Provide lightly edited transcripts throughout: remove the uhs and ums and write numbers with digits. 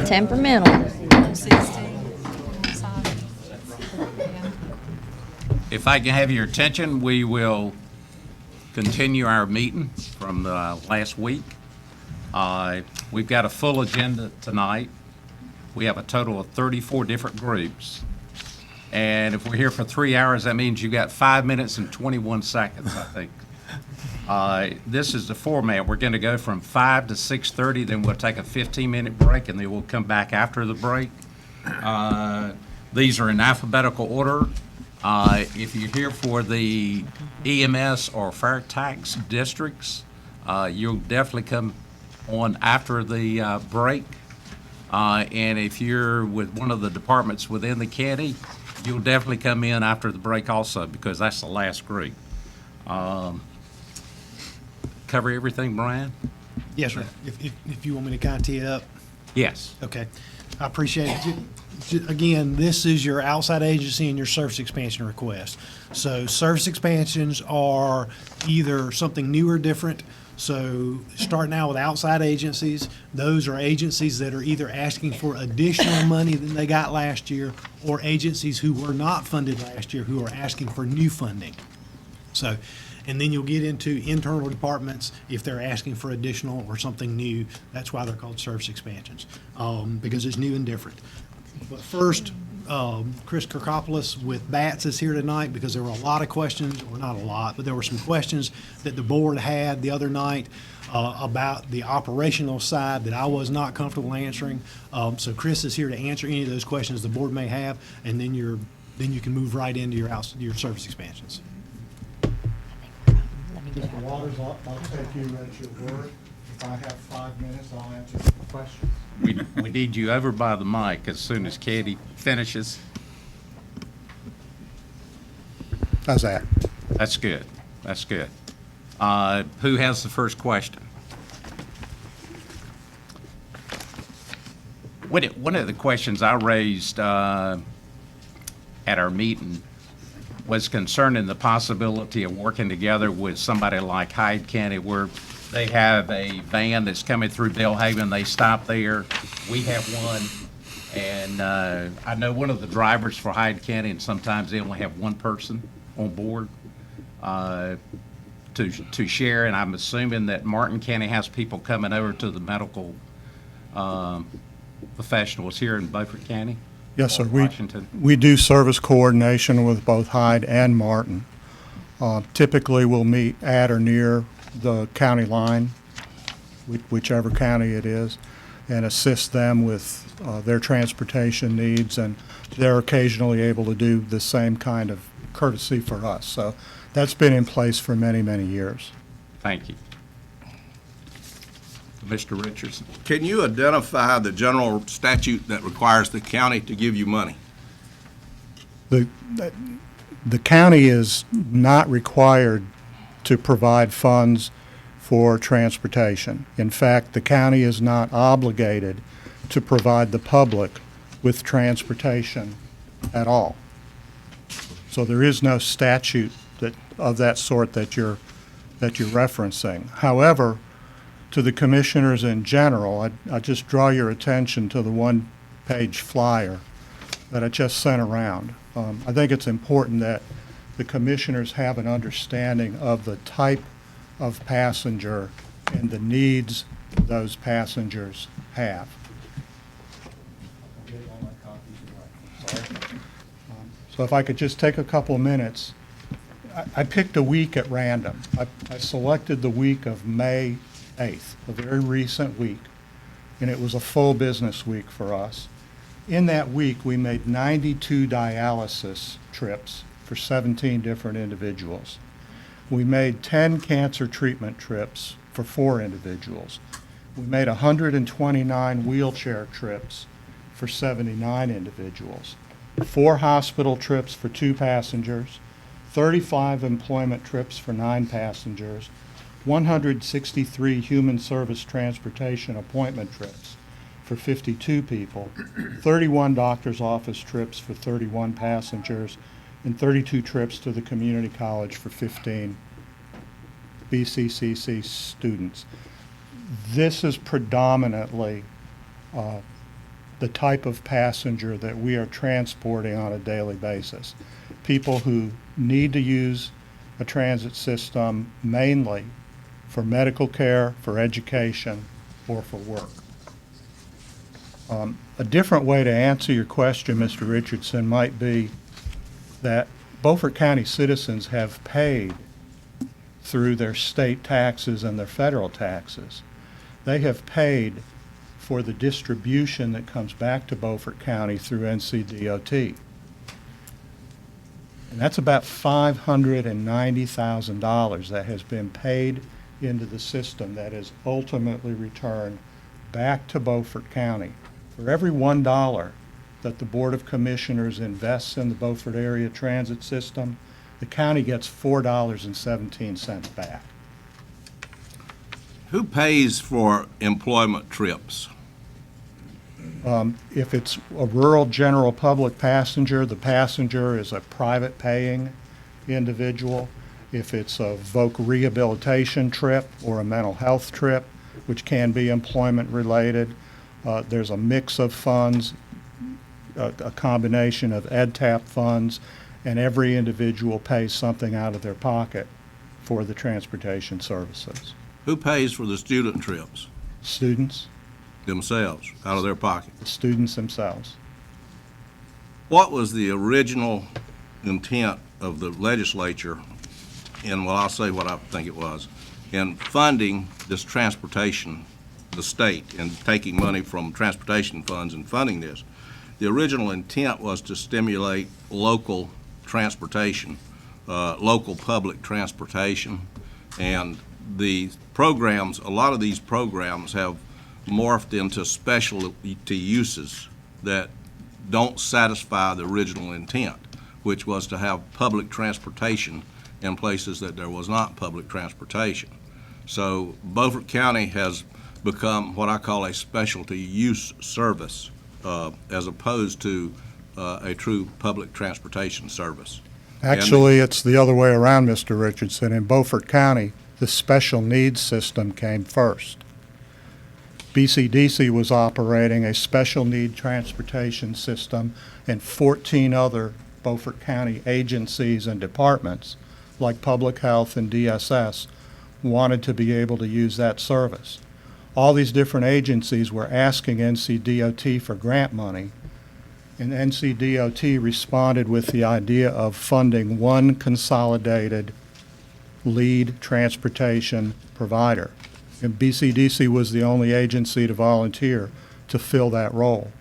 Temperamental. 16. If I can have your attention, we will continue our meeting from last week. We've got a full agenda tonight. We have a total of 34 different groups. And if we're here for 3 hours, that means you got 5 minutes and 21 seconds, I think. This is the format. We're going to go from 5 to 6:30, then we'll take a 15-minute break, and then we'll come back after the break. These are in alphabetical order. If you're here for the EMS or fire tax districts, you'll definitely come on after the break. And if you're with one of the departments within the county, you'll definitely come in after the break also, because that's the last group. Cover everything, Brian? Yes, sir. If you want me to kind of tee it up. Yes. Okay. I appreciate it. Again, this is your outside agency and your service expansion request. So service expansions are either something new or different. So starting out with outside agencies, those are agencies that are either asking for additional money than they got last year, or agencies who were not funded last year who are asking for new funding. So, and then you'll get into internal departments if they're asking for additional or something new. That's why they're called service expansions, because it's new and different. But first, Chris Kirkopoulos with BATS is here tonight because there were a lot of questions, or not a lot, but there were some questions that the board had the other night about the operational side that I was not comfortable answering. So Chris is here to answer any of those questions the board may have, and then you can move right into your service expansions. Mr. Waters, I'll take you at your word. If I have 5 minutes, I'll answer the questions. We need you over by the mic as soon as Katie finishes. How's that? That's good. That's good. Who has the first question? One of the questions I raised at our meeting was concerning the possibility of working together with somebody like Hyde County, where they have a van that's coming through Belhaven. They stop there. We have one. And I know one of the drivers for Hyde County, and sometimes they only have one person on board to share. And I'm assuming that Martin County has people coming over to the medical professionals here in Beaufort County. Yes, sir. Washington. We do service coordination with both Hyde and Martin. Typically, we'll meet at or near the county line, whichever county it is, and assist them with their transportation needs, and they're occasionally able to do the same kind of courtesy for us. So that's been in place for many, many years. Thank you. Mr. Richardson. Can you identify the general statute that requires the county to give you money? The county is not required to provide funds for transportation. In fact, the county is not obligated to provide the public with transportation at all. So there is no statute of that sort that you're referencing. However, to the commissioners in general, I just draw your attention to the one-page flyer that I just sent around. I think it's important that the commissioners have an understanding of the type of passenger and the needs those passengers have. So if I could just take a couple of minutes. I picked a week at random. I selected the week of May 8th, a very recent week, and it was a full business week for us. In that week, we made 92 dialysis trips for 17 different individuals. We made 10 cancer treatment trips for 4 individuals. We made 129 wheelchair trips for 79 individuals, 4 hospital trips for 2 passengers, 35 employment trips for 9 passengers, 163 human service transportation appointment trips for 52 people, 31 doctor's office trips for 31 passengers, and 32 trips to the community college for 15 Bcbc students. This is predominantly the type of passenger that we are transporting on a daily basis. People who need to use a transit system mainly for medical care, for education, or for work. A different way to answer your question, Mr. Richardson, might be that Beaufort County citizens have paid through their state taxes and their federal taxes. They have paid for the distribution that comes back to Beaufort County through NCDOT. And that's about $590,000 that has been paid into the system that is ultimately returned back to Beaufort County. For every $1 that the Board of Commissioners invests in the Beaufort area transit system, the county gets $4.17 back. Who pays for employment trips? If it's a rural general public passenger, the passenger is a private paying individual. If it's a voc rehabilitation trip or a mental health trip, which can be employment related, there's a mix of funds, a combination of EdTap funds, and every individual pays something out of their pocket for the transportation services. Who pays for the student trips? Students, Themselves, out of their pocket. the students themselves. What was the original intent of the legislature in, well, I'll say what I think it was, in funding this transportation, the state, and taking money from transportation funds and funding this? The original intent was to stimulate local transportation, local public transportation, and the programs, a lot of these programs have morphed into specialty uses that don't satisfy the original intent, which was to have public transportation in places that there was not public transportation. So Beaufort County has become what I call a specialty use service, as opposed to a true public transportation service. Actually, it's the other way around, Mr. Richardson. In Beaufort County, the special needs system came first. Bcdc was operating a special need transportation system, and 14 other Beaufort County agencies and departments, like Public Health and DSS, wanted to be able to use that service. All these different agencies were asking NCDOT for grant money, and NCDOT responded with the idea of funding one consolidated lead transportation provider. And BCDC was the only agency to volunteer to fill that role.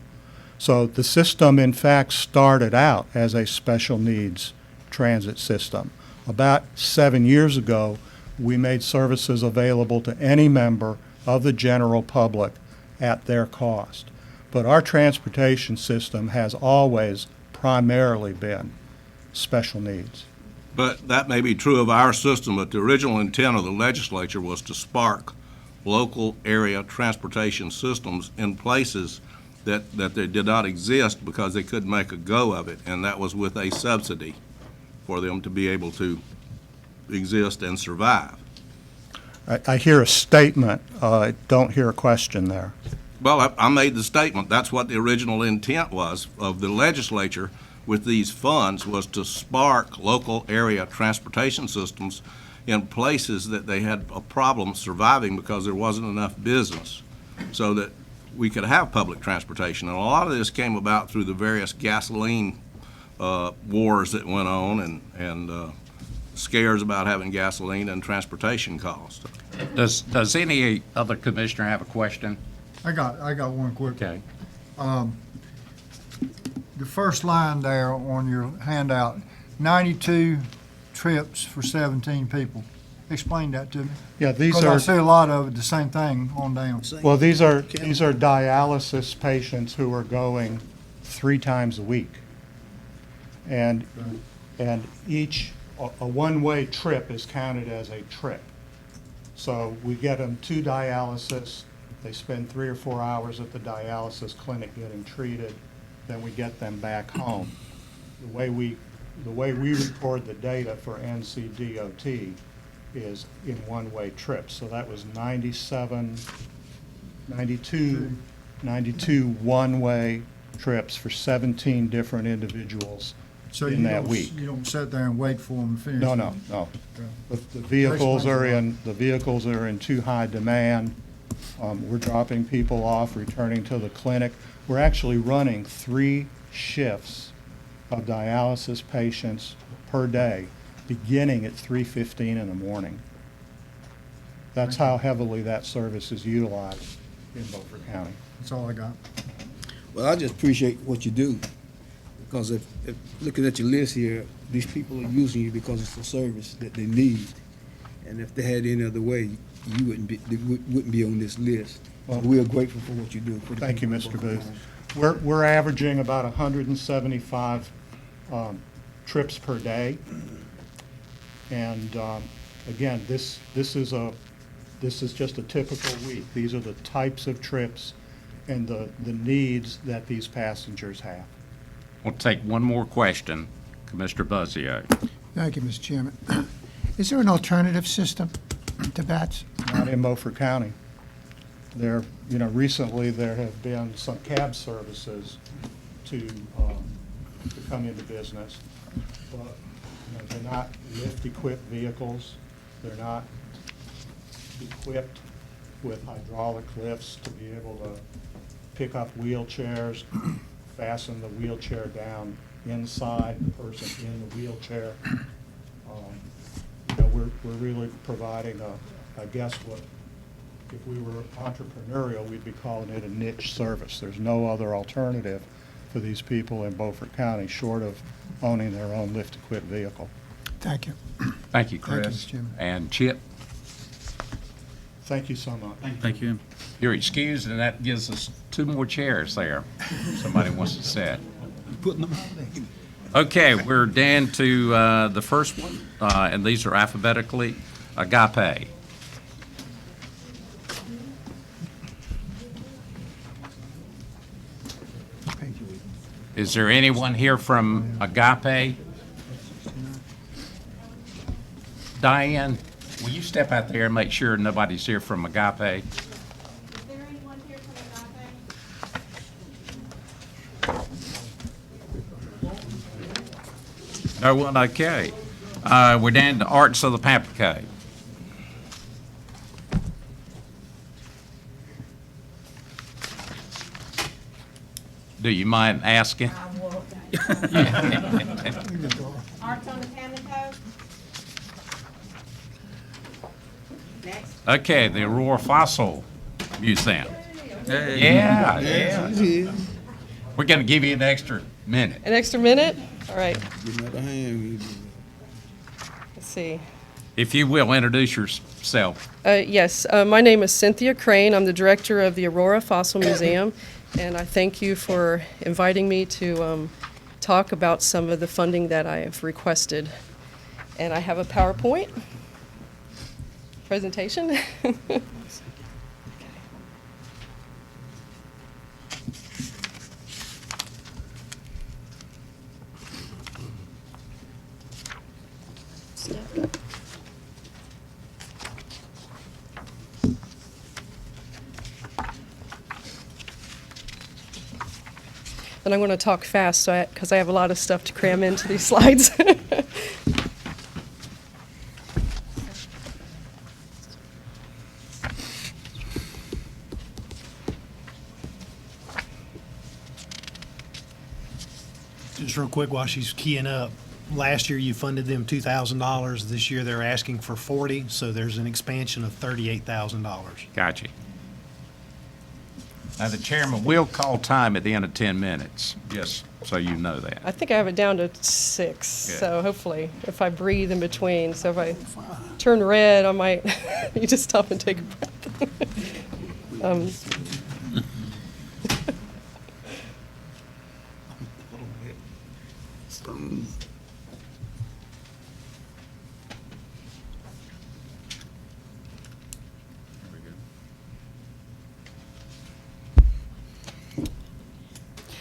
So the system, in fact, started out as a special needs transit system. About 7 years ago, we made services available to any member of the general public at their cost. But our transportation system has always primarily been special needs. But that may be true of our system, but the original intent of the legislature was to spark local area transportation systems in places that they did not exist because they couldn't make a go of it, and that was with a subsidy for them to be able to exist and survive. I hear a statement, I don't hear a question there. Well, I made the statement. That's what the original intent was of the legislature with these funds, was to spark local area transportation systems in places that they had a problem surviving because there wasn't enough business, so that we could have public transportation. And a lot of this came about through the various gasoline wars that went on, and scares about having gasoline and transportation costs. Does any other commissioner have a question? I got one quick. Okay. The first line there on your handout, 92 trips for 17 people. Explain that to me. Yeah, these Because I are, see a lot of it, the same thing on down. well, these are dialysis patients who are going 3 times a week. And each, a one-way trip is counted as a trip. So we get them to dialysis, they spend 3 or 4 hours at the dialysis clinic getting treated, then we get them back home. The way we record the data for NCDOT is in one-way trips. So that was 92 92 one-way trips for 17 different individuals So in you that don't, week. you don't sit there and wait for them to finish? No, it? no, no. Okay. The vehicles are Explains the vehicles are in too high demand. We're dropping people off, returning to the clinic. We're actually running 3 shifts of dialysis patients per day, beginning at 3:15 in the morning. That's how heavily that service is utilized in Beaufort County. That's all I got. Well, I just appreciate what you do, because if looking at your list here, these people are using you because it's a service that they need, and if they had any other way, you wouldn't be on this list. Well, We are grateful for what you do. For the Thank you, people of Mr. Beaufort Booth. County. We're averaging about 175 trips per day. And again, this is just a typical week. These are the types of trips and the needs that these passengers have. We'll take one more question. Commissioner Buzzio. Thank you, Mr. Chairman. Is there an alternative system to BATS? Not in Beaufort County. Recently there have been some cab services to come into business, but they're not lift-equipped vehicles. They're not equipped with hydraulic lifts to be able to pick up wheelchairs, fasten the wheelchair down inside the person in the wheelchair. We're really providing I guess what, if we were entrepreneurial, we'd be calling it a niche service. There's no other alternative for these people in Beaufort County short of owning their own lift-equipped vehicle. Thank you. Thank you, Thank you, Chris. Mr. Chairman. And Chip, Thank you so much. Thank you. you're excused, and that gives us 2 more chairs there. Somebody wants to sit. Okay, we're down to the first one, and these are alphabetically. Agape. Is there anyone here from Agape? Diane, will you step out there and make sure nobody's here from Agape? Is there anyone here from Agape? No one, okay. We're down to Arts of the Paprica. Do you mind asking? I will. Arts on the Pamlico? Next. Okay, the Aurora Fossil Museum. Yeah, yeah. We're going to give you an extra minute. An extra minute? All right, Give me another hand. let's see. If you will, introduce yourself. Yes, my name is Cynthia Crane. I'm the director of the Aurora Fossil Museum, and I thank you for inviting me to talk about some of the funding that I have requested. And I have a PowerPoint presentation. And I'm going to talk fast because I have a lot of stuff to cram into these slides. Just real quick while she's keying up, last year you funded them $2,000. This year they're asking for 40, so there's an expansion of $38,000. Gotcha. Now, the chairman will call time at the end of 10 minutes, just so you know that. I think I have it down to 6, Good. so hopefully, if I breathe in between, so if I turn red, I might, you just stop and take a breath.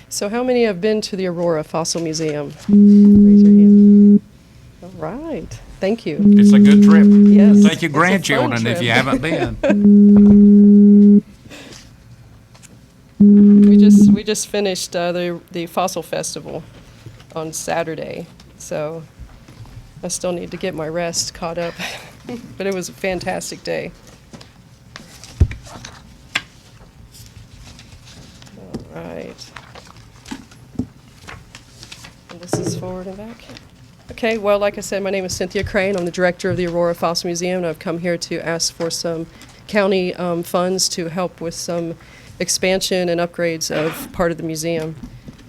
So how many have been to the Aurora Fossil Museum? Raise your hand. All right, thank you. It's a good trip. Yes. Take your it's a fun grandchildren if trip. you haven't been. just finished the Fossil Festival on Saturday, so I still need to get my rest caught up. But it was a fantastic day. All right. And this is forward and back. Okay, well, like I said, my name is Cynthia Crane. I'm the director of the Aurora Fossil Museum, and I've come here to ask for some county funds to help with some expansion and upgrades of part of the museum.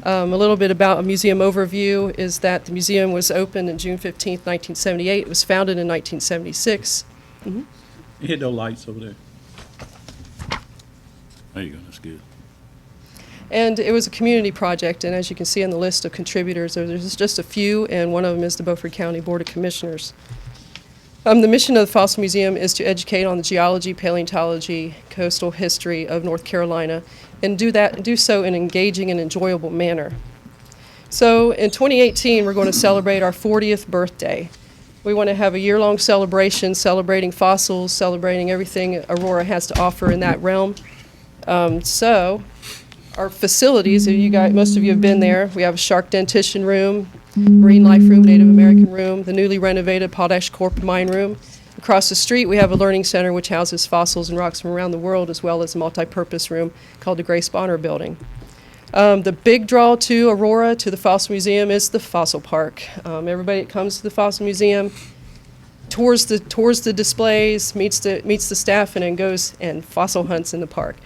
A little bit about a museum overview is that the museum was opened on June 15th, 1978. It was founded in 1976. You hit those lights over there. There you go, that's good. And it was a community project, and as you can see on the list of contributors, there's just a few, and one of them is the Beaufort County Board of Commissioners. The mission of the Fossil Museum is to educate on the geology, paleontology, coastal history of North Carolina, and do so in an engaging and enjoyable manner. So in 2018, we're going to celebrate our 40th birthday. We want to have a year-long celebration celebrating fossils, celebrating everything Aurora has to offer in that realm. So our facilities, most of you have been there. We have a shark dentition room, marine life room, Native American room, the newly renovated Potash Corp mine room. Across the street, we have a learning center which houses fossils and rocks from around the world, as well as a multi-purpose room called the Grace Bonner Building. The big draw to Aurora, to the Fossil Museum, is the Fossil Park. Everybody that comes to the Fossil Museum tours the displays, meets the staff, and then goes and fossil hunts in the park.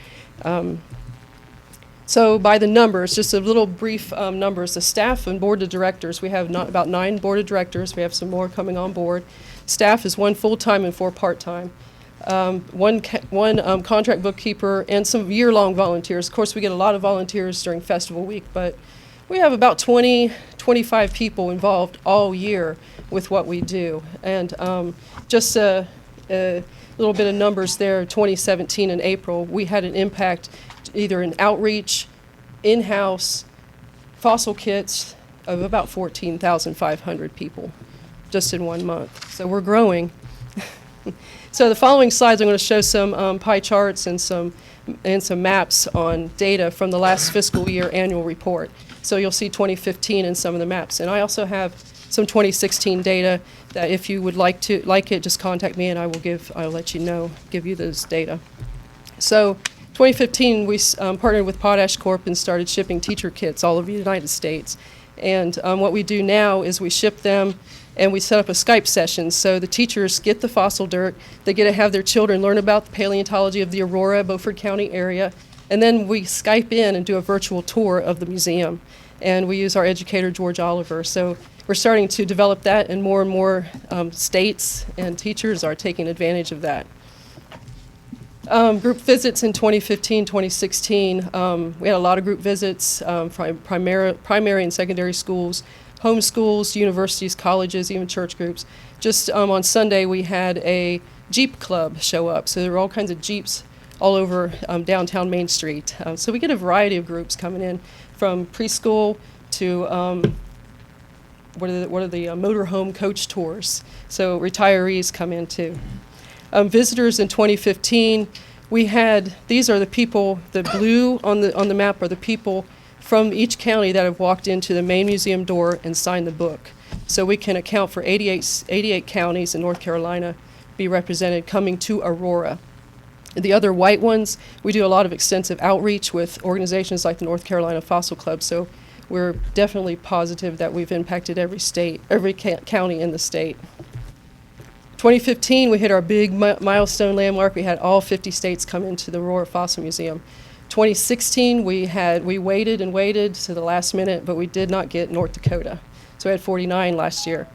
So by the numbers, just a little brief numbers, the staff and board of directors, we have about 9 board of directors. We have some more coming on board. Staff is 1 full-time and 4 part-time. One contract bookkeeper and some year-long volunteers. Of course, we get a lot of volunteers during festival week, but we have about 25 people involved all year with what we do. And just a little bit of numbers there, 2017 in April, we had an impact either in outreach, in-house, fossil kits of about 14,500 people just in 1 month. So we're growing. So the following slides, I'm going to show some pie charts and some maps on data from the last fiscal year annual report. So you'll see 2015 in some of the maps. And I also have some 2016 data that if you would like it, just contact me and I'll let you know, give you those data. So 2015, we partnered with Potash Corp and started shipping teacher kits all over the United States. And what we do now is we ship them and we set up a Skype session. So the teachers get the fossil dirt, they get to have their children learn about the paleontology of the Aurora, Beaufort County area, and then we Skype in and do a virtual tour of the museum. And we use our educator, George Oliver. So we're starting to develop that, and more states and teachers are taking advantage of that. Group visits in 2015, 2016, we had a lot of group visits, primary and secondary schools, home schools, universities, colleges, even church groups. Just on Sunday, we had a Jeep club show up. So there were all kinds of Jeeps all over downtown Main Street. So we get a variety of groups coming in, from preschool to what are the motorhome coach tours. So retirees come in too. Visitors in 2015, we had, these are the people, the blue on the map are the people from each county that have walked into the main museum door and signed the book. So we can account for 88 counties in North Carolina be represented coming to Aurora. The other white ones, we do a lot of extensive outreach with organizations like the North Carolina Fossil Club, so we're definitely positive that we've impacted every state, every county in the state. 2015, we hit our big milestone landmark. We had all 50 states come into the Aurora Fossil Museum. 2016, we waited and waited to the last minute, but we did not get North Dakota. So we had 49 last year.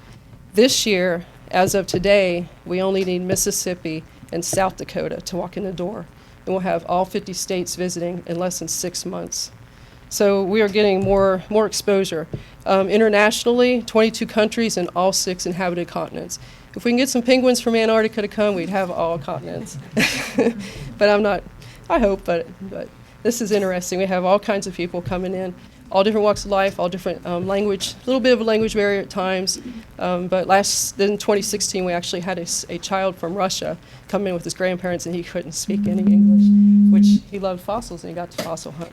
This year, as of today, we only need Mississippi and South Dakota to walk in the door. And we'll have all 50 states visiting in less than 6 months. So we are getting more exposure. Internationally, 22 countries and all 6 inhabited continents. If we can get some penguins from Antarctica to come, we'd have all continents. But I hope, but this is interesting. We have all kinds of people coming in, all different walks of life, all different language, a little bit of a language barrier at times. But in 2016, we actually had a child from Russia come in with his grandparents, and he couldn't speak any English, which he loved fossils, and he got to fossil hunt.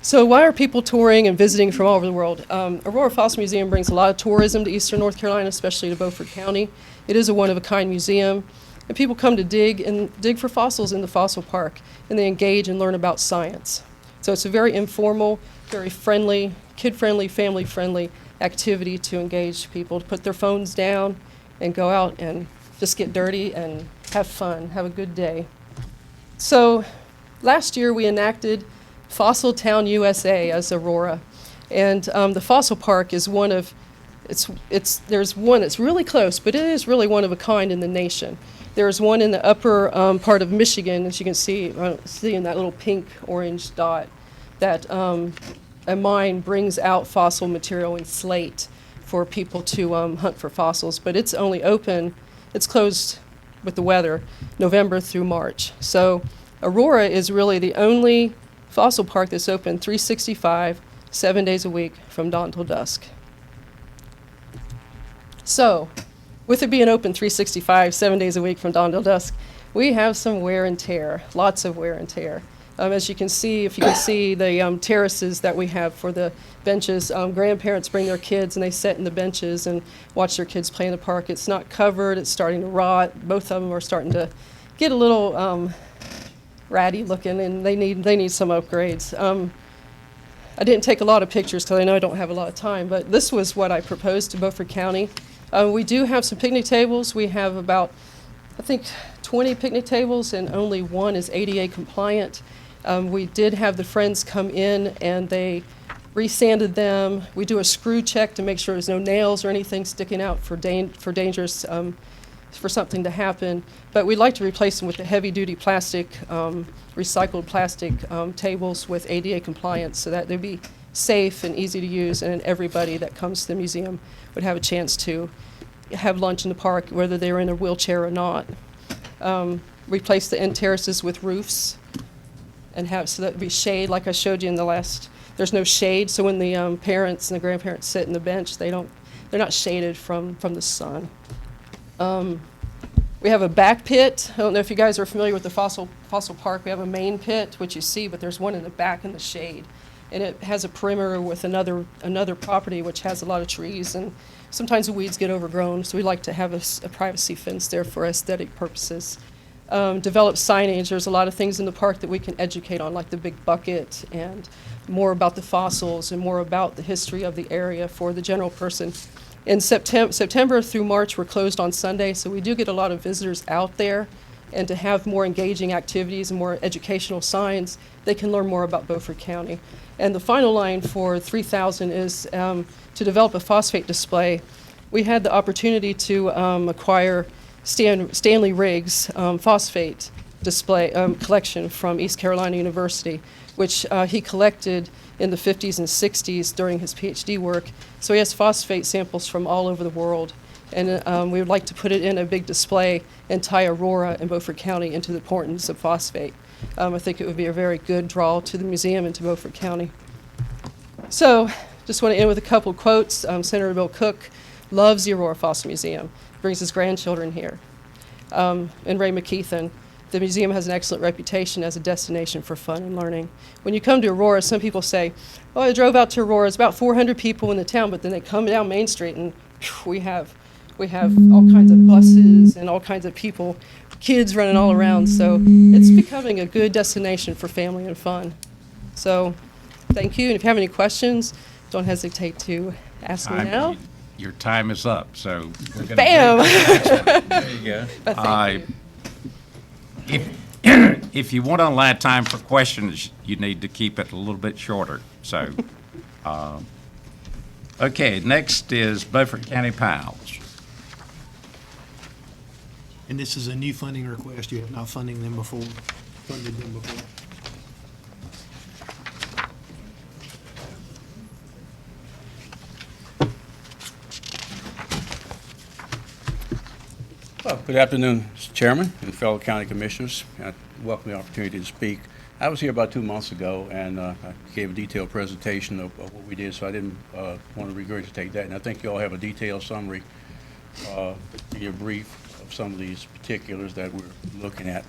So why are people touring and visiting from all over the world? Aurora Fossil Museum brings a lot of tourism to eastern North Carolina, especially to Beaufort County. It is a one-of-a-kind museum, and people come to dig for fossils in the fossil park, and they engage and learn about science. So it's a very informal, very friendly, kid-friendly, family-friendly activity to engage people, to put their phones down and go out and just get dirty and have fun, have a good day. So last year we enacted Fossil Town USA as Aurora, and the fossil park is one of, there's one that's really close, but it is really one of a kind in the nation. There's one in the upper part of Michigan, as you can see in that little pink orange dot, that a mine brings out fossil material in slate for people to hunt for fossils, but it's only open, it's closed with the weather, November through March. So Aurora is really the only fossil park that's open 365, 7 days a week from dawn till dusk. So, with it being open 365, 7 days a week from dawn till dusk, we have some wear and tear, lots of wear and tear. As you can see, if you can see the terraces that we have for the benches, grandparents bring their kids and they sit in the benches and watch their kids play in the park. It's not covered, it's starting to rot. Both of them are starting to get a little ratty looking, and they need some upgrades. I didn't take a lot of pictures because I know I don't have a lot of time, but this was what I proposed to Beaufort County. We do have some picnic tables. We have about, I think, 20 picnic tables, and only one is ADA compliant. We did have the friends come in and they resanded them. We do a screw check to make sure there's no nails or anything sticking out for dangerous, for something to happen. But we'd like to replace them with the heavy-duty plastic, recycled plastic tables with ADA compliance, so that they'd be safe and easy to use, and everybody that comes to the museum would have a chance to have lunch in the park, whether they're in a wheelchair or not. Replace the end terraces with roofs, and have, so that would be shade, like I showed you in the last. There's no shade, so when the parents and the grandparents sit in the bench, they're not shaded from the sun. We have a back pit. I don't know if you guys are familiar with the fossil park. We have a main pit, which you see, but there's one in the back in the shade. And it has a perimeter with another property which has a lot of trees, and sometimes the weeds get overgrown, so we like to have a privacy fence there for aesthetic purposes. Develop signage. There's a lot of things in the park that we can educate on, like the big bucket, and more about the fossils and more about the history of the area for the general person. In September through March, we're closed on Sunday, so we do get a lot of visitors out there, and to have more engaging activities and more educational signs, they can learn more about Beaufort County. And the final line for 3,000 is to develop a phosphate display. We had the opportunity to acquire Stanley Riggs' phosphate display collection from East Carolina University, which he collected in the 50s and 60s during his PhD work. So he has phosphate samples from all over the world. And we would like to put it in a big display and tie Aurora and Beaufort County into the importance of phosphate. I think it would be a very good draw to the museum and to Beaufort County. So just want to end with a couple quotes. Senator Bill Cook loves the Aurora Fossil Museum, brings his grandchildren here. And Ray McKeithen, the museum has an excellent reputation as a destination for fun and learning. When you come to Aurora, some people say, oh, I drove out to Aurora, it's about 400 people in the town, but then they come down Main Street and phew, we have all kinds of buses and all kinds of people, kids running all around. So it's becoming a good destination for family and fun. So thank you. And if you have any questions, don't hesitate to ask me now. Your time is up, so we're gonna Bam! There you go. Thank you. If you want to allow time for questions, you need to keep it a little bit shorter. So, okay, next is Beaufort County Pals. And this is a new funding request. You have not funded them before. Well, good afternoon, Mr. Chairman and fellow county commissioners. I welcome the opportunity to speak. I was here about 2 months ago, and I gave a detailed presentation of what we did, so I didn't want to regurgitate that. And I think you all have a detailed summary to give a brief of some of these particulars that we're looking at.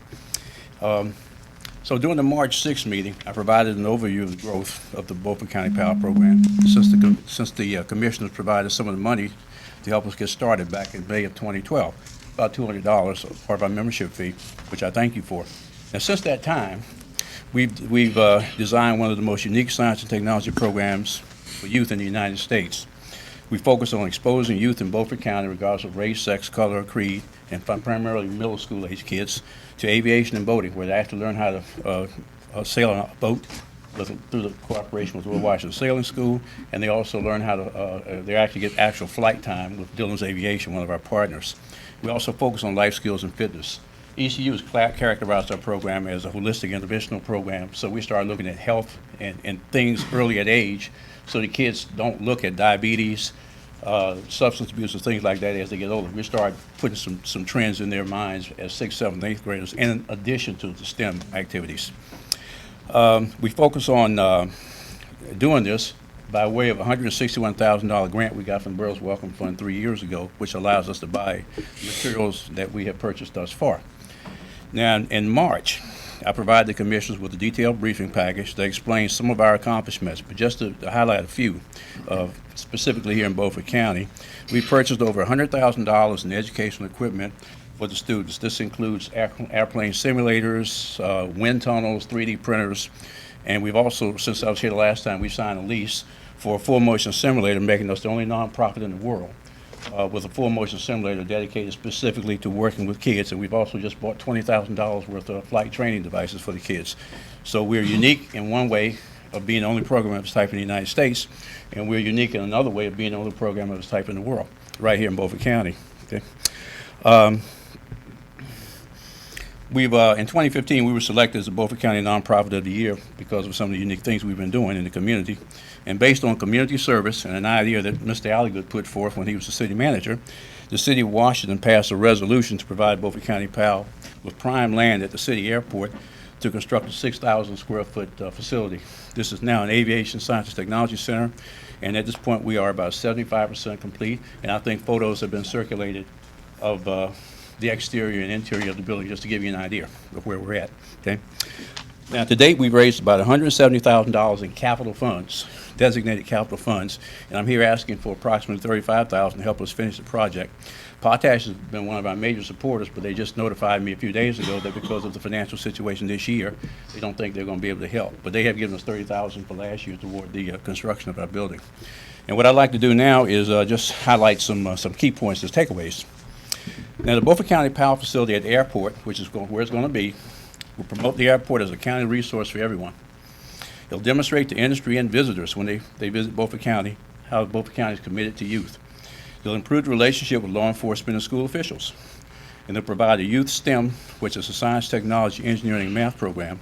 So during the March 6th meeting, I provided an overview of the growth of the Beaufort County Power Program since the commissioners provided some of the money to help us get started back in May of 2012, about $200, part of our membership fee, which I thank you for. And since that time, we've designed one of the most unique science and technology programs for youth in the United States. We focus on exposing youth in Beaufort County, regardless of race, sex, color, or creed, and primarily middle school age kids, to aviation and boating, where they actually learn how to sail on a boat through the cooperation with Will Washington Sailing School, and they also learn how to, they actually get actual flight time with Dillon's Aviation, one of our partners. We also focus on life skills and fitness. ECU has characterized our program as a holistic interventional program, so we started looking at health and things early at age, so the kids don't look at diabetes, substance abuse, and things like that as they get older. We started putting some trends in their minds as 6th, 7th, 8th graders, in addition to the STEM activities. We focus on doing this by way of a $161,000 grant we got from the Borough's Welcome Fund 3 years ago, which allows us to buy materials that we have purchased thus far. Now, in March, I provided the commissioners with a detailed briefing package that explains some of our accomplishments, but just to highlight a few, specifically here in Beaufort County, we purchased over $100,000 in educational equipment for the students. This includes airplane simulators, wind tunnels, 3D printers, and we've also, since I was here the last time, we signed a lease for a full motion simulator, making us the only nonprofit in the world with a full motion simulator dedicated specifically to working with kids. And we've also just bought $20,000 worth of flight training devices for the kids. So we're unique in one way of being the only program of its type in the United States, and we're unique in another way of being the only program of its type in the world, right here in Beaufort County. Okay. In 2015, we were selected as the Beaufort County Nonprofit of the Year because of some of the unique things we've been doing in the community. And based on community service and an idea that Mr. Alligood put forth when he was the city manager, the city of Washington passed a resolution to provide Beaufort County PAL with prime land at the city airport to construct a 6,000 square foot facility. This is now an aviation science and technology center, and at this point we are about 75% complete, and I think photos have been circulated of the exterior and interior of the building, just to give you an idea of where we're at. Okay. Now, to date, we've raised about $170,000 in capital funds, designated capital funds, and I'm here asking for approximately $35,000 to help us finish the project. Potash has been one of our major supporters, but they just notified me a few days ago that because of the financial situation this year, they don't think they're going to be able to help. But they have given us $30,000 for last year toward the construction of our building. And what I'd like to do now is just highlight some key points as takeaways. Now, the Beaufort County Power Facility at the airport, which is where it's going to be, will promote the airport as a county resource for everyone. It'll demonstrate to industry and visitors when they visit Beaufort County how Beaufort County is committed to youth. It'll improve the relationship with law enforcement and school officials. And they'll provide a youth STEM, which is a science, technology, engineering, and math program.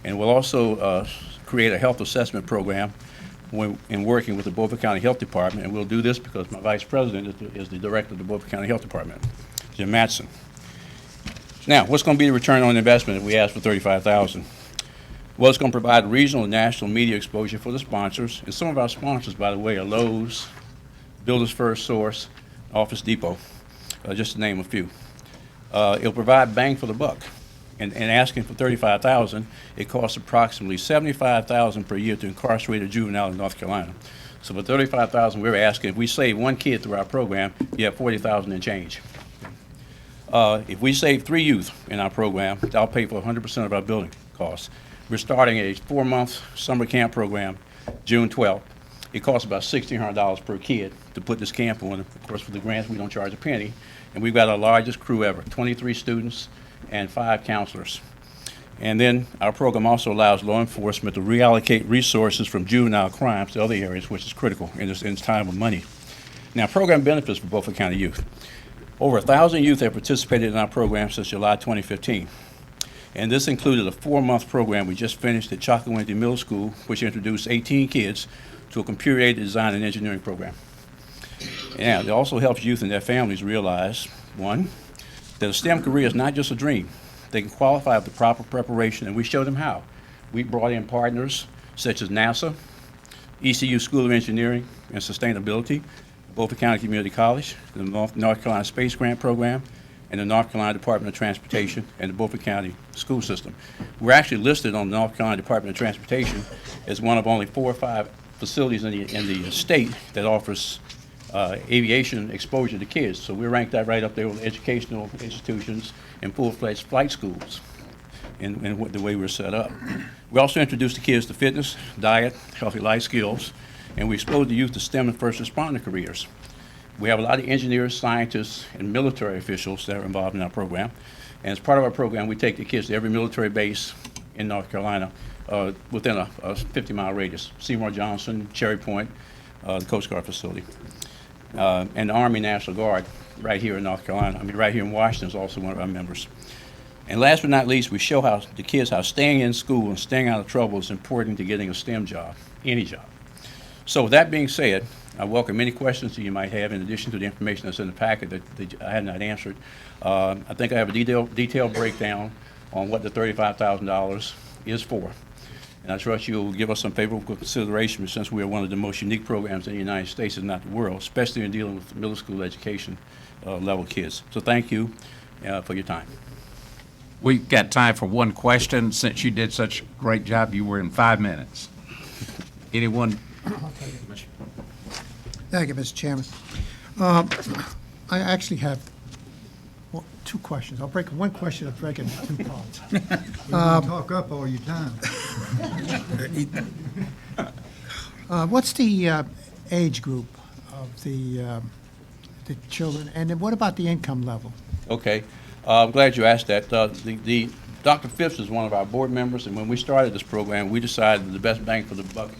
And we'll also create a health assessment program in working with the Beaufort County Health Department. And we'll do this because my vice president is the director of the Beaufort County Health Department, Jim Matson. Now, what's going to be the return on investment if we ask for $35,000? Well, it's going to provide regional and national media exposure for the sponsors. And some of our sponsors, by the way, are Lowe's, Builders First Source, Office Depot, just to name a few. It'll provide bang for the buck. And asking for $35,000, it costs approximately $75,000 per year to incarcerate a juvenile in North Carolina. So for $35,000, we're asking, if we save one kid through our program, you have $40,000 and change. If we save 3 youth in our program, that'll pay for 100% of our building costs. We're starting a 4-month summer camp program, June 12th. It costs about $1,600 per kid to put this camp on. Of course, for the grants, we don't charge a penny. And we've got our largest crew ever, 23 students and 5 counselors. And then our program also allows law enforcement to reallocate resources from juvenile crimes to other areas, which is critical in this time of money. Now, program benefits for Beaufort County youth. Over 1,000 youth have participated in our program since July 2015. And this included a 4-month program we just finished at Chocowinity Middle School, which introduced 18 kids to a computer-aided design and engineering program. And it also helps youth and their families realize, one, that a STEM career is not just a dream. They can qualify with the proper preparation, and we show them how. We brought in partners such as NASA, ECU School of Engineering and Sustainability, Beaufort County Community College, the North Carolina Space Grant Program, in the North Carolina Department of Transportation and the Beaufort County school system. We're actually listed on the North Carolina Department of Transportation as one of only 4 or 5 facilities in the state that offers aviation exposure to kids. So we're ranked that right up there with educational institutions and full-fledged flight schools in the way we're set up. We also introduce the kids to fitness, diet, healthy life skills, and we expose the youth to STEM and first responder careers. We have a lot of engineers, scientists, and military officials that are involved in our program. And as part of our program, we take the kids to every military base in North Carolina within a 50-mile radius. Seymour Johnson, Cherry Point, the Coast Guard facility. And the Army National Guard right here in North Carolina. I mean, right here in Washington is also one of our members. And last but not least, we show the kids how staying in school and staying out of trouble is important to getting a STEM job, any job. So with that being said, I welcome any questions that you might have in addition to the information that's in the packet that I had not answered. I think I have a detailed breakdown on what the $35,000 is for. And I trust you'll give us some favorable consideration since we are one of the most unique programs in the United States, if not the world, especially in dealing with middle school education level kids. So thank you for your time. We've got time for one question. Since you did such a great job, you were in 5 minutes. Anyone? Thank you, Mr. Chairman. I actually have 2 questions. I'll break one question, I'll break it into 2 parts. You talk up all your time. What's the age group of the children, and then what about the income level? Okay, I'm glad you asked that. Dr. Phipps is one of our board members, and when we started this program, we decided that the best bang for the buck,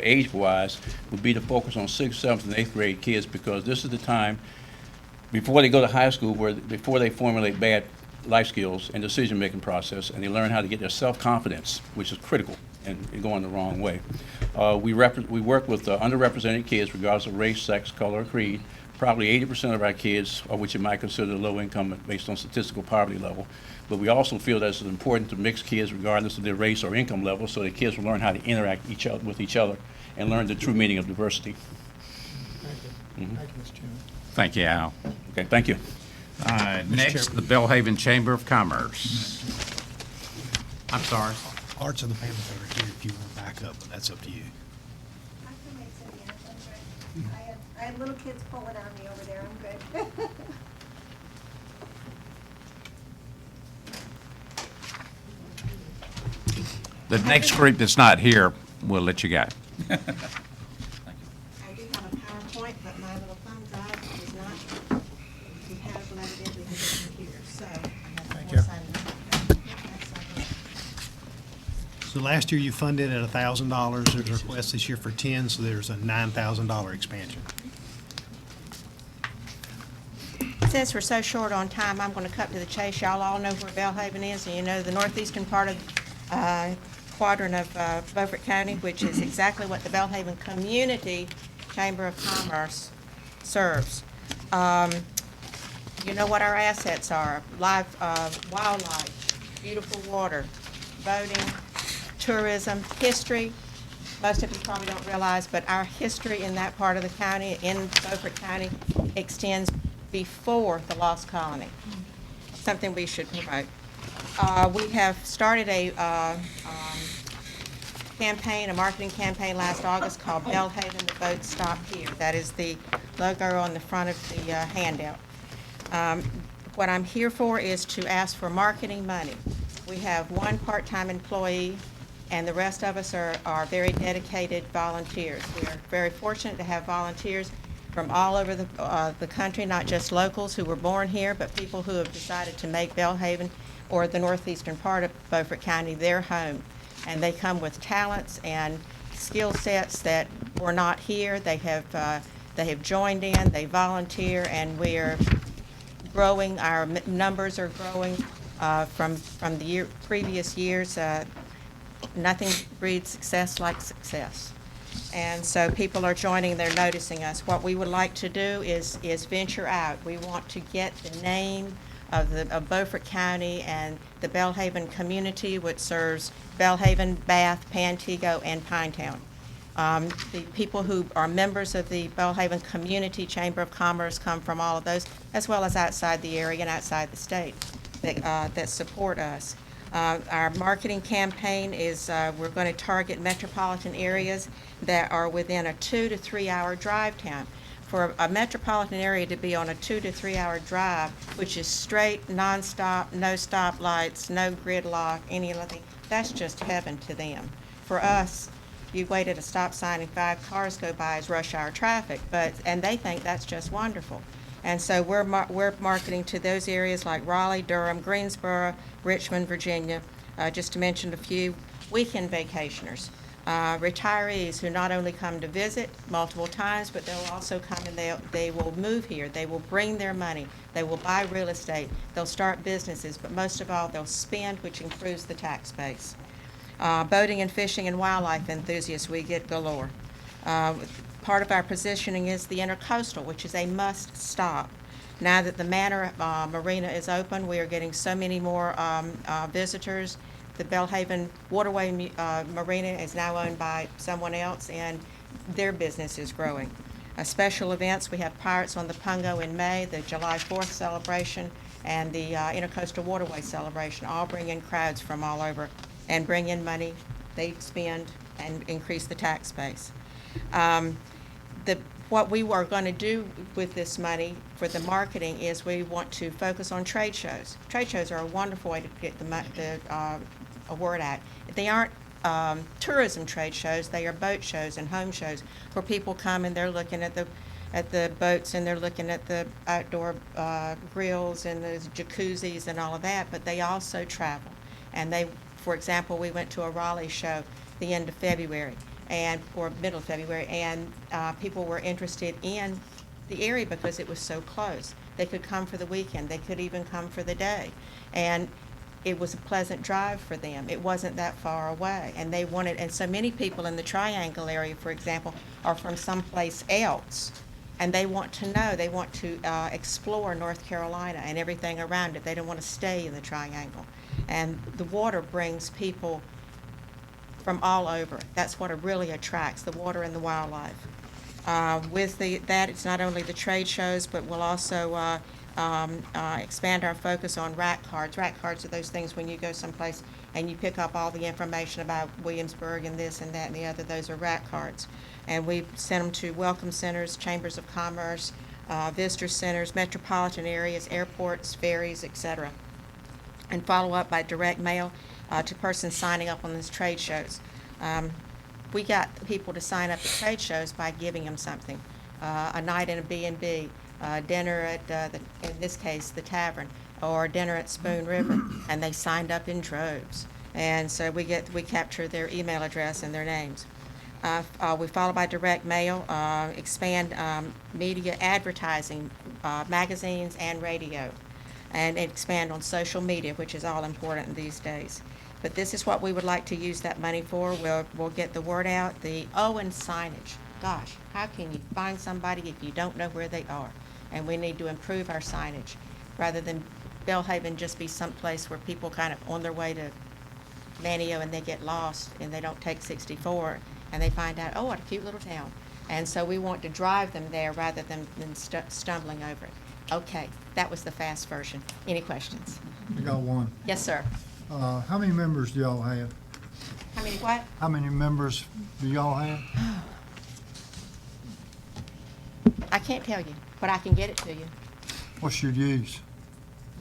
age-wise, would be to focus on 6th, 7th, and 8th grade kids, because this is the time before they go to high school, before they formulate bad life skills and decision-making process, and they learn how to get their self-confidence, which is critical and going the wrong way. We work with underrepresented kids, regardless of race, sex, color, or creed. Probably 80% of our kids are what you might consider low income based on statistical poverty level. But we also feel that it's important to mix kids regardless of their race or income level, so that kids will learn how to interact with each other and learn the true meaning of diversity. Thank you. Thank you, Mr. Chairman. Thank you, Al. Okay, thank you. Next, the Belhaven Chamber of Commerce. I'm sorry. Arts and the panel are here if you want to back up, but that's up to you. I can make some answers, right? I had little kids pulling on me over there, I'm good. The next group that's not here, we'll let you go. I do have a PowerPoint, but my little thumb drive is not compatible evidently with the computer, so I have you. to force So last year you funded at $1,000. There's a request this year for 10, so there's a $9,000 expansion. Since we're so short on time, I'm going to cut to the chase. Y'all all know where Belhaven is, and you know the northeastern part of quadrant of Beaufort County, which is exactly what the Belhaven Community Chamber of Commerce serves. You know what our assets are: live wildlife, beautiful water, boating, tourism, history. Most of you probably don't realize, but our history in that part of the county, in Beaufort County, extends before the Lost Colony, something we should promote. We have started a campaign, a marketing campaign last August called Belhaven, the Boat Stop Here. That is the logo on the front of the handout. What I'm here for is to ask for marketing money. We have one part-time employee, and the rest of us are very dedicated volunteers. We are very fortunate to have volunteers from all over the country, not just locals who were born here, but people who have decided to make Belhaven or the northeastern part of Beaufort County their home. And they come with talents and skill sets that were not here. They have joined in, they volunteer, and we are growing. Our numbers are growing from the previous years. Nothing breeds success like success. And so people are joining, they're noticing us. What we would like to do is venture out. We want to get the name of Beaufort County and the Belhaven community, which serves Belhaven, Bath, Pantego, and Pinetown. The people who are members of the Bellhaven Community Chamber of Commerce come from all of those, as well as outside the area and outside the state that support us. Our marketing campaign is we're going to target metropolitan areas that are within a 2 to 3 hour drive time. For a metropolitan area to be on a 2 to 3 hour drive, which is straight, nonstop, no stoplights, no gridlock, anything, that's just heaven to them. For us, you wait at a stop sign and 5 cars go by as rush hour traffic, and they think that's just wonderful. And so we're marketing to those areas like Raleigh, Durham, Greensboro, Richmond, Virginia, just to mention a few. Weekend vacationers, retirees who not only come to visit multiple times, but they'll also come and they will move here. They will bring their money. They will buy real estate. They'll start businesses, but most of all, they'll spend, which improves the tax base. Boating and fishing and wildlife enthusiasts, we get galore. Part of our positioning is the intercoastal, which is a must stop. Now that the Manor Marina is open, we are getting so many more visitors. The Bellhaven Waterway Marina is now owned by someone else, and their business is growing. Special events, we have Pirates on the Pungo in May, the July 4th celebration, and the Intercoastal Waterway celebration, all bring in crowds from all over and bring in money they spend and increase the tax base. What we are going to do with this money for the marketing is we want to focus on trade shows. Trade shows are a wonderful way to get a word out. They aren't tourism trade shows, they are boat shows and home shows where people come and they're looking at the boats and they're looking at the outdoor grills and the jacuzzis and all of that, but they also travel. And for example, we went to a Raleigh show the end of February, or middle of February, and people were interested in the area because it was so close. They could come for the weekend. They could even come for the day. And it was a pleasant drive for them. It wasn't that far away. And and so many people in the Triangle area, for example, are from someplace else. And they want to know, they want to explore North Carolina and everything around it. They don't want to stay in the Triangle. And the water brings people from all over. That's what it really attracts, the water and the wildlife. With that, it's not only the trade shows, but we'll also expand our focus on rack cards. Rack cards are those things when you go someplace and you pick up all the information about Williamsburg and this and that and the other. Those are rack cards. And we send them to welcome centers, chambers of commerce, visitor centers, metropolitan areas, airports, ferries, etc. And follow up by direct mail to persons signing up on these trade shows. We got people to sign up at trade shows by giving them something, a night in a B&B, dinner at, in this case, the tavern, or dinner at Spoon River, and they signed up in droves. And so we capture their email address and their names. We follow by direct mail, expand media advertising, magazines and radio, and expand on social media, which is all important these days. But this is what we would like to use that money for. We'll get the word out. The Owen signage. Gosh, how can you find somebody if you don't know where they are? And we need to improve our signage rather than Bellhaven just be someplace where people kind of on their way to Manio and they get lost and they don't take 64 and they find out, oh, what a cute little town. And so we want to drive them there rather than stumbling over it. Okay, that was the fast version. Any questions? I got one. Yes, sir. How many members do y'all have? How many what? How many members do y'all have? I can't tell you, but I can get it to you. What's your dues?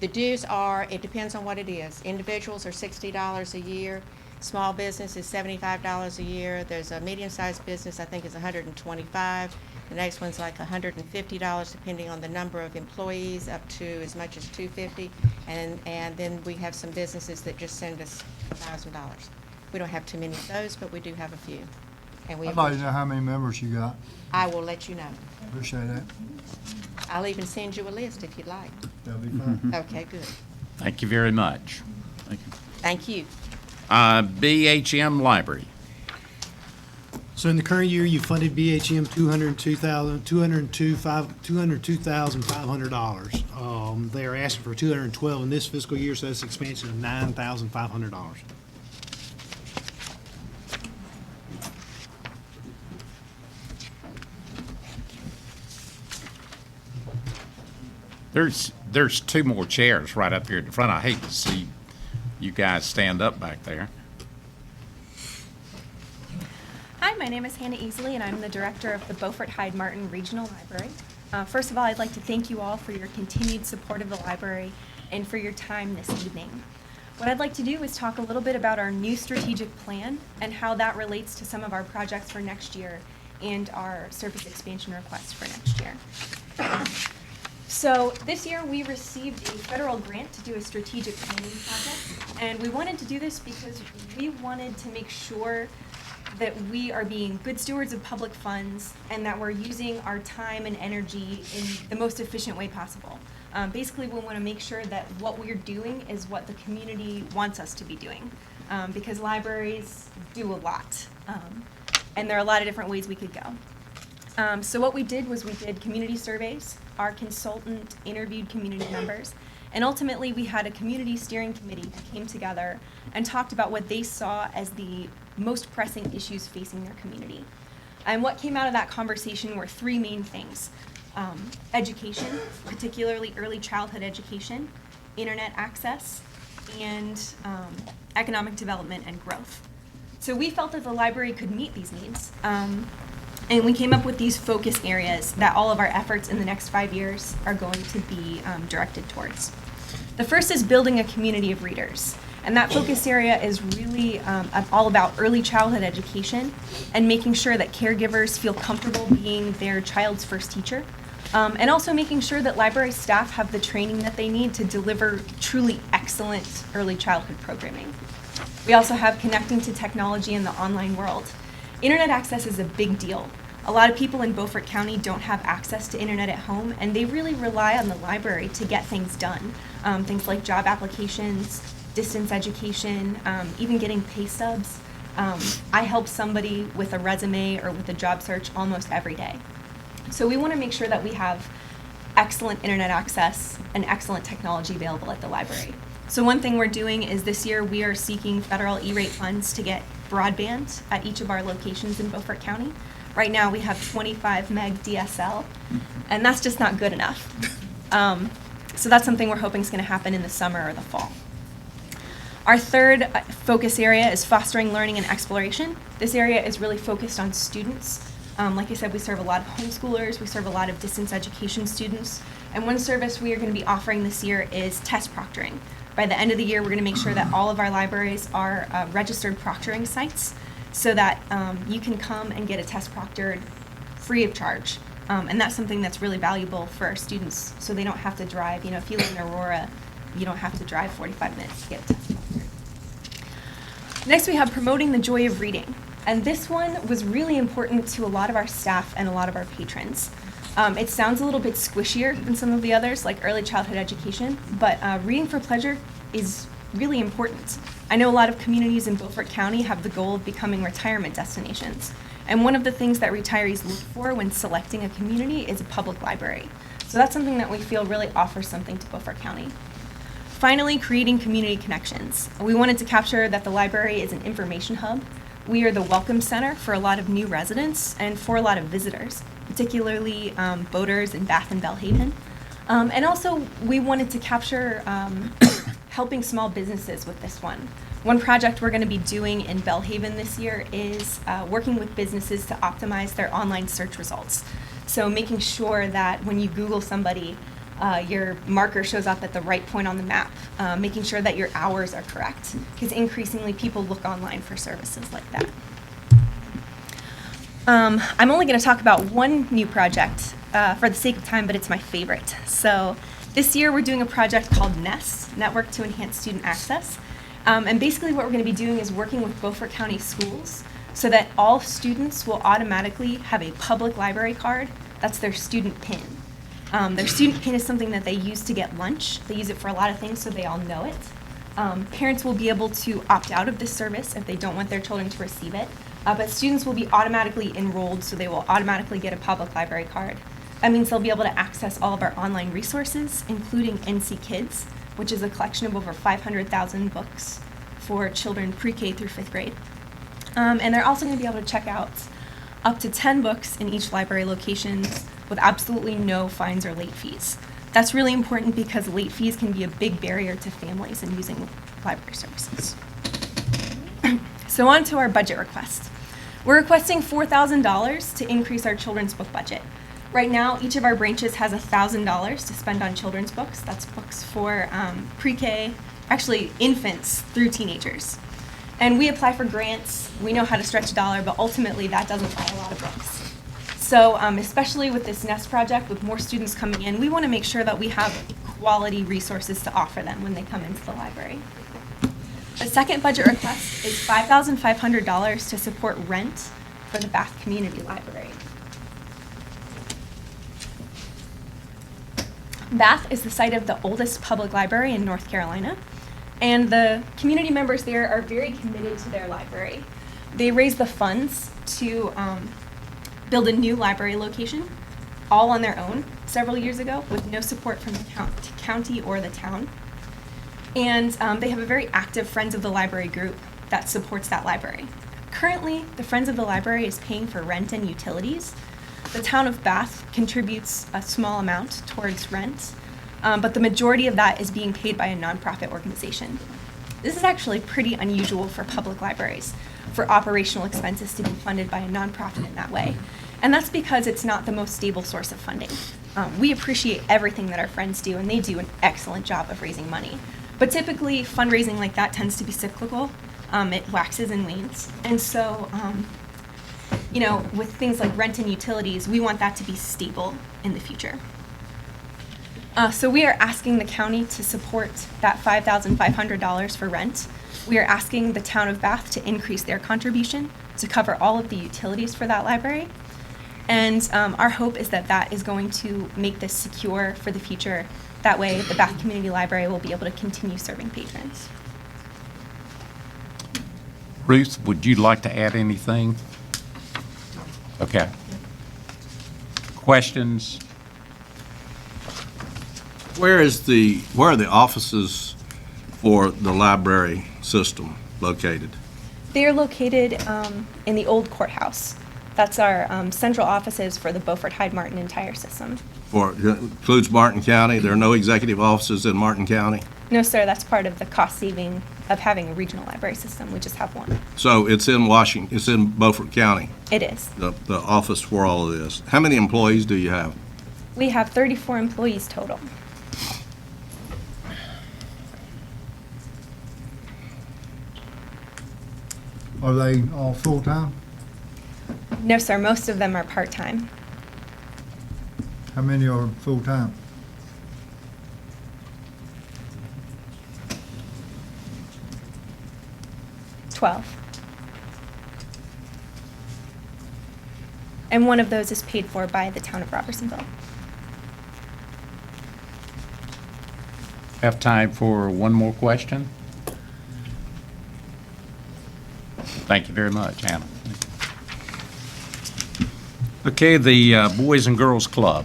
The dues are, it depends on what it is. Individuals are $60 a year. Small business is $75 a year. There's a medium-sized business, I think is $125. The next one's like $150, depending on the number of employees, up to as much as $250. And then we have some businesses that just send us $1,000. We don't have too many of those, but we do have a few. And we I'd like to know how many members you got. I will let you know. Appreciate that. I'll even send you a list if you'd like. That'll be fine. Okay, good. Thank you very much. Thank you. Thank you. BHM Library. So in the current year, you funded BHM $202,500. They are asking for $212 in this fiscal year, so that's an expansion of $9,500. There's two more chairs right up here at the front. I hate to see you guys stand up back there. Hi, my name is Hannah Easley, and I'm the director of the Beaufort Hyde Martin Regional Library. First of all, I'd like to thank you all for your continued support of the library and for your time this evening. What I'd like to do is talk a little bit about our new strategic plan and how that relates to some of our projects for next year and our service expansion requests for next year. So this year we received a federal grant to do a strategic planning project, and we wanted to do this because we wanted to make sure that we are being good stewards of public funds and that we're using our time and energy in the most efficient way possible. Basically, we want to make sure that what we're doing is what the community wants us to be doing, because libraries do a lot, and there are a lot of different ways we could go. So what we did was we did community surveys. Our consultant interviewed community members, and ultimately we had a community steering committee that came together and talked about what they saw as the most pressing issues facing their community. And what came out of that conversation were three main things: education, particularly early childhood education, internet access, and economic development and growth. So we felt that the library could meet these needs. And we came up with these focus areas that all of our efforts in the next 5 years are going to be directed towards. The first is building a community of readers. And that focus area is really all about early childhood education and making sure that caregivers feel comfortable being their child's first teacher. And also making sure that library staff have the training that they need to deliver truly excellent early childhood programming. We also have connecting to technology in the online world. Internet access is a big deal. A lot of people in Beaufort County don't have access to internet at home, and they really rely on the library to get things done. Things like job applications, distance education, even getting pay stubs. I help somebody with a resume or with a job search almost every day. So we want to make sure that we have excellent internet access and excellent technology available at the library. So one thing we're doing is this year we are seeking federal E-rate funds to get broadband at each of our locations in Beaufort County. Right now we have 25 meg DSL, and that's just not good enough. So that's something we're hoping is going to happen in the summer or the fall. Our third focus area is fostering learning and exploration. This area is really focused on students. Like I said, we serve a lot of homeschoolers, we serve a lot of distance education students, and one service we are going to be offering this year is test proctoring. By the end of the year, we're going to make sure that all of our libraries are registered proctoring sites so that you can come and get a test proctored free of charge. And that's something that's really valuable for our students so they don't have to drive. You know, if you live in Aurora, you don't have to drive 45 minutes to get a test proctored. Next, we have promoting the joy of reading. And this one was really important to a lot of our staff and a lot of our patrons. It sounds a little bit squishier than some of the others, like early childhood education, but reading for pleasure is really important. I know a lot of communities in Beaufort County have the goal of becoming retirement destinations. And one of the things that retirees look for when selecting a community is a public library. So that's something that we feel really offers something to Beaufort County. Finally, creating community connections. We wanted to capture that the library is an information hub. We are the welcome center for a lot of new residents and for a lot of visitors, particularly boaters in Bath and Belhaven. And also, we wanted to capture helping small businesses with this one. One project we're going to be doing in Belhaven this year is working with businesses to optimize their online search results. So making sure that when you Google somebody, your marker shows up at the right point on the map, making sure that your hours are correct, because increasingly people look online for services like that. I'm only going to talk about one new project for the sake of time, but it's my favorite. So this year we're doing a project called NEST, Network to Enhance Student Access. And basically what we're going to be doing is working with Beaufort County schools so that all students will automatically have a public library card. That's their student PIN. Their student PIN is something that they use to get lunch. They use it for a lot of things, so they all know it. Parents will be able to opt out of this service if they don't want their children to receive it. But students will be automatically enrolled, so they will automatically get a public library card. That means they'll be able to access all of our online resources, including NC Kids, which is a collection of over 500,000 books for children pre-K through 5th grade. And they're also going to be able to check out up to 10 books in each library location with absolutely no fines or late fees. That's really important because late fees can be a big barrier to families in using library services. So on to our budget request. We're requesting $4,000 to increase our children's book budget. Right now, each of our branches has $1,000 to spend on children's books. That's books for pre-K, actually infants through teenagers. And we apply for grants. We know how to stretch a dollar, but ultimately that doesn't buy a lot of books. So especially with this NEST project, with more students coming in, we want to make sure that we have quality resources to offer them when they come into the library. The second budget request is $5,500 to support rent for the Bath Community Library. Bath is the site of the oldest public library in North Carolina, and the community members there are very committed to their library. They raised the funds to build a new library location, all on their own, several years ago, with no support from the county or the town. And they have a very active Friends of the Library group that supports that library. Currently, the Friends of the Library is paying for rent and utilities. The town of Bath contributes a small amount towards rent, but the majority of that is being paid by a nonprofit organization. This is actually pretty unusual for public libraries, for operational expenses to be funded by a nonprofit in that way. And that's because it's not the most stable source of funding. We appreciate everything that our friends do, and they do an excellent job of raising money. But typically, fundraising like that tends to be cyclical. It waxes and wanes. And so, with things like rent and utilities, we want that to be stable in the future. So we are asking the county to support that $5,500 for rent. We are asking the town of Bath to increase their contribution to cover all of the utilities for that library. And our hope is that that is going to make this secure for the future. That way, the Bath Community Library will be able to continue serving patrons. Ruth, would you like to add anything? Okay. Questions? Where are the offices for the library system located? They are located in the old courthouse. That's our central offices for the Beaufort Hyde Martin entire system. Includes Martin County? There are no executive offices in Martin County? No, sir, that's part of the cost saving of having a regional library system. We just have one. So it's in Washington, it's in Beaufort County, It is. the office for all of this. How many employees do you have? We have 34 employees total. Are they all full-time? No, sir, most of them are part-time. How many are full-time? And one of those is paid for by the town of Robertsonville. Have time for one more question? Thank you very much, Hannah. Okay, the Boys and Girls Club.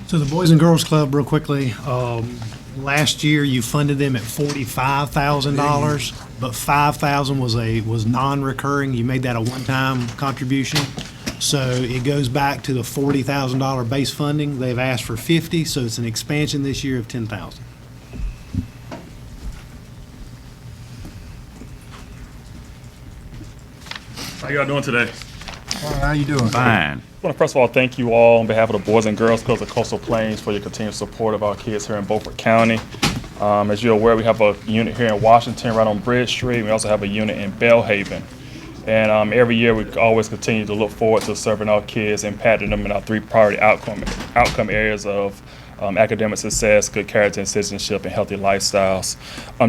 So the Boys and Girls Club, real quickly, last year you funded them at $45,000, but $5,000 was non-recurring. You made that a one-time contribution. So it goes back to the $40,000 base funding. They've asked for 50, so it's an expansion this year of 10,000. How y'all doing today? All right, how you doing? Fine. I want to first of all thank you all on behalf of the Boys and Girls Clubs of Coastal Plains for your continued support of our kids here in Beaufort County. As you're aware, we have a unit here in Washington right on Bridge Street. We also have a unit in Belhaven. And every year we always continue to look forward to serving our kids, impacting them in our three priority outcome areas of academic success, good character and citizenship, and healthy lifestyles.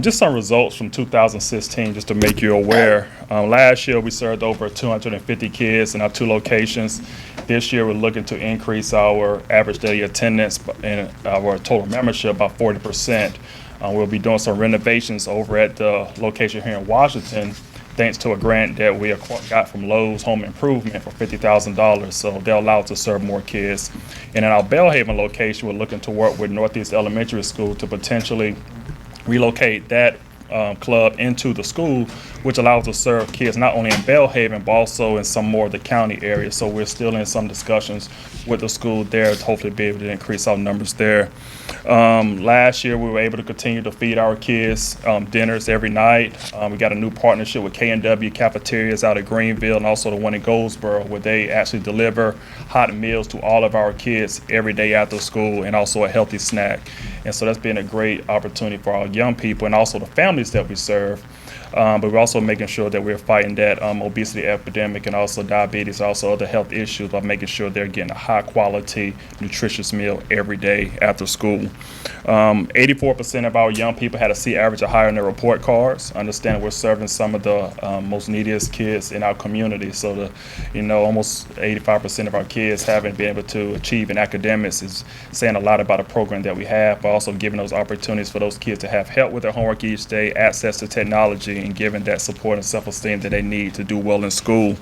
Just some results from 2016, just to make you aware. Last year we served over 250 kids in our 2 locations. This year we're looking to increase our average daily attendance and our total membership by 40%. We'll be doing some renovations over at the location here in Washington, thanks to a grant that we got from Lowe's Home Improvement for $50,000. So they'll allow us to serve more kids. And in our Belhaven location, we're looking to work with Northeast Elementary School to potentially relocate that club into the school, which allows us to serve kids not only in Belhaven, but also in some more of the county areas. So we're still in some discussions with the school there to hopefully be able to increase our numbers there. Last year, we were able to continue to feed our kids dinners every night. We got a new partnership with K&W Cafeterias out of Greenville and also the one in Goldsboro, where they actually deliver hot meals to all of our kids every day after school and also a healthy snack. And so that's been a great opportunity for our young people and also the families that we serve. But we're also making sure that we're fighting that obesity epidemic and also diabetes, also other health issues by making sure they're getting a high quality, nutritious meal every day after school. 84% of our young people had a C average or higher in their report cards. Understand we're serving some of the most neediest kids in our community. So almost 85% of our kids haven't been able to achieve in academics is saying a lot about a program that we have, but also giving those opportunities for those kids to have help with their homework each day, access to technology, and giving that support and self-esteem that they need to do well in school.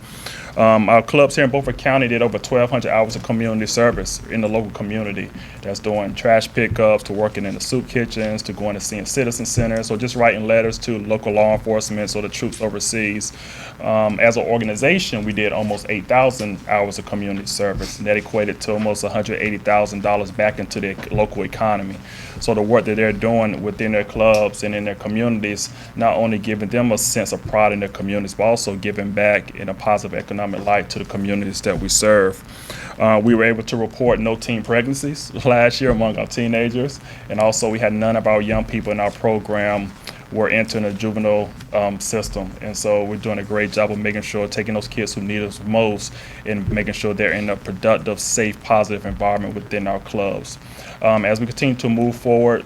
Our clubs here in Beaufort County did over 1,200 hours of community service in the local community. That's doing trash pickups, to working in the soup kitchens, to going to seeing citizen centers, or just writing letters to local law enforcement or the troops overseas. As an organization, we did almost 8,000 hours of community service, and that equated to almost $180,000 back into the local economy. So the work that they're doing within their clubs and in their communities, not only giving them a sense of pride in their communities, but also giving back in a positive economic light to the communities that we serve. We were able to report no teen pregnancies last year among our teenagers, and also we had none of our young people in our program were entering the juvenile system. And so we're doing a great job of making sure, taking those kids who need us most and making sure they're in a productive, safe, positive environment within our clubs. As we continue to move forward,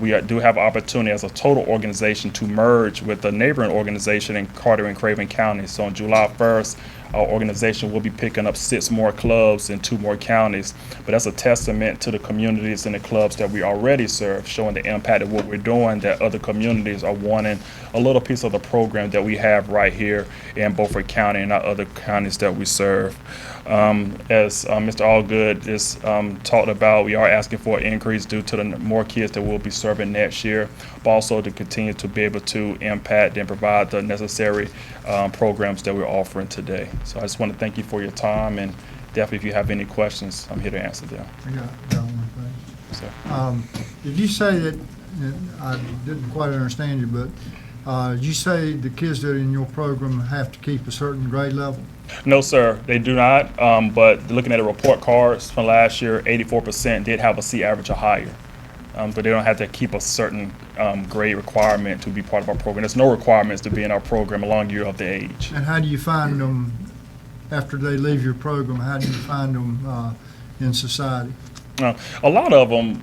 we do have an opportunity as a total organization to merge with a neighboring organization in Carter and Craven County. So on July 1st, our organization will be picking up 6 more clubs in 2 more counties. But that's a testament to the communities and the clubs that we already serve, showing the impact of what we're doing, that other communities are wanting a little piece of the program that we have right here in Beaufort County and our other counties that we serve. As Mr. Allgood just talked about, we are asking for an increase due to the more kids that we'll be serving next year, but also to continue to be able to impact and provide the necessary programs that we're offering today. So I just want to thank you for your time, and definitely if you have any questions, I'm here to answer them. I got one thing. So. Did you say that, I didn't quite understand you, but did you say the kids that are in your program have to keep a certain grade level? No, sir, they do not. But looking at the report cards from last year, 84% did have a C average or higher. But they don't have to keep a certain grade requirement to be part of our program. There's no requirements to be in our program along year of the age. And how do you find them after they leave your program? How do you find them in society? A lot of them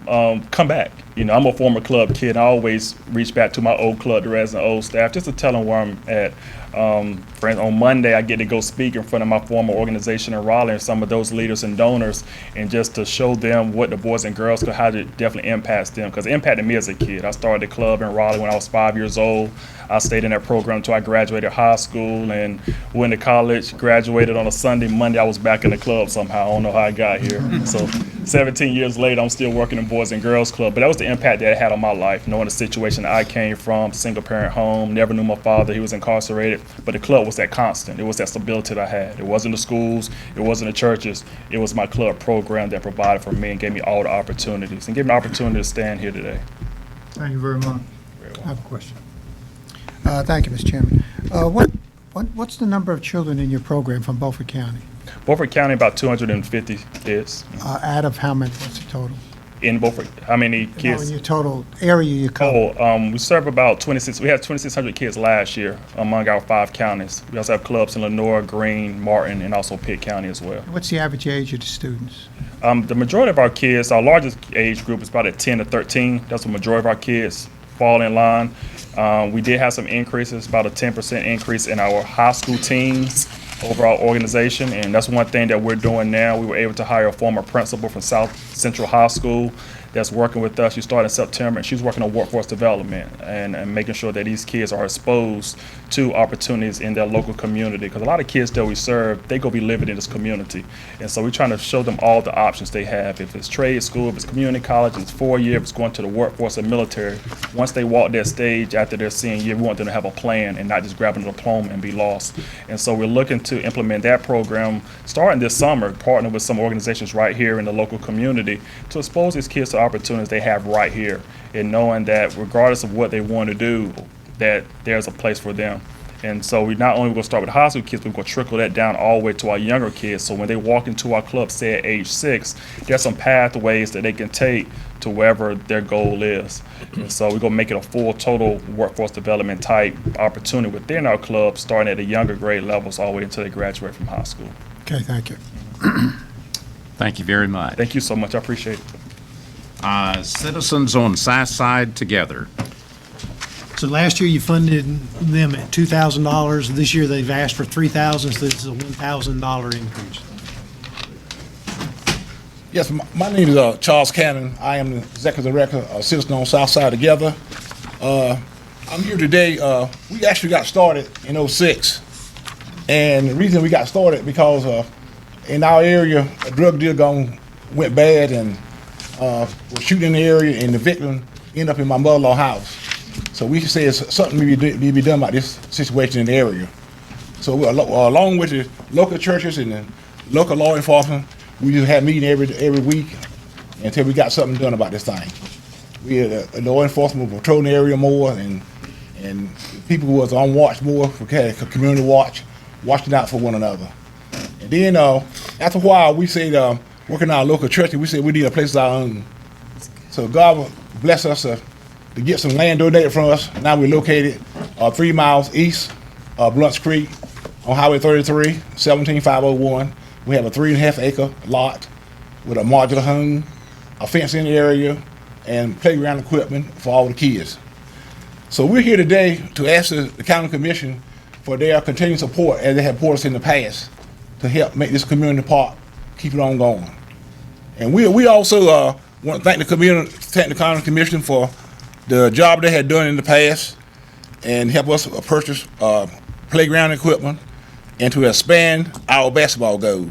come back. I'm a former club kid. I always reach back to my old club directors and old staff just to tell them where I'm at. For instance, on Monday, I get to go speak in front of my former organization in Raleigh and some of those leaders and donors, and just to show them what the Boys and Girls Club, how it definitely impacts them, because it impacted me as a kid. I started the club in Raleigh when I was 5 years old. I stayed in that program until I graduated high school and went to college, graduated on a Sunday. Monday, I was back in the club somehow. I don't know how I got here. So 17 years later, I'm still working in Boys and Girls Club. But that was the impact that it had on my life, knowing the situation that I came from, single parent home, never knew my father. He was incarcerated. But the club was that constant. It was that stability that I had. It wasn't the schools. It wasn't the churches. It was my club program that provided for me and gave me all the opportunities and gave me the opportunity to stand here today. Thank you very much. Very well. I have a question. Thank you, Mr. Chairman. What's the number of children in your program from Beaufort County? Beaufort County, about 250 kids. Out of how many? What's the total? In Beaufort, how many No, kids? in your total area you cover. We serve about 26. We had 2,600 kids last year among our 5 counties. We also have clubs in Lenoir, Greene, Martin, and also Pitt County as well. What's the average age of the students? The majority of our kids, our largest age group is about at 10 to 13. That's the majority of our kids fall in line. We did have some increases, about a 10% increase in our high school teens over our organization, and that's one thing that we're doing now. We were able to hire a former principal from South Central High School that's working with us. She started in September, and she's working on workforce development and making sure that these kids are exposed to opportunities in their local community. Because a lot of kids that we serve, they go be living in this community. And so we're trying to show them all the options they have. If it's trade school, if it's community college, if it's 4-year, if it's going to the workforce or military, once they walk that stage after their senior year, we want them to have a plan and not just grabbing a diploma and be lost. And so we're looking to implement that program starting this summer, partner with some organizations right here in the local community to expose these kids to opportunities they have right here, and knowing that regardless of what they want to do, that there's a place for them. And so we not only going to start with high school kids, but we're going to trickle that down all the way to our younger kids. So when they walk into our club, say at age 6, there's some pathways that they can take to wherever their goal is. And so we're going to make it a full, total workforce development type opportunity within our club, starting at the younger grade levels all the way until they graduate from high school. Okay, thank you. Thank you very much. Thank you so much. I appreciate it. Citizens on South Side Together. So last year you funded them at $2,000. This year they've asked for $3,000, so this is a $1,000 increase. Yes, my name is Charles Cannon. I am the Executive Director of Citizens on South Side Together. I'm here today. We actually got started in '06, and the reason we got started because in our area a drug deal went bad and was shooting in the area, and the victim ended up in my mother-in-law house. So we said something need to be done about this situation in the area. So along with the local churches and the local law enforcement, we just had meeting every week until we got something done about this thing. We had law enforcement patrolling the area more, and people who was on watch more, we had a community watch, watching out for one another. And then after a while, we said, working our local church, we said we need a place of our own. So God bless us to get some land donated from us. Now we're located 3 miles east of Blunt's Creek on Highway 33, 17501. We have a 3.5 acre lot with a modular home, a fencing area, and playground equipment for all the kids. So we're here today to ask the county commission for their continued support, as they have supported us in the past, to help make this community park keep it on going. And we also want to thank the county commission for the job they had done in the past and help us purchase playground equipment and to expand our basketball goal.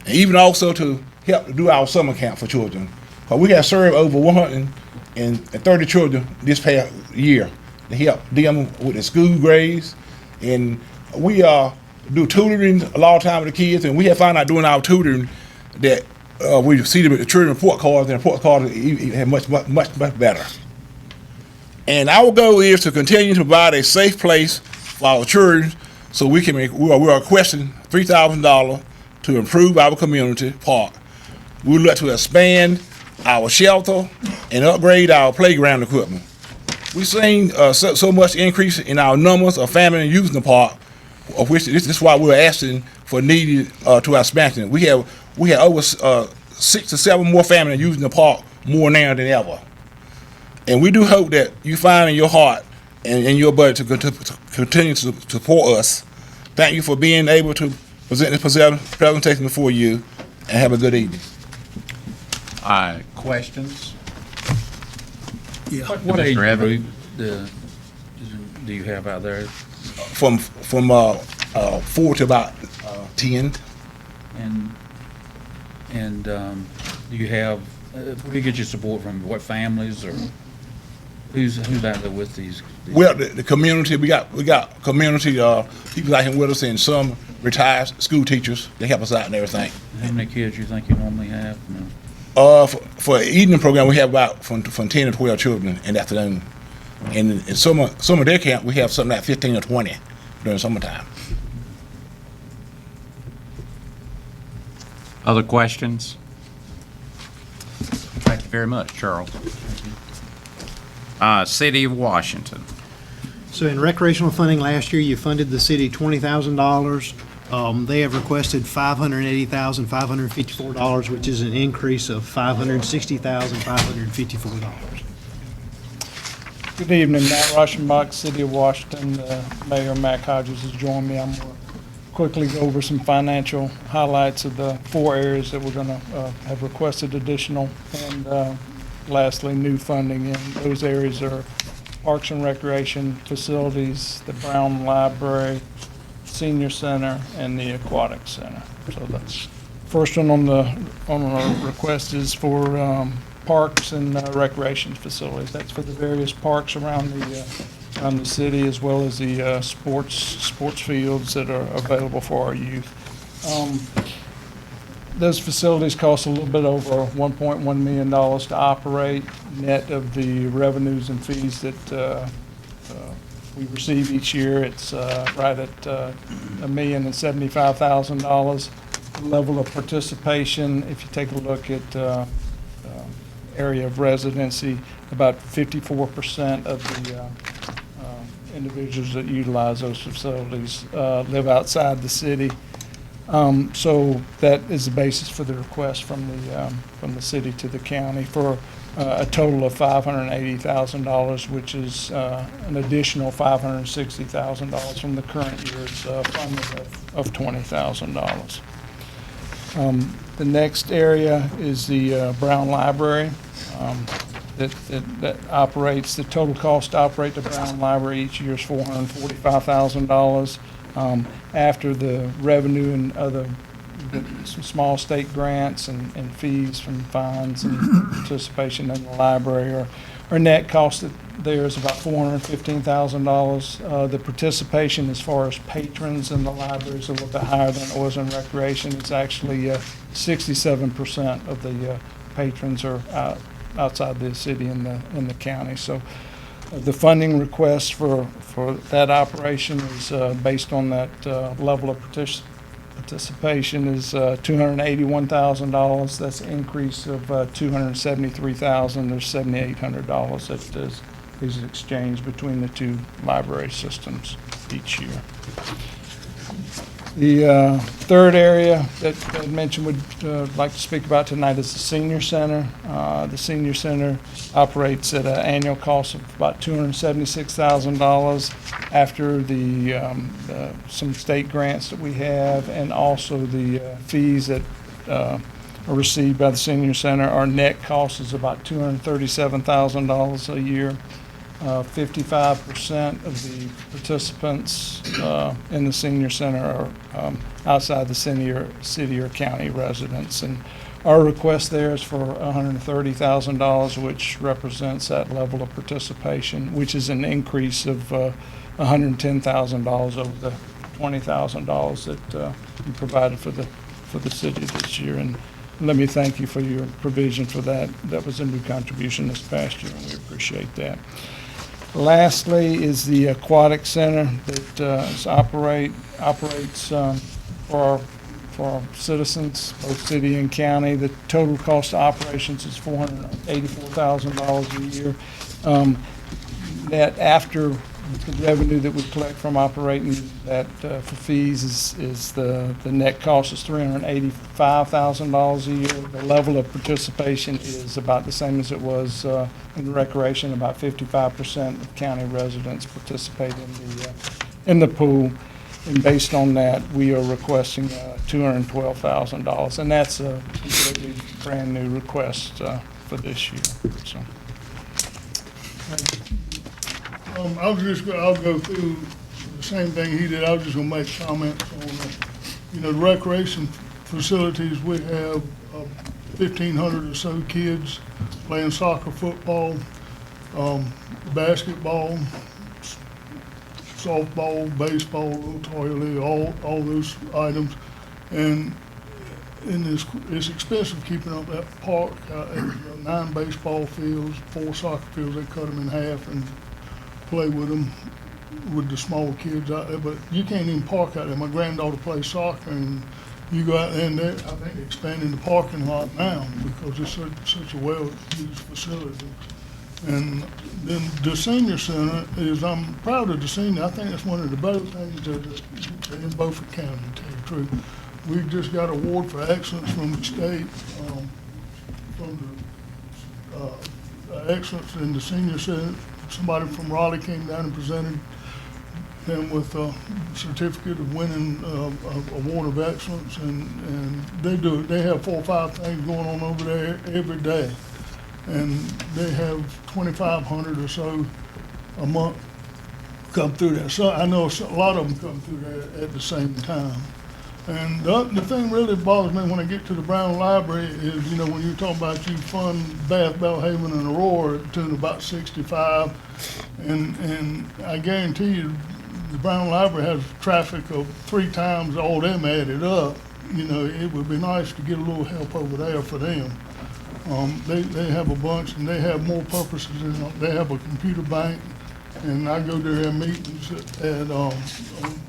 And even also to help do our summer camp for children. We have served over 130 children this past year to help them with the school grades. And we do tutoring a lot of time with the kids, and we have found out doing our tutoring that we see the children report cards, and report cards have much better. And our goal is to continue to provide a safe place for our children, so we are requesting $3,000 to improve our community park. We would like to expand our shelter and upgrade our playground equipment. We've seen so much increase in our numbers of families using the park, of which this is why we're asking for needed to our expansion. We have over 6 to 7 more families using the park more now than ever. And we do hope that you find in your heart and in your budget to continue to support us. Thank you for being able to present this presentation before you, and have a good evening. Questions? Yeah. What age Mr. Evans? group do you have out there? From 4 to about 10. And do you have, where do you get your support from? What families, or who's out there with these? Well, the community, we got community people out here with us, and some retired school teachers. They help us out and everything. How many kids you think you normally have? For evening program, we have about from 10 to 12 children in the afternoon. And in some of their camp, we have something like 15 or 20 during summertime. Other questions? Thank you very much, Charles. City of Washington. So in recreational funding last year, you funded the city $20,000. They have requested $580,554, which is an increase of $560,554. Good evening, Matt Rauschenbach, City of Washington. Mayor Matt Hodges has joined me. I'm going to quickly go over some financial highlights of the 4 areas that we're going to have requested additional, and lastly, new funding in those areas are Parks and Recreation Facilities, the Brown Library, Senior Center, and the Aquatic Center. So the first one on our request is for parks and recreation facilities. That's for the various parks around the city, as well as the sports fields that are available for our youth. Those facilities cost a little bit over $1.1 million to operate, net of the revenues and fees that we receive each year. It's right at $1,075,000. The level of participation, if you take a look at area of residency, about 54% of the individuals that utilize those facilities live outside the city. So that is the basis for the request from the city to the county for a total of $580,000, which is an additional $560,000 from the current year's funding of $20,000. The next area is the Brown Library. That operates, the total cost to operate the Brown Library each year is $445,000. After the revenue and other some small state grants and fees from fines and participation in the library, our net cost there is about $415,000. The participation as far as patrons in the library is a little bit higher than it was in recreation. It's actually 67% of the patrons are outside the city in the county. So the funding request for that operation is based on that level of participation is $281,000. That's an increase of $273,000. There's $7,800 that is exchanged between the two library systems each year. The third area that I mentioned would like to speak about tonight is the Senior Center. The Senior Center operates at an annual cost of about $276,000 after some state grants that we have, and also the fees that are received by the Senior Center. Our net cost is about $237,000 a year. 55% of the participants in the Senior Center are outside the city or county residents. And our request there is for $130,000, which represents that level of participation, which is an increase of $110,000 over the $20,000 that you provided for the city this year. And let me thank you for your provision for that. That was a new contribution this past year, and we appreciate that. Lastly is the Aquatic Center that operates for our citizens, both city and county. The total cost of operations is $484,000 a year. That after the revenue that we collect from operating that for fees is the net cost is $385,000 a year. The level of participation is about the same as it was in recreation. About 55% of county residents participate in the pool, and based on that, we are requesting $212,000, and that's a completely brand new request for this year. So. I'll go through the same thing he did. I was just gonna make comments on, the recreation facilities. We have 1,500 or so kids playing soccer, football, basketball, softball, baseball, Toy League, all those items. And it's expensive keeping up that park. 9 baseball fields, 4 soccer fields. They cut them in half and play with them, with the small kids out there, but you can't even park out there. My granddaughter plays soccer, and you go out there, and I think they're expanding the parking lot now because it's such a well-used facility. And then the Senior Center I'm proud of the senior. I think that's one of the better things in Beaufort County, to tell you the truth. We just got an award for excellence from the state, from the excellence in the Senior Center. Somebody from Raleigh came down and presented them with a certificate of winning award of excellence, and they have 4 or 5 things going on over there every day, and they have 2,500 or so a month come through there. So I know a lot of them come through there at the same time. And the thing really bothers me when I get to the Brown Library is, you know, when you talk about you fund Bath, Bellhaven, and Aurora to about 65, and I guarantee you, the Brown Library has traffic of 3 times all them added up. You know, it would be nice to get a little help over there for them. They have a bunch, and they have more purposes. They have a computer bank, and I go to their meetings at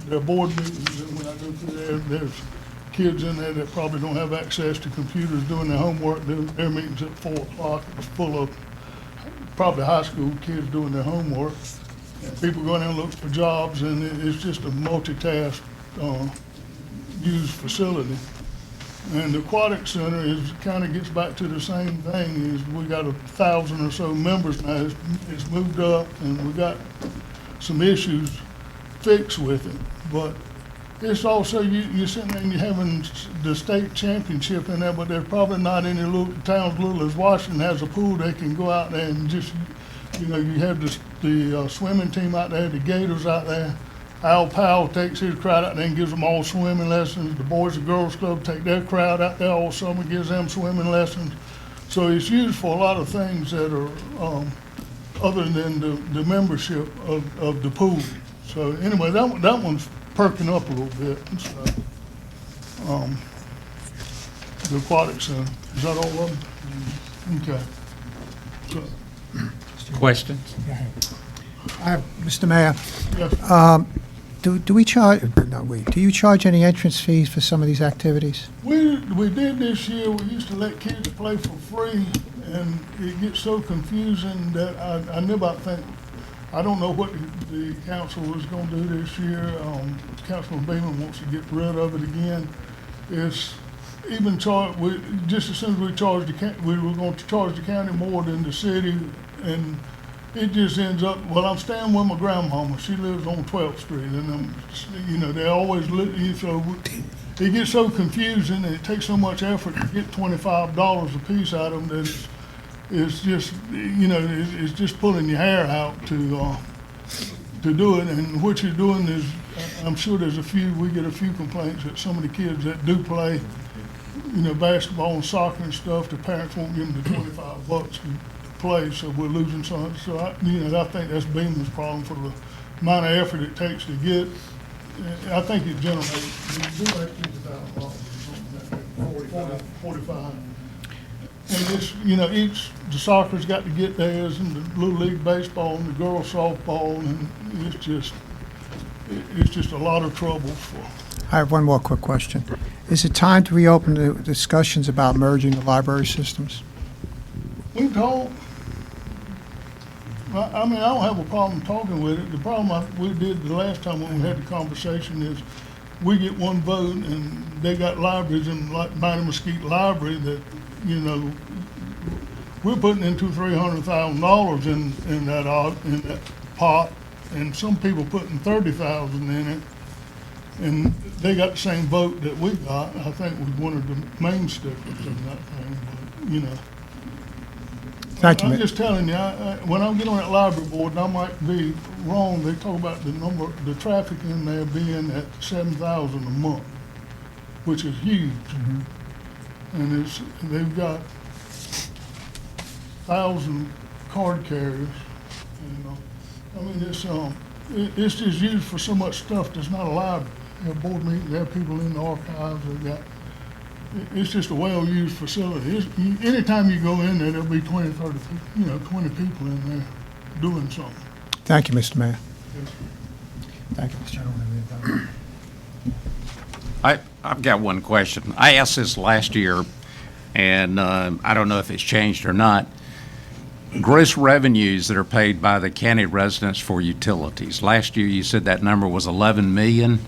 their board meetings, and when I go through there, there's kids in there that probably don't have access to computers doing their homework. Their meetings at 4 o'clock. It's full of probably high school kids doing their homework. And people go in there and look for jobs, and it's just a multitask used facility. And the Aquatic Center kind of gets back to the same thing. Is we got 1,000 or so members now. It's moved up, and we got some issues fixed with it. But it's also you're sitting there and you're having the state championship in there, but there's probably not any little towns little as Washington has a pool they can go out there and just, you know, you have the swimming team out there, the Gators out there. Al Powell takes his crowd out there and gives them all swimming lessons. The Boys and Girls Club take their crowd out there all summer, gives them swimming lessons. So it's used for a lot of things that are other than the membership of the pool. So anyway, that one's perking up a little bit. So, the Aquatic Center, is that all of them? Okay. So, Questions? Mr. Mayor, yes. do we charge, do you charge any entrance fees for some of these activities? We did this year. We used to let kids play for free, and it gets so confusing that I never think, I don't know what the council is going to do this year. Councilman Beaman wants to get rid of it again. It's even just as soon as we were going to charge the county more than the city, and it just ends up, well, I'm staying with my grandmama. She lives on 12th Street, and you know, they always so it gets so confusing, and it takes so much effort to get $25 a piece out of them that it's just, you know, it's just pulling your hair out to do it. And what you're doing is, I'm sure we get a few complaints that some of the kids that do play, you know, basketball and soccer and stuff, the parents won't give them the $25 to play, so we're losing some. So I think that's Beaman's problem for the amount of effort it takes to get. I think it generates $50,000 or something, 45. And it's, you know, the soccer's got to get theirs, and the Little League baseball and the girls softball, and it's just a lot of trouble for. I have one more quick question. Is it time to reopen the discussions about merging the library systems? We've talked. I mean, I don't have a problem talking with it. The problem we did the last time when we had the conversation is we get one vote, and they got libraries in like Mighty Mesquite Library that, you know, we're putting in $200,000-300,000 in that pot, and some people putting $30,000 in it, and they got the same vote that we got. I think was one of the main stickers in that thing, but, you know. Thank you, I'm just telling you, when I get on that library board, and I might be wrong, they talk about the traffic in there being at 7,000 a month, which is huge. And they've got 1,000 card carriers. I mean, it's just used for so much stuff that's not a library. They have board meetings, they have people in the archives, it's just a well-used facility. Anytime you go in there, there'll be 20, 30, 20 people in there doing something. Thank you, Mr. Mayor. Yes. Thank you, Mr. Chairman. I've got one question. I asked this last year, and I don't know if it's changed or not. Gross revenues that are paid by the county residents for utilities. Last year, you said that number was 11 million.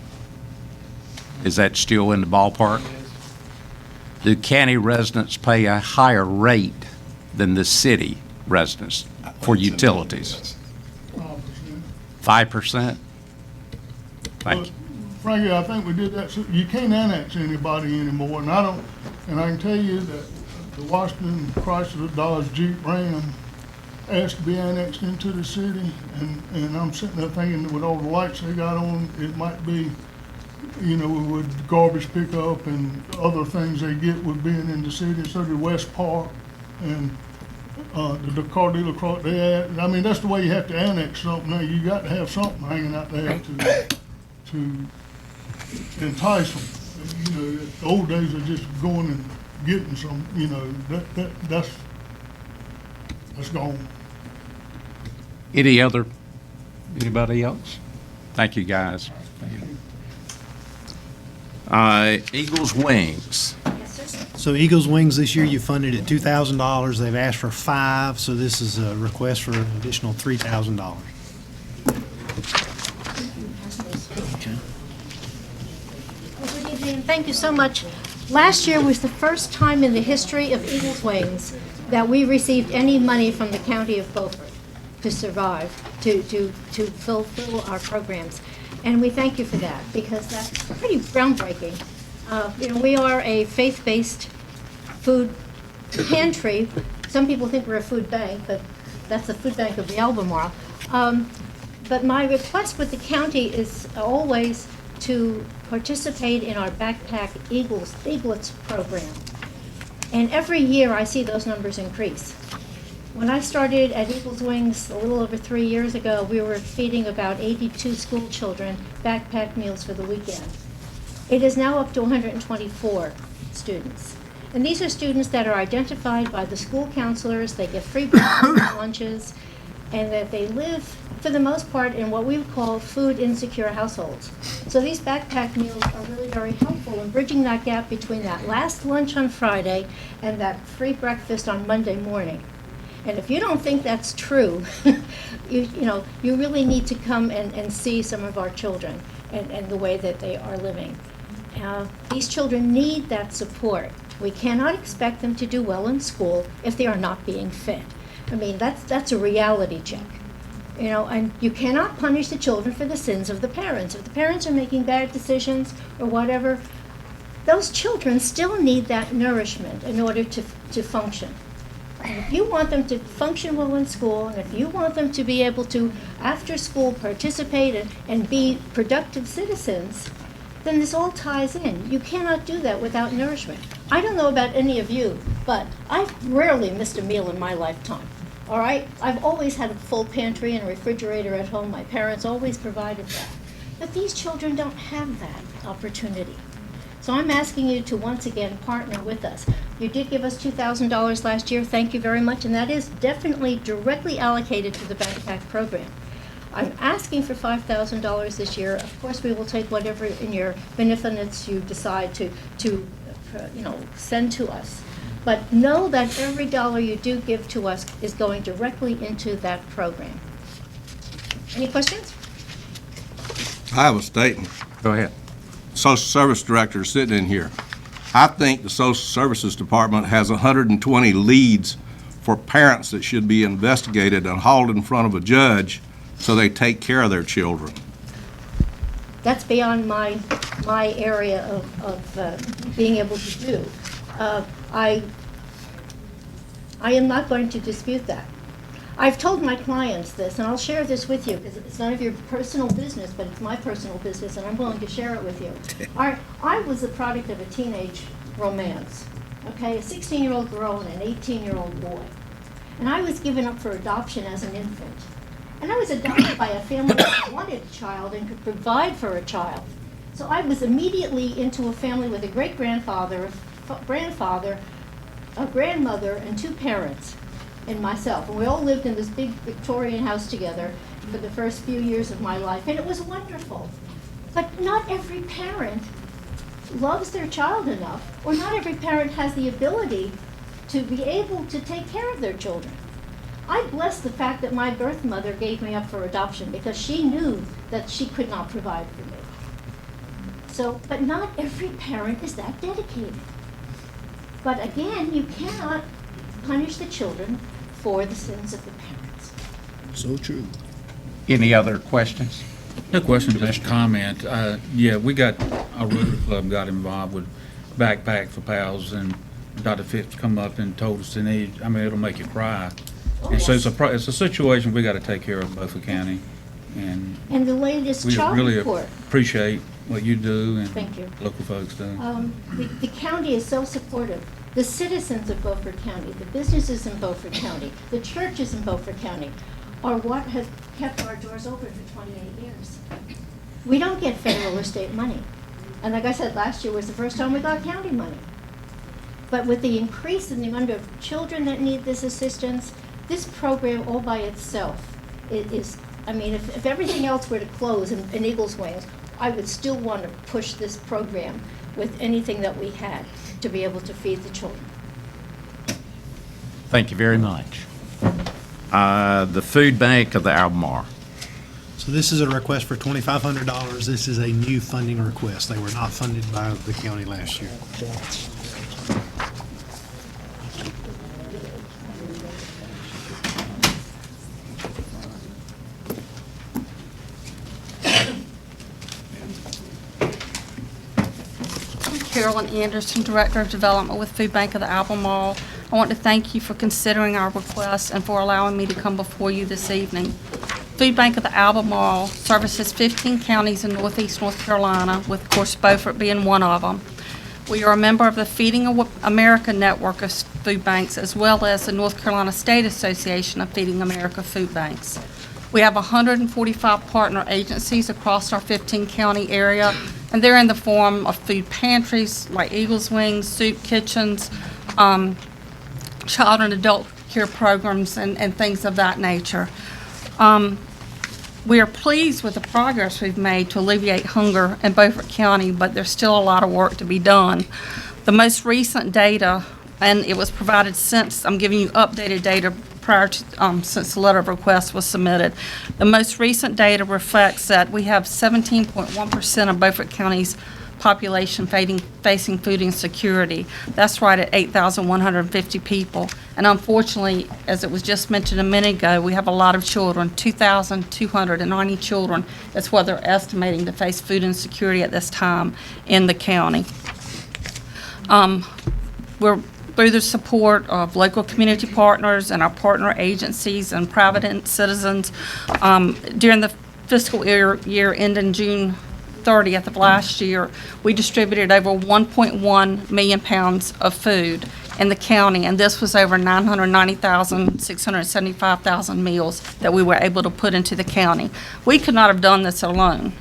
Is that still in the ballpark? Do county residents pay a higher rate than the city residents for utilities? 5%? Thank you. Frankly, I think we did that, so you can't annex anybody anymore, and I can tell you that the Washington Chrysler Dodge Jeep Ram asked to be annexed into the city, and I'm sitting there thinking that with all the lights they got on, it might be, with garbage pickup and other things they get with being in the city, so did West Park and the car dealer across there. I mean, that's the way you have to annex something. Now, you got to have something hanging out there to entice them. The old days of just going and getting some, that's gone. Anybody else? Thank you, guys. Eagles Wings. So Eagles Wings this year, you funded at $2,000. They've asked for $5,000, so this is a request for an additional $3,000. Good evening, and thank you so much. Last year was the first time in the history of Eagles Wings that we received any money from the county of Beaufort to survive, to fulfill our programs. And we thank you for that, because that's pretty groundbreaking. We are a faith-based food pantry. Some people think we're a food bank, but that's the food bank of the Albemarle. But my request with the county is always to participate in our Backpack Eaglets program. And every year I see those numbers increase. When I started at Eagles Wings a little over 3 years ago, we were feeding about 82 school children backpack meals for the weekend. It is now up to 124 students. And these are students that are identified by the school counselors, they get free breakfast, lunches, and that they live, for the most part, in what we would call food insecure households. So these backpack meals are really very helpful in bridging that gap between that last lunch on Friday and that free breakfast on Monday morning. And if you don't think that's true, you really need to come and see some of our children and the way that they are living. These children need that support. We cannot expect them to do well in school if they are not being fed. I mean, that's a reality check. And you cannot punish the children for the sins of the parents. If the parents are making bad decisions or whatever, those children still need that nourishment in order to function. And if you want them to function well in school, and if you want them to be able to, after school, participate and be productive citizens, then this all ties in. You cannot do that without nourishment. I don't know about any of you, but I've rarely missed a meal in my lifetime. All right? I've always had a full pantry and a refrigerator at home. My parents always provided that. But these children don't have that opportunity. So I'm asking you to once again partner with us. You did give us $2,000 last year. Thank you very much. And that is definitely directly allocated to the backpack program. I'm asking for $5,000 this year. Of course, we will take whatever in your beneficence you decide to send to us. But know that every dollar you do give to us is going directly into that program. Any questions? I have a statement. Go ahead. Social Service Director sitting in here. I think the Social Services Department has 120 leads for parents that should be investigated and hauled in front of a judge so they take care of their children. That's beyond my area of being able to do. I am not going to dispute that. I've told my clients this, and I'll share this with you, because it's none of your personal business, but it's my personal business, and I'm willing to share it with you. I was the product of a teenage romance, okay? A 16-year-old girl and an 18-year-old boy. And I was given up for adoption as an infant. And I was adopted by a family that wanted a child and could provide for a child. So I was immediately into a family with a great-grandfather, grandfather, a grandmother, and 2 parents, and myself. And we all lived in this big Victorian house together for the first few years of my life, and it was wonderful. But not every parent loves their child enough, or not every parent has the ability to be able to take care of their children. I bless the fact that my birth mother gave me up for adoption, because she knew that she could not provide for me. So, but not every parent is that dedicated. But again, you cannot punish the children for the sins of the parents. So true. Any other questions? No question, just comment. Yeah, we got, our Rotary Club got involved with Backpack for Pals, and Dr. Phipps come up and told us they need, I mean, it'll make you cry. And so it's a situation we got to take care of in Beaufort County, and And the latest we child really report. appreciate what you do and Thank you. local folks do. The county is so supportive. The citizens of Beaufort County, the businesses in Beaufort County, the churches in Beaufort County are what have kept our doors open for 28 years. We don't get federal or state money. And like I said, last year was the first time we got county money. But with the increase in the number of children that need this assistance, this program all by itself is, I mean, if everything else were to close in Eagles Wings, I would still want to push this program with anything that we had to be able to feed the children. Thank you very much. The Food Bank of the Albemarle. So this is a request for $2,500. This is a new funding request. They were not funded by the county last year. Carolyn Anderson, Director of Development with Food Bank of the Albemarle. I want to thank you for considering our request and for allowing me to come before you this evening. Food Bank of the Albemarle services 15 counties in northeast North Carolina, with, of course, Beaufort being one of them. We are a member of the Feeding America network of food banks, as well as the North Carolina State Association of Feeding America Food Banks. We have 145 partner agencies across our 15-county area, and they're in the form of food pantries like Eagles Wings, soup kitchens, child and adult care programs, and things of that nature. We are pleased with the progress we've made to alleviate hunger in Beaufort County, but there's still a lot of work to be done. The most recent data, and it was provided since, I'm giving you updated data prior to, since the letter of request was submitted. The most recent data reflects that we have 17.1% of Beaufort County's population facing food insecurity. That's right at 8,150 people. And unfortunately, as it was just mentioned a minute ago, we have a lot of children, 2,290 children. That's what they're estimating to face food insecurity at this time in the county. We're through the support of local community partners and our partner agencies and private citizens. During the fiscal year ending June 30th of last year, we distributed over 1.1 million pounds of food in the county, and this was over 675,000 meals that we were able to put into the county. We could not have done this alone.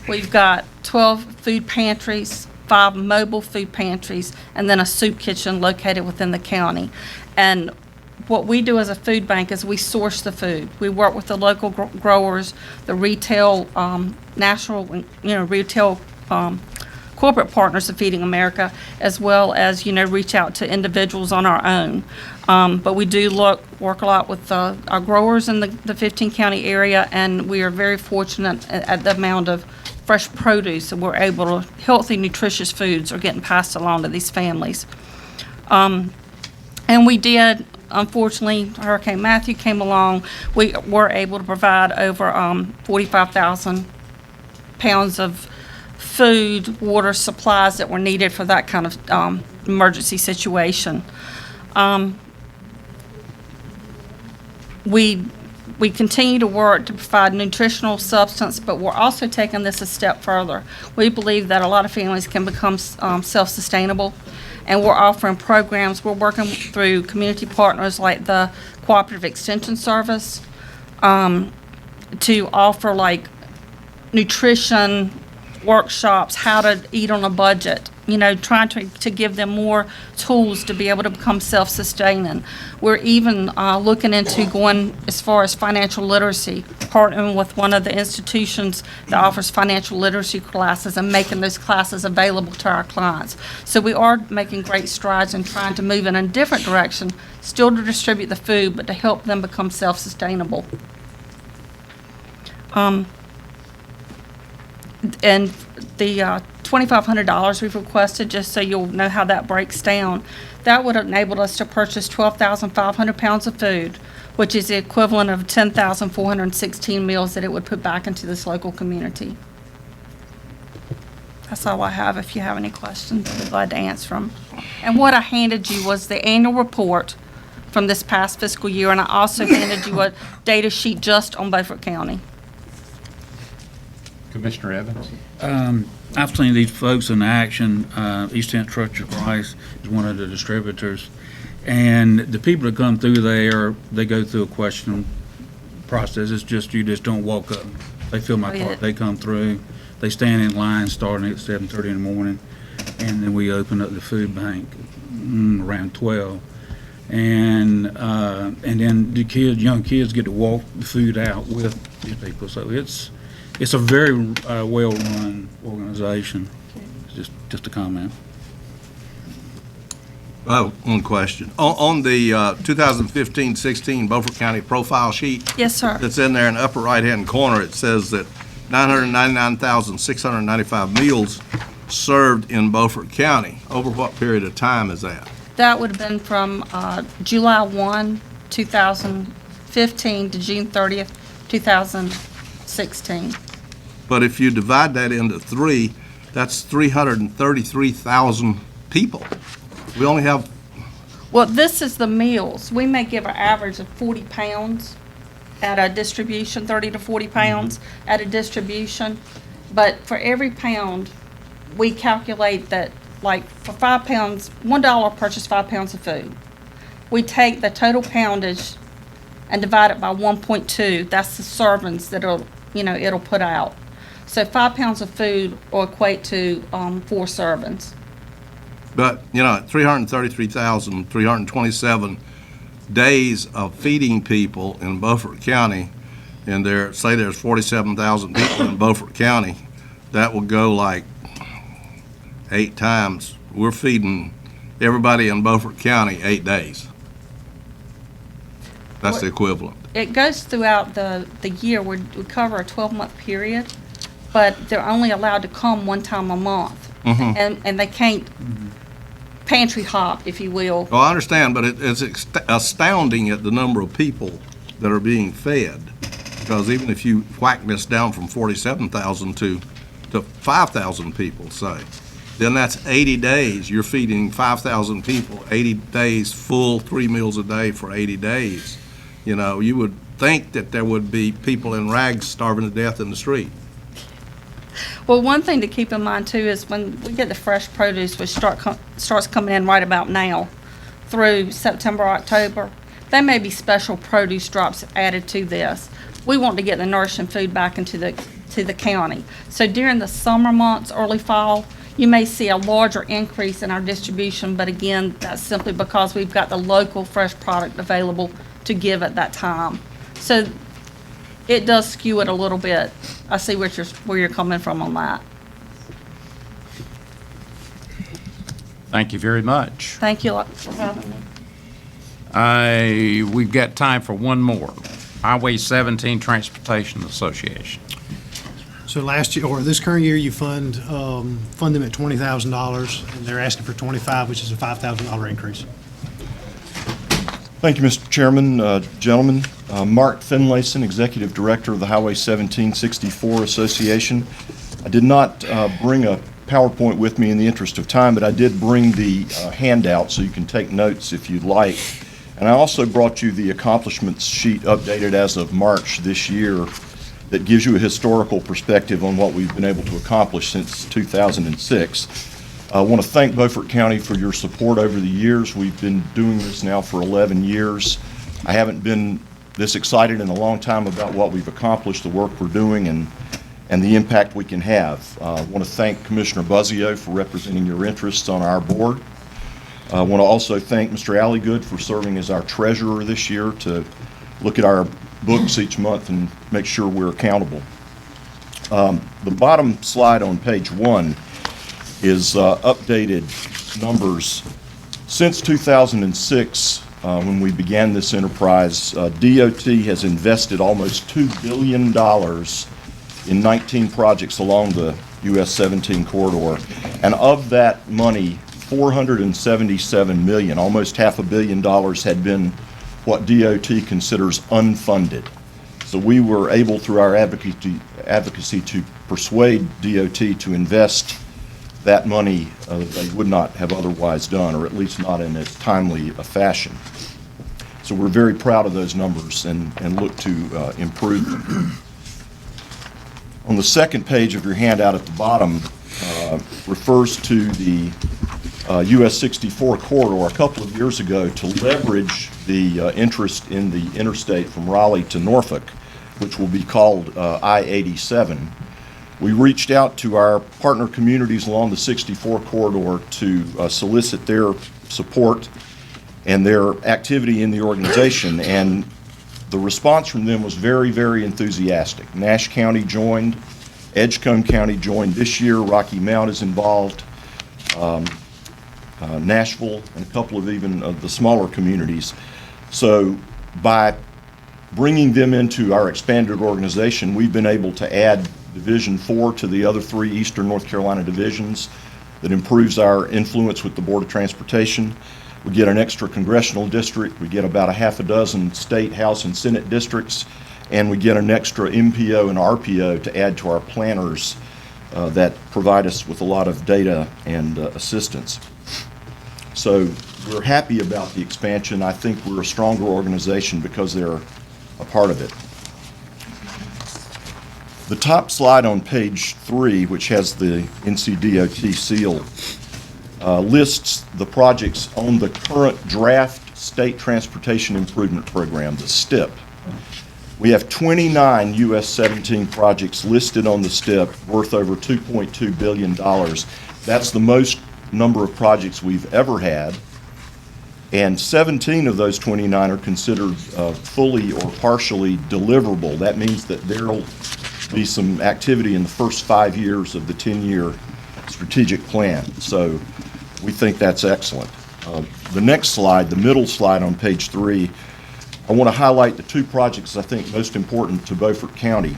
We've got 12 food pantries, 5 mobile food pantries, and then a soup kitchen located within the county. And what we do as a food bank is we source the food. We work with the local growers, the retail, national, retail corporate partners of Feeding America, as well as, reach out to individuals on our own. But we do work a lot with our growers in the 15-county area, and we are very fortunate at the amount of fresh produce that we're able to, healthy, nutritious foods are getting passed along to these families. And we did, unfortunately, Hurricane Matthew came along. We were able to provide over 45,000 pounds of food, water, supplies that were needed for that kind of emergency situation. We continue to work to provide nutritional substance, but we're also taking this a step further. We believe that a lot of families can become self-sustainable, and we're offering programs. We're working through community partners like the Cooperative Extension Service to offer like nutrition workshops, how to eat on a budget, trying to give them more tools to be able to become self-sustaining. We're even looking into going as far as financial literacy, partnering with one of the institutions that offers financial literacy classes and making those classes available to our clients. So we are making great strides in trying to move in a different direction, still to distribute the food, but to help them become self-sustainable. And the $2,500 we've requested, just so you'll know how that breaks down. That would enable us to purchase 12,500 pounds of food, which is the equivalent of 10,416 meals that it would put back into this local community. That's all I have. If you have any questions, I'd be glad to answer them. And what I handed you was the annual report from this past fiscal year, and I also handed you a data sheet just on Beaufort County. Commissioner Evans? I've seen these folks in action. East End Church of Christ is one of the distributors. And the people that come through there, they go through a question process. It's just, you just don't walk up. They fill my cart, they come through. They stand in line starting at 7:30 in the morning. And then we open up the food bank around 12. And then the kids, young kids get to walk the food out with these people. So it's a very well-run organization. Just a comment. Oh, one question. On the 2015-16 Beaufort County profile sheet. Yes, sir. That's in there in the upper right-hand corner, it says that 999,695 meals served in Beaufort County. Over what period of time is that? That would have been from July 1, 2015 to June 30th, 2016. But if you divide that into three, that's 333,000 people. We only have, Well, this is the meals. We may give an average of 40 pounds at a distribution, 30 to 40 pounds at a distribution. But for every pound, we calculate that, like, for 5 pounds, $1 purchase 5 pounds of food. We take the total poundage and divide it by 1.2. That's the servings that it'll put out. So 5 pounds of food will equate to 4 servings. but, 333,327 days of feeding people in Beaufort County, and say there's 47,000 people in Beaufort County, that will go like 8 times. We're feeding everybody in Beaufort County 8 days. That's the equivalent. It goes throughout the year. We cover a 12-month period, but they're only allowed to come one time a month. And they can't pantry hop, if you will. Well, I understand, but it's astounding at the number of people that are being fed. Because even if you whack this down from 47,000 to 5,000 people, say, then that's 80 days. You're feeding 5,000 people, 80 days full, 3 meals a day for 80 days. You would think that there would be people in rags starving to death in the street. Well, one thing to keep in mind too is when we get the fresh produce, which starts coming in right about now through September, October, there may be special produce drops added to this. We want to get the nourishing food back into the county. So during the summer months, early fall, you may see a larger increase in our distribution, but again, that's simply because we've got the local fresh product available to give at that time. So it does skew it a little bit. I see where you're coming from on that. Thank you very much. Thank you for having me. We've got time for one more. Highway 17 Transportation Association. So last year, or this current year, you fund them at $20,000, and they're asking for 25, which is a $5,000 increase. Thank you, Mr. Chairman, gentlemen. Mark Finlayson, Executive Director of the Highway 1764 Association. I did not bring a PowerPoint with me in the interest of time, but I did bring the handout so you can take notes if you'd like. And I also brought you the accomplishments sheet updated as of March this year that gives you a historical perspective on what we've been able to accomplish since 2006. I want to thank Beaufort County for your support over the years. We've been doing this now for 11 years. I haven't been this excited in a long time about what we've accomplished, the work we're doing, and the impact we can have. I want to thank Commissioner Buzzio for representing your interests on our board. I want to also thank Mr. Alligood for serving as our treasurer this year to look at our books each month and make sure we're accountable. The bottom slide on page 1 is updated numbers. Since 2006, when we began this enterprise, DOT has invested almost $2 billion in 19 projects along the US 17 corridor. And of that money, $477 million, almost $500 million, had been what DOT considers unfunded. So we were able, through our advocacy to persuade DOT to invest that money they would not have otherwise done, or at least not in as timely a fashion. So we're very proud of those numbers and look to improve them. On the second page of your handout at the bottom refers to the US 64 corridor. A couple of years ago, to leverage the interest in the interstate from Raleigh to Norfolk, which will be called I-87, we reached out to our partner communities along the 64 corridor to solicit their support and their activity in the organization, and the response from them was very, very enthusiastic. Nash County joined, Edgecombe County joined this year, Rocky Mount is involved, Nashville, and a couple of even the smaller communities. So by bringing them into our expanded organization, we've been able to add Division 4 to the other 3 Eastern North Carolina divisions. That improves our influence with the Board of Transportation. We get an extra congressional district. We get about a half a dozen state, House, and Senate districts. And we get an extra MPO and RPO to add to our planners that provide us with a lot of data and assistance. So we're happy about the expansion. I think we're a stronger organization because they're a part of it. The top slide on page 3, which has the NCDOT seal, lists the projects on the current draft State Transportation Improvement Program, the STIP. We have 29 US 17 projects listed on the STIP worth over $2.2 billion. That's the most number of projects we've ever had, and 17 of those 29 are considered fully or partially deliverable. That means that there'll be some activity in the first 5 years of the 10-year strategic plan. So we think that's excellent. The next slide, the middle slide on page 3, I want to highlight the 2 projects I think most important to Beaufort County.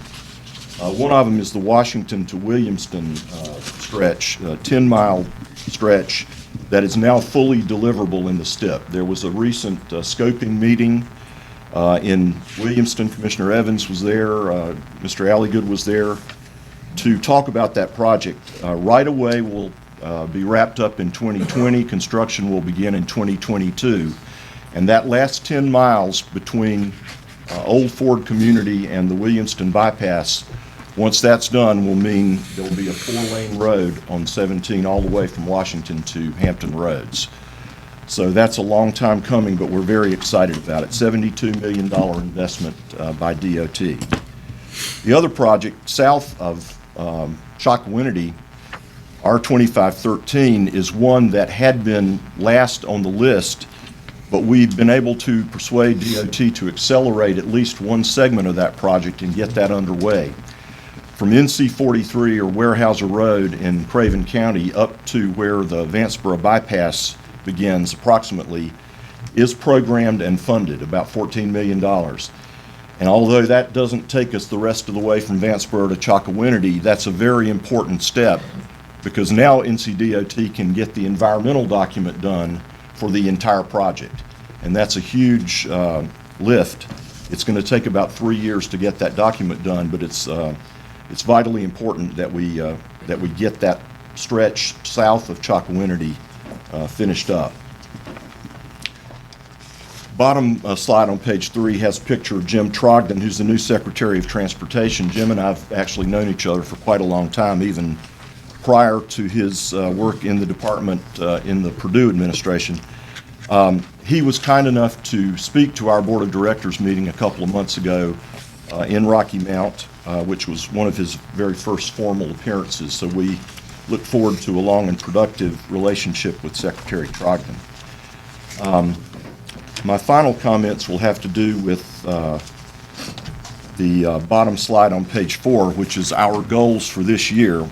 One of them is the Washington to Williamston stretch, 10-mile stretch that is now fully deliverable in the STIP. There was a recent scoping meeting in Williamston. Commissioner Evans was there, Mr. Alligood was there to talk about that project. Right away will be wrapped up in 2020. Construction will begin in 2022. And that last 10 miles between Old Ford Community and the Williamston bypass, once that's done, will mean there will be a 4-lane road on 17 all the way from Washington to Hampton Roads. So that's a long time coming, but we're very excited about it. $72 million investment by DOT. The other project south of Chocowinity, R2513, is one that had been last on the list, but we've been able to persuade DOT to accelerate at least one segment of that project and get that underway. From NC 43 or Weyerhaeuser Road in Craven County up to where the Vanceboro bypass begins approximately is programmed and funded, about $14 million. And although that doesn't take us the rest of the way from Vanceboro to Chocowinity, that's a very important step because now NCDOT can get the environmental document done for the entire project. And that's a huge lift. It's going to take about 3 years to get that document done, but it's vitally important that we get that stretch south of Chocowinity finished up. Bottom slide on page 3 has a picture of Jim Trogdon, who's the new Secretary of Transportation. Jim and I have actually known each other for quite a long time, even prior to his work in the department in the Purdue administration. He was kind enough to speak to our Board of Directors meeting a couple of months ago in Rocky Mount, which was one of his very first formal appearances. So we look forward to a long and productive relationship with Secretary Trogdon. My final comments will have to do with the bottom slide on page 4, which is our goals for this year.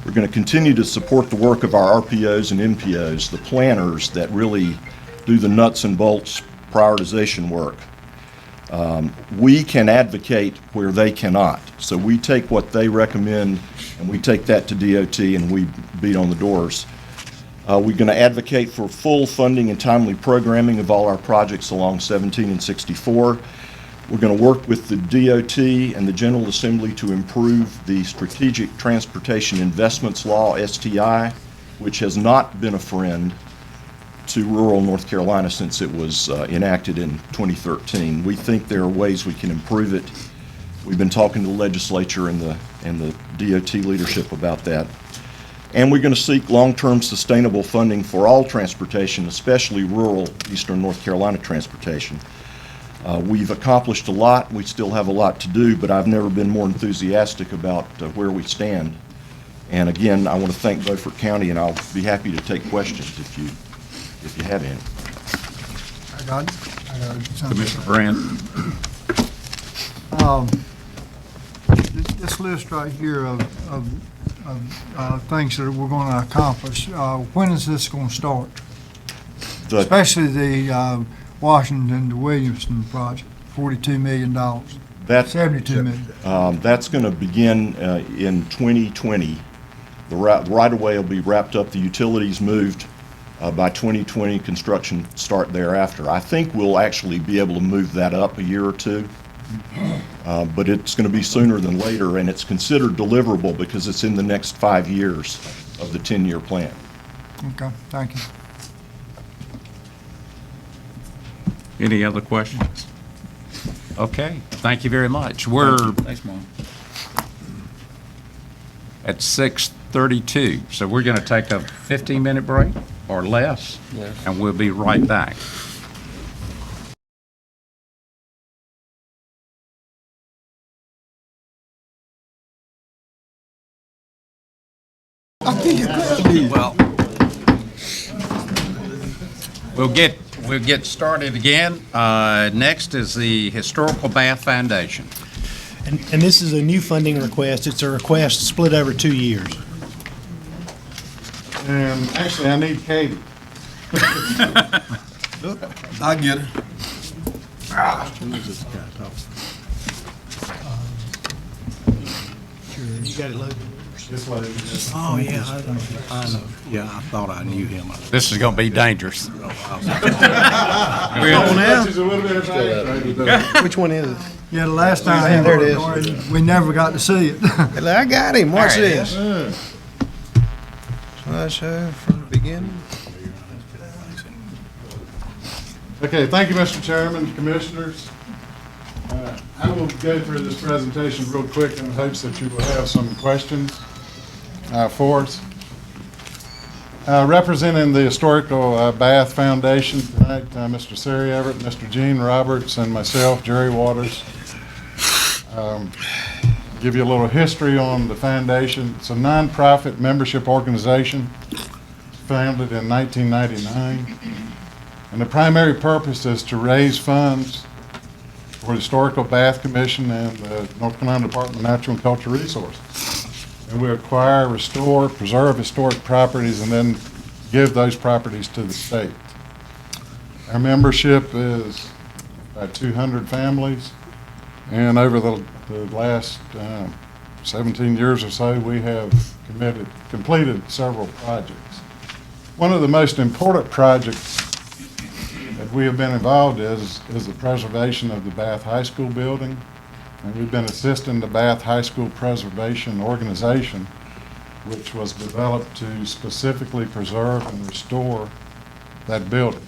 We're going to continue to support the work of our RPOs and MPOs, the planners that really do the nuts and bolts prioritization work. We can advocate where they cannot. So we take what they recommend and we take that to DOT and we beat on the doors. We're going to advocate for full funding and timely programming of all our projects along 17 and 64. We're going to work with the DOT and the General Assembly to improve the Strategic Transportation Investments Law, STI, which has not been a friend to rural North Carolina since it was enacted in 2013. We think there are ways we can improve it. We've been talking to the legislature and the DOT leadership about that. And we're going to seek long-term sustainable funding for all transportation, especially rural Eastern North Carolina transportation. We've accomplished a lot. We still have a lot to do, but I've never been more enthusiastic about where we stand. And again, I want to thank Beaufort County, and I'll be happy to take questions if you have any. I got it. Commissioner Brand. This list right here of things that we're going to accomplish, when is this going to start? Especially the Washington to Williamson project, $42 million. That's $72 million. That's going to begin in 2020. The right-of-way will be wrapped up. The utilities moved by 2020. Construction start thereafter. I think we'll actually be able to move that up a year or two, but it's going to be sooner than later, and it's considered deliverable because it's in the next 5 years of the 10-year plan. Okay, thank you. Any other questions? Okay, thank you very much. We're Thanks, Mom. at 6:32, so we're going to take a 15-minute break or less, and we'll be right back. Well, we'll get started again. Next is the Historical Bath Foundation. And this is a new funding request. It's a request split over 2 years. And actually, I need Katie. I get it. You got it loaded? Oh, yeah, I know. Yeah, I thought I knew him. This is going to be dangerous. Which one is it? Yeah, the last time There it is. we never got to see it. I got him. Watch There it this. Slideshow from the beginning. Okay, thank you, Mr. Chairman, Commissioners. I will go through this presentation real quick in hopes that you will have some questions for us. Representing the Historical Bath Foundation tonight, Mr. Sari Everett, Mr. Gene Roberts, and myself, Jerry Waters. Give you a little history on the foundation. It's a nonprofit membership organization founded in 1999. And the primary purpose is to raise funds for the Historical Bath Commission and the North Carolina Department of Natural and Cultural Resources. And we acquire, restore, preserve historic properties, and then give those properties to the state. Our membership is about 200 families, and over the last 17 years or so, we have completed several projects. One of the most important projects that we have been involved is the preservation of the Bath High School building. And we've been assisting the Bath High School Preservation Organization, which was developed to specifically preserve and restore that building.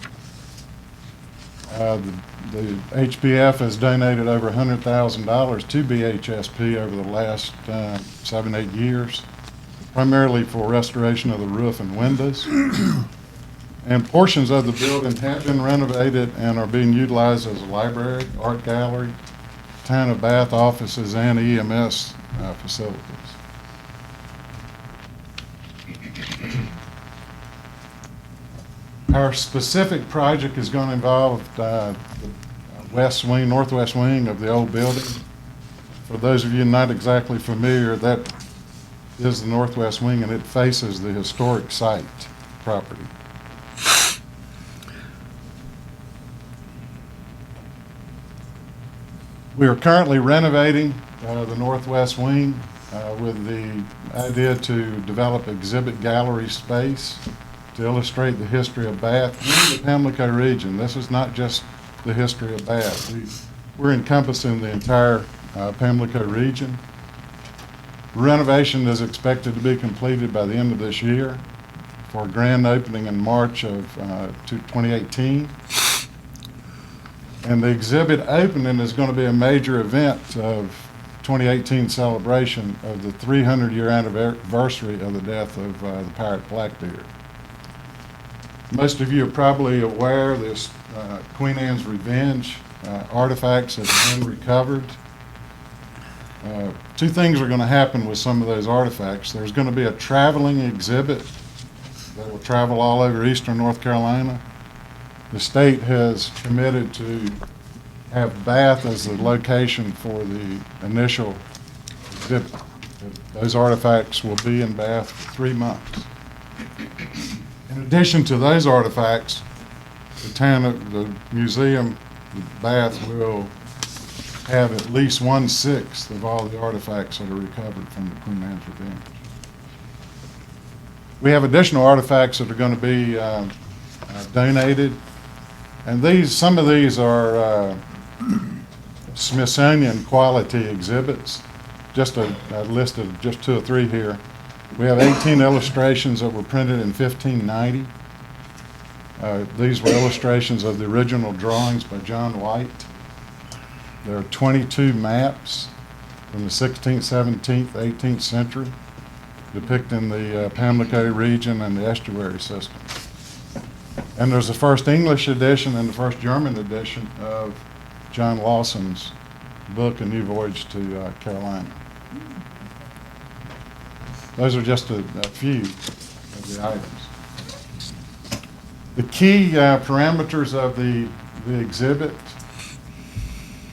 The HBF has donated over $100,000 to BHSP over the last 7-8 years, primarily for restoration of the roof and windows. And portions of the building have been renovated and are being utilized as a library, art gallery, Town of Bath offices, and EMS facilities. Our specific project is going to involve the west wing, northwest wing of the old building. For those of you not exactly familiar, that is the northwest wing, and it faces the historic site property. We are currently renovating the northwest wing with the idea to develop exhibit gallery space to illustrate the history of Bath and the Pamlico region. This is not just the history of Bath. We're encompassing the entire Pamlico region. Renovation is expected to be completed by the end of this year for a grand opening in March of 2018. And the exhibit opening is going to be a major event of 2018 celebration of the 300-year anniversary of the death of the pirate Blackbeard. Most of you are probably aware this Queen Anne's Revenge artifacts have been recovered. Two things are going to happen with some of those artifacts. There's going to be a traveling exhibit that will travel all over eastern North Carolina. The state has committed to have Bath as the location for the initial exhibit. Those artifacts will be in Bath for 3 months. In addition to those artifacts, the museum of Bath will have at least 1/6 of all the artifacts that are recovered from the Queen Anne's Revenge. We have additional artifacts that are going to be donated, and some of these are Smithsonian quality exhibits. Just a list of just 2 or 3 here. We have 18 illustrations that were printed in 1590. These were illustrations of the original drawings by John White. There are 22 maps from the 16th, 17th, 18th century depicting the Pamlico region and the estuary system. And there's the first English edition and the first German edition of John Lawson's book, A New Voyage to Carolina. Those are just a few of the items. The key parameters of the exhibit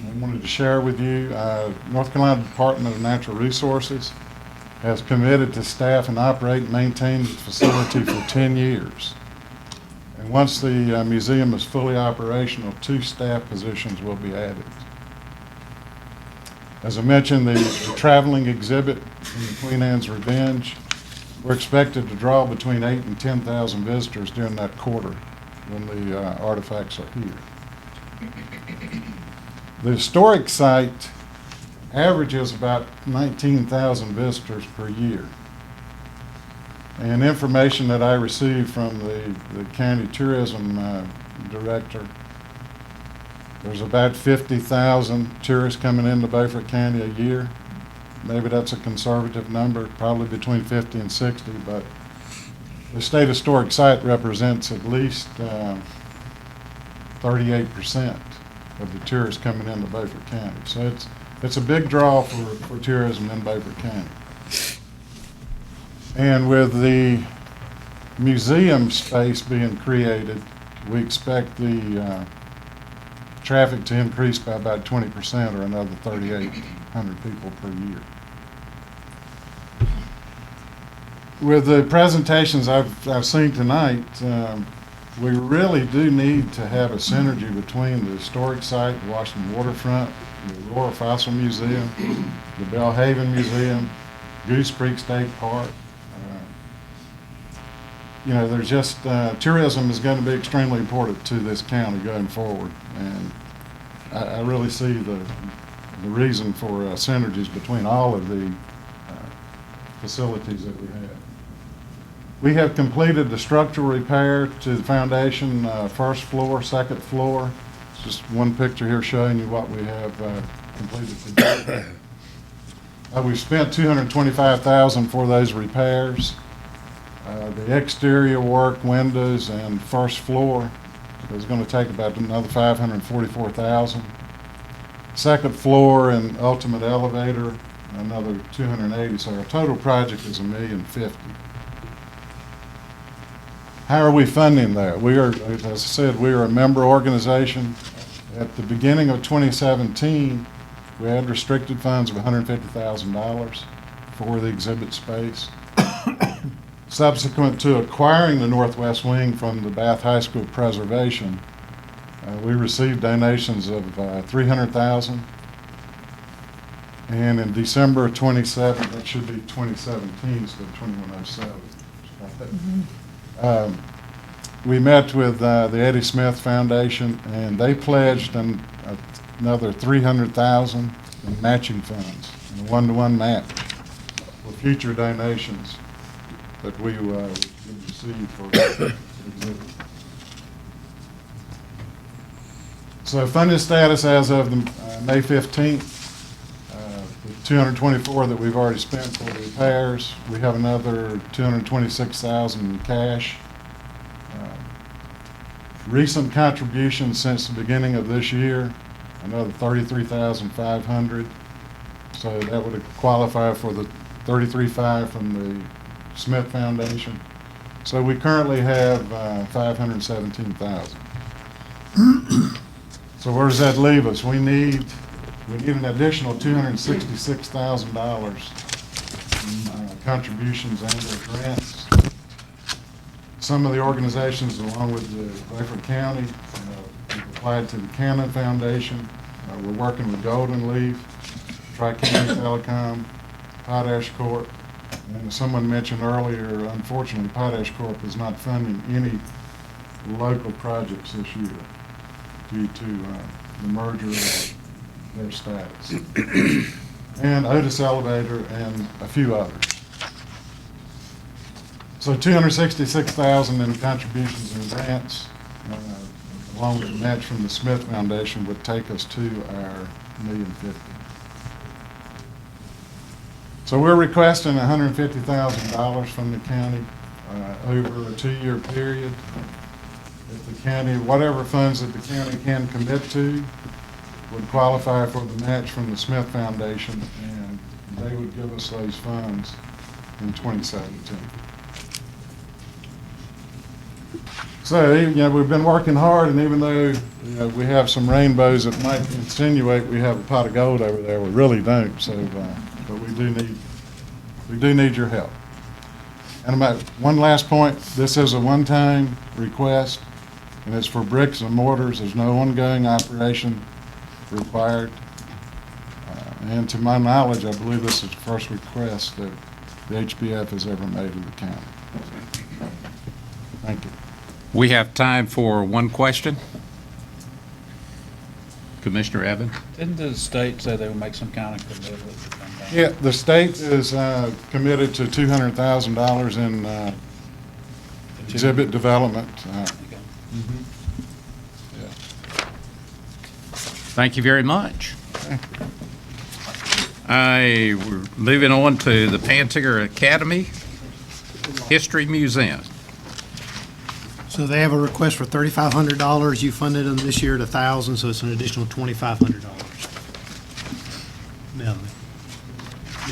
I wanted to share with you. North Carolina Department of Natural Resources has committed to staff and operate and maintain the facility for 10 years. And once the museum is fully operational, 2 staff positions will be added. As I mentioned, the traveling exhibit in the Queen Anne's Revenge, we're expected to draw between 8,000 and 10,000 visitors during that quarter when the artifacts are here. The historic site averages about 19,000 visitors per year. And information that I received from the county tourism director, there's about 50,000 tourists coming into Beaufort County a year. Maybe that's a conservative number, probably between 50 and 60, but the state historic site represents at least 38% of the tourists coming into Beaufort County. So it's a big draw for tourism in Beaufort County. And with the museum space being created, we expect the traffic to increase by about 20% or another 3,800 people per year. With the presentations I've seen tonight, we really do need to have a synergy between the historic site, the Washington Waterfront, the Aurora Fossil Museum, the Belhaven Museum, Goose Creek State Park. You know, there's just, tourism is going to be extremely important to this county going forward. And I really see the reason for synergies between all of the facilities that we have. We have completed the structural repair to the foundation, first floor, second floor. It's just one picture here showing you what we have completed today. We've spent $225,000 for those repairs. The exterior work, windows, and first floor is going to take about another $544,000. Second floor and ultimate elevator, another $280,000. So our total project is $1,050,000. How are we funding that? We are, as I said, we are a member organization. At the beginning of 2017, we had restricted funds of $150,000 for the exhibit space. Subsequent to acquiring the northwest wing from the Bath High School Preservation, we received donations of $300,000, And in December of 27, that should be 2017 instead of 2107. We met with the Eddie Smith Foundation, and they pledged another $300,000 in matching funds, and a one-to-one match for future donations that we would receive for the exhibit. So funded status as of May 15th, the 224 that we've already spent for the repairs. We have another 226,000 in cash. Recent contributions since the beginning of this year, another 33,500. So that would qualify for the 33.5 from the Smith Foundation. So we currently have 517,000. So where does that leave us? We need an additional $266,000 in contributions and/or grants. Some of the organizations, along with the Beaufort County, we've applied to the Cannon Foundation. We're working with Golden Leaf, Tri-County Telecom, Potash Corp. And as someone mentioned earlier, unfortunately, Potash Corp is not funding any local projects this year due to the merger of their status. And Otis Elevator and a few others. So 266,000 in contributions and grants, along with the match from the Smith Foundation, would take us to our $1,050,000. So we're requesting $150,000 from the county over a 2-year period. If the county, whatever funds that the county can commit to, would qualify for the match from the Smith Foundation, and they would give us those funds in 2017. So, we've been working hard, and even though, we have some rainbows that might insinuate we have a pot of gold over there, we really don't. So, but we do need your help. And about one last point, this is a one-time request, and it's for bricks and mortars. There's no ongoing operation required. And to my knowledge, I believe this is the first request that the HBF has ever made of the county. Thank you. We have time for one question. Commissioner Evans? Didn't the state say they would make some kind of commitment to come down? Yeah, the state is committed to $200,000 in exhibit development. Thank you very much. We're moving on to the Pantigger Academy History Museum. So they have a request for $3,500. You funded them this year at $1,000, so it's an additional $2,500.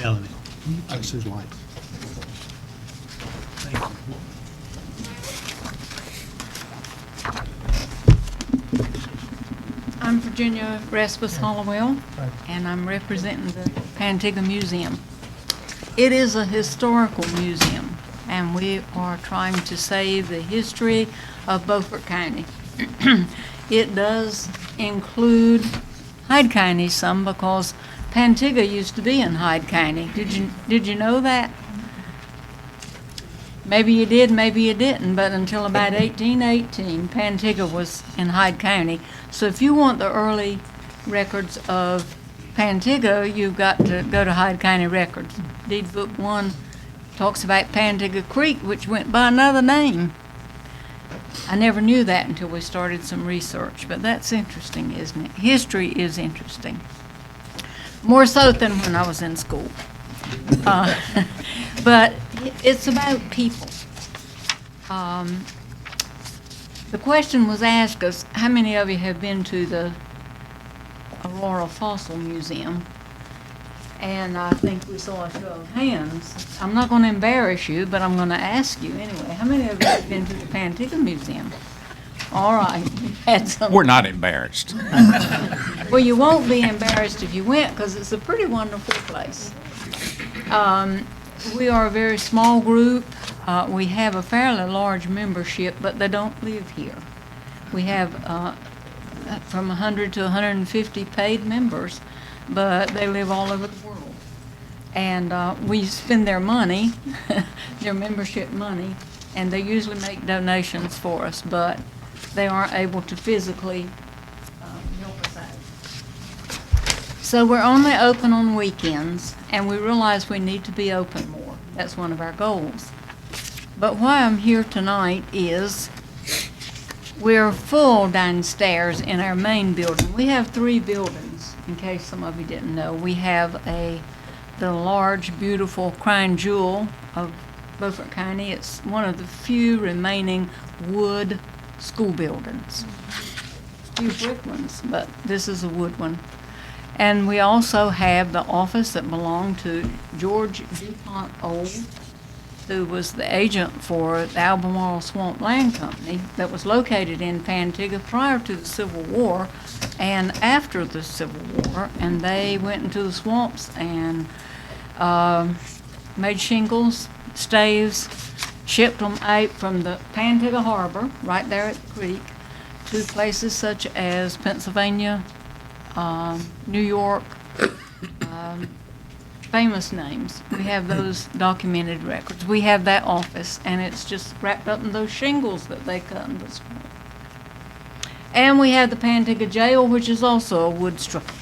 Melanie, that's his light. Thank you. I'm Virginia Rasmus Hollowell, and I'm representing the Pantigger Museum. It is a historical museum, and we are trying to save the history of Beaufort County. It does include Hyde County some, because Pantigger used to be in Hyde County. Did you know that? Maybe you did, maybe you didn't, but until about 1818, Pantigger was in Hyde County. So if you want the early records of Pantigger, you've got to go to Hyde County Records. Deed Book 1 talks about Pantigger Creek, which went by another name. I never knew that until we started some research, but that's interesting, isn't it? History is interesting. More so than when I was in school. But it's about people. The question was asked us, how many of you have been to the Aurora Fossil Museum? And I think we saw a show of hands. I'm not going to embarrass you, but I'm going to ask you anyway. How many of you have been to the Pantigger Museum? All right. You've had some. We're not embarrassed. Well, you won't be embarrassed if you went, because it's a pretty wonderful place. We are a very small group. We have a fairly large membership, but they don't live here. We have from 100 to 150 paid members but they live all over the world. And we spend their money, their membership money, and they usually make donations for us, but they aren't able to physically help us out. So we're only open on weekends, and we realize we need to be open more. That's one of our goals. But why I'm here tonight is we're full downstairs in our main building. We have 3 buildings, in case some of you didn't know. We have the large, beautiful crown jewel of Beaufort County. It's one of the few remaining wood school buildings. Few brick ones, but this is a wood one. And we also have the office that belonged to George DuPont Old, who was the agent for the Albemarle Swamp Land Company that was located in Pantigga prior to the Civil War and after the Civil War. And they went into the swamps and made shingles, staves, shipped them out from the Pantigga Harbor, right there at the creek, to places such as Pennsylvania, New York, famous names. We have those documented records. We have that office, and it's just wrapped up in those shingles that they cut in the swamp. And we have the Pantigga Jail, which is also a wood structure.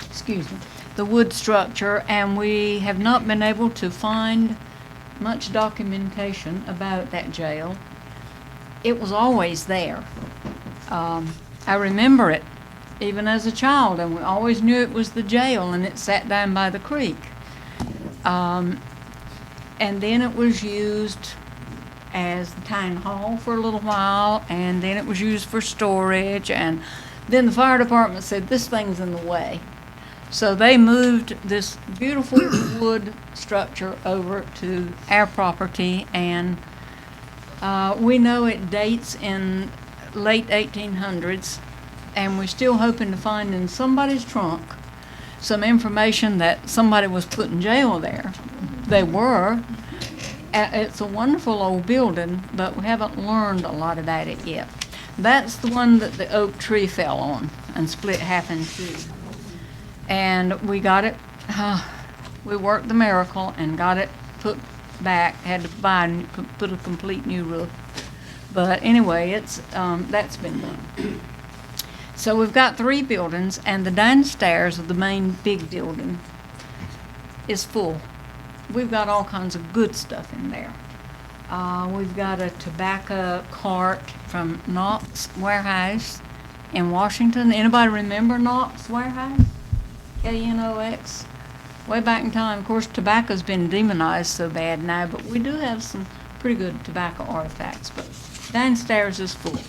Excuse me. The wood structure, and we have not been able to find much documentation about that jail. It was always there. I remember it even as a child, and we always knew it was the jail, and it sat down by the creek. And then it was used as the town hall for a little while, and then it was used for storage, and then the fire department said, this thing's in the way. So they moved this beautiful wood structure over to our property, and we know it dates in late 1800s, and we're still hoping to find in somebody's trunk some information that somebody was put in jail there. They were. It's a wonderful old building, but we haven't learned a lot about it yet. That's the one that the oak tree fell on and split half in 2. And we got it, we worked the miracle and got it put back, had to buy and put a complete new roof. But anyway, it's that's been done. So we've got 3 buildings, and the downstairs of the main big building is full. We've got all kinds of good stuff in there. We've got a tobacco cart from Knox Warehouse in Washington. Anybody remember Knox Warehouse? K-N-O-X? Way back in time. Of course, tobacco's been demonized so bad now, but we do have some pretty good tobacco artifacts. But downstairs is full.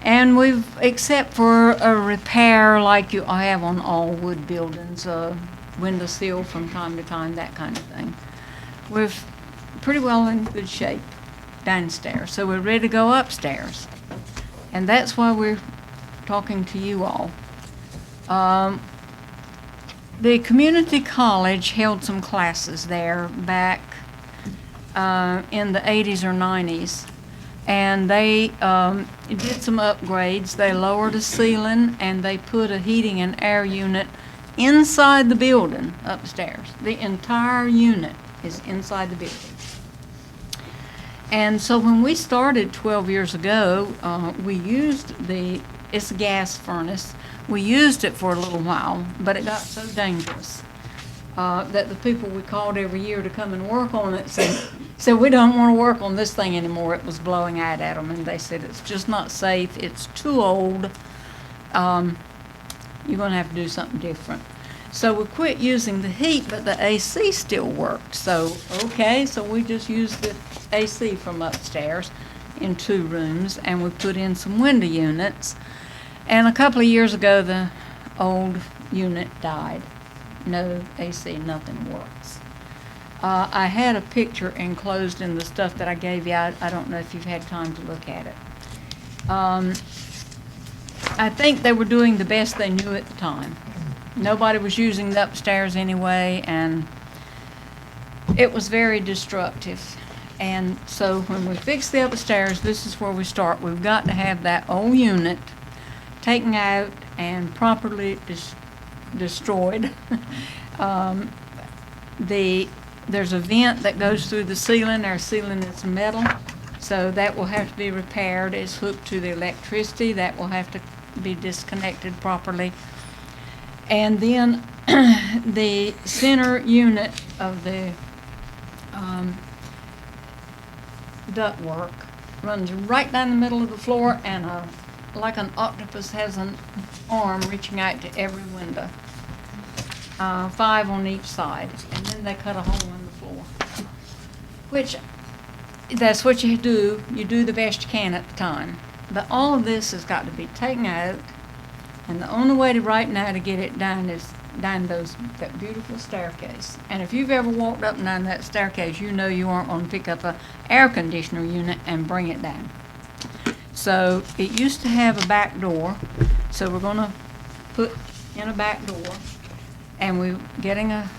And we've, except for a repair like you have on all wood buildings, window sill from time to time, that kind of thing, we're pretty well in good shape downstairs. So we're ready to go upstairs. And that's why we're talking to you all. The community college held some classes there back in the 80s or 90s. And they did some upgrades. They lowered a ceiling, and they put a heating and air unit inside the building upstairs. The entire unit is inside the building. And so when we started 12 years ago, we used it's a gas furnace. We used it for a little while, but it got so dangerous that the people we called every year to come and work on it said we don't want to work on this thing anymore. It was blowing out at them, and they said it's just not safe. It's too old. You're going to have to do something different. So we quit using the heat, but the AC still worked. So, okay, so we just used the AC from upstairs in 2 rooms, and we put in some window units. And a couple of years ago, the old unit died. No AC, nothing works. I had a picture enclosed in the stuff that I gave you. I don't know if you've had time to look at it. I think they were doing the best they knew at the time. Nobody was using the upstairs anyway, and it was very destructive. And so when we fix the upstairs, this is where we start. We've got to have that old unit taken out and properly destroyed. There's a vent that goes through the ceiling. Our ceiling is metal, so that will have to be repaired. It's hooked to the electricity. That will have to be disconnected properly. And then the center unit of the ductwork runs right down the middle of the floor, and like an octopus has an arm reaching out to every window. 5 on each side, and then they cut a hole in the floor. Which, that's what you do. You do the best you can at the time. But all of this has got to be taken out, and the only way to right now to get it done is down that beautiful staircase. And if you've ever walked up and down that staircase, you know you aren't going to pick up an air conditioner unit and bring it down. So it used to have a back door, so we're going to put in a back door, and we're getting a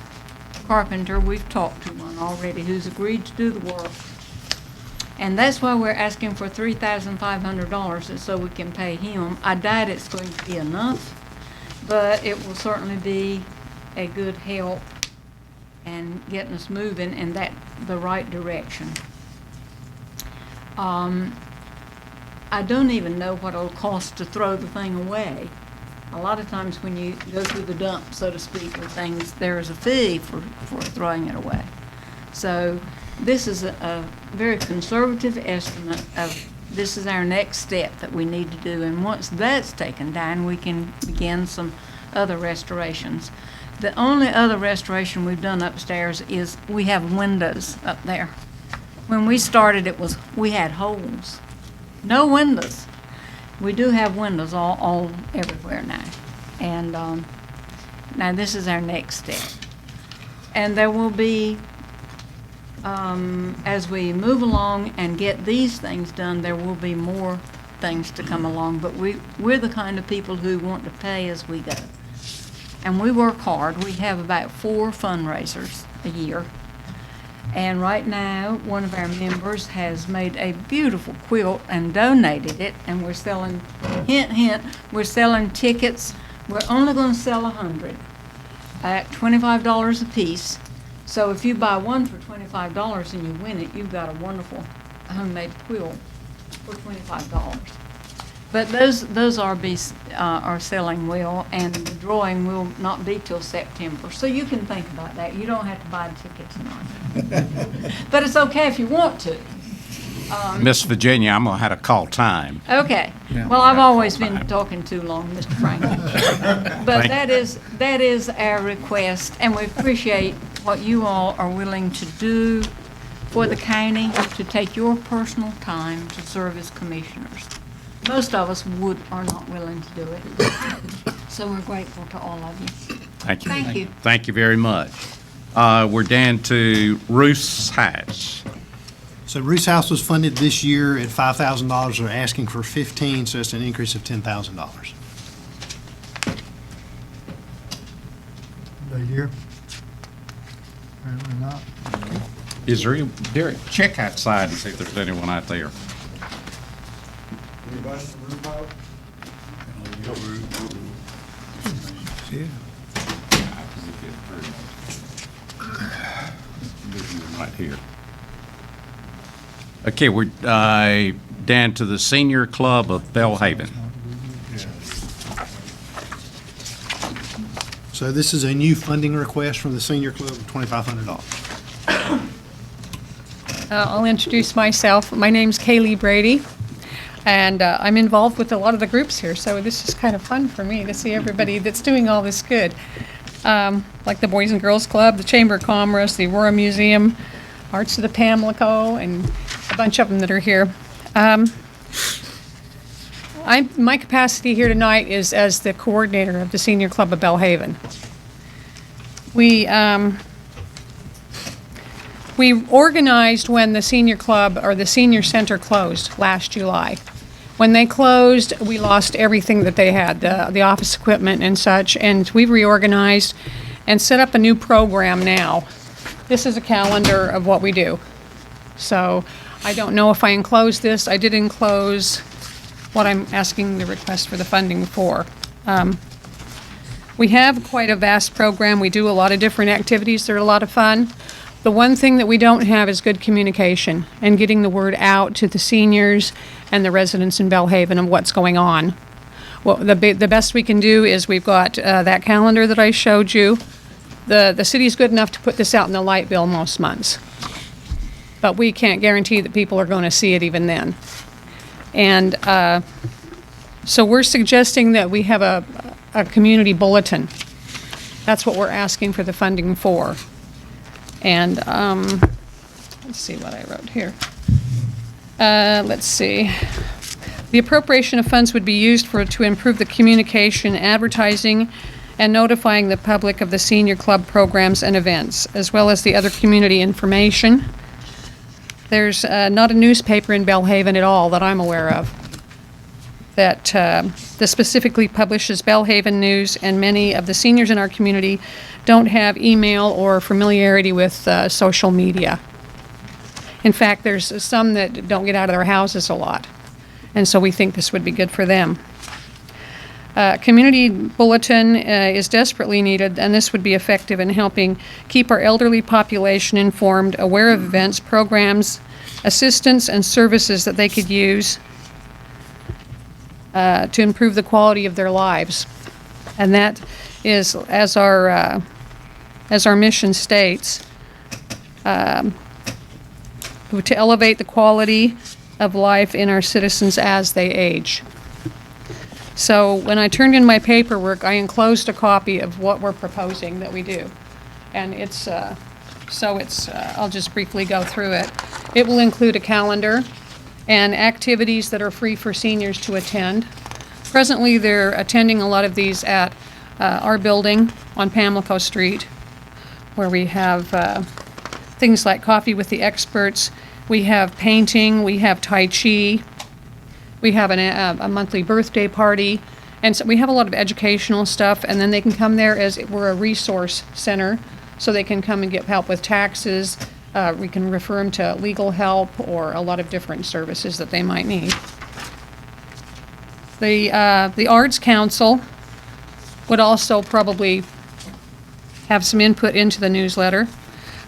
carpenter. We've talked to one already who's agreed to do the work. And that's why we're asking for $3,500 so we can pay him. I doubt it's going to be enough, but it will certainly be a good help and getting us moving in the right direction. I don't even know what it'll cost to throw the thing away. A lot of times when you go through the dump, so to speak, of things, there is a fee for throwing it away. So this is a very conservative estimate of this is our next step that we need to do. And once that's taken down, we can begin some other restorations. The only other restoration we've done upstairs is we have windows up there. When we started, we had holes, no windows. We do have windows all everywhere now. And now this is our next step. And there will be, as we move along and get these things done, there will be more things to come along. But we're the kind of people who want to pay as we go. And we work hard. We have about 4 fundraisers a year. And right now, one of our members has made a beautiful quilt and donated it, and we're selling, hint, hint, we're selling tickets. We're only going to sell 100 at $25 a piece. So if you buy one for $25 and you win it, you've got a wonderful homemade quilt for $25. But those are selling well, and the drawing will not be till September. So you can think about that. You don't have to buy the ticket tonight. But it's okay if you want to. Miss Virginia, I'm going to have to call time. Okay. Yeah. Well, I've always been talking too long, Mr. Franklin. But that is our request, and we appreciate what you all are willing to do for the county, to take your personal time to serve as commissioners. Most of us are not willing to do it. So we're grateful to all of you. Thank you. Thank you. Thank you very much. We're down to Ruth's Hatch. So Ruth's House was funded this year at $5,000. They're asking for $15,000, so it's an increase of $10,000. They here? Apparently not. Is there Derek, check outside and see if there's anyone out there. Anybody from Roof House? Right here. Okay, we're down to the Senior Club of Bellhaven. So this is a new funding request from the Senior Club of $2,500. I'll introduce myself. My name's Kaylee Brady, and I'm involved with a lot of the groups here, so this is kind of fun for me to see everybody that's doing all this good. Like the Boys and Girls Club, the Chamber of Commerce, the Aurora Museum, Arts of the Pamlico, and a bunch of them that are here. My capacity here tonight is as the coordinator of the Senior Club of Bellhaven. We organized when the Senior Club or the Senior Center closed last July. When they closed, we lost everything that they had, the office equipment and such, and we reorganized and set up a new program now. This is a calendar of what we do. So I don't know if I enclosed this. I did enclose what I'm asking the request for the funding for. We have quite a vast program. We do a lot of different activities that are a lot of fun. The one thing that we don't have is good communication and getting the word out to the seniors and the residents in Bellhaven of what's going on. Well, the best we can do is we've got that calendar that I showed you. The city's good enough to put this out in the light bill most months. But we can't guarantee that people are going to see it even then. And so we're suggesting that we have a community bulletin. That's what we're asking for the funding for. And let's see what I wrote here. Let's see. The appropriation of funds would be used to improve the communication, advertising, and notifying the public of the senior club programs and events, as well as the other community information. There's not a newspaper in Bellhaven at all that I'm aware of that specifically publishes Bellhaven news, and many of the seniors in our community don't have email or familiarity with social media. In fact, there's some that don't get out of their houses a lot, and so we think this would be good for them. Community bulletin is desperately needed, and this would be effective in helping keep our elderly population informed, aware of events, programs, assistance, and services that they could use to improve the quality of their lives. And that is, as our mission states, to elevate the quality of life in our citizens as they age. So when I turned in my paperwork, I enclosed a copy of what we're proposing that we do. And it's, I'll just briefly go through it. It will include a calendar and activities that are free for seniors to attend. Presently, they're attending a lot of these at our building on Pamlico Street, where we have things like coffee with the experts. We have painting, we have Tai Chi, we have a monthly birthday party, and so we have a lot of educational stuff, and then they can come there as we're a resource center, so they can come and get help with taxes. We can refer them to legal help or a lot of different services that they might need. The Arts Council would also probably have some input into the newsletter.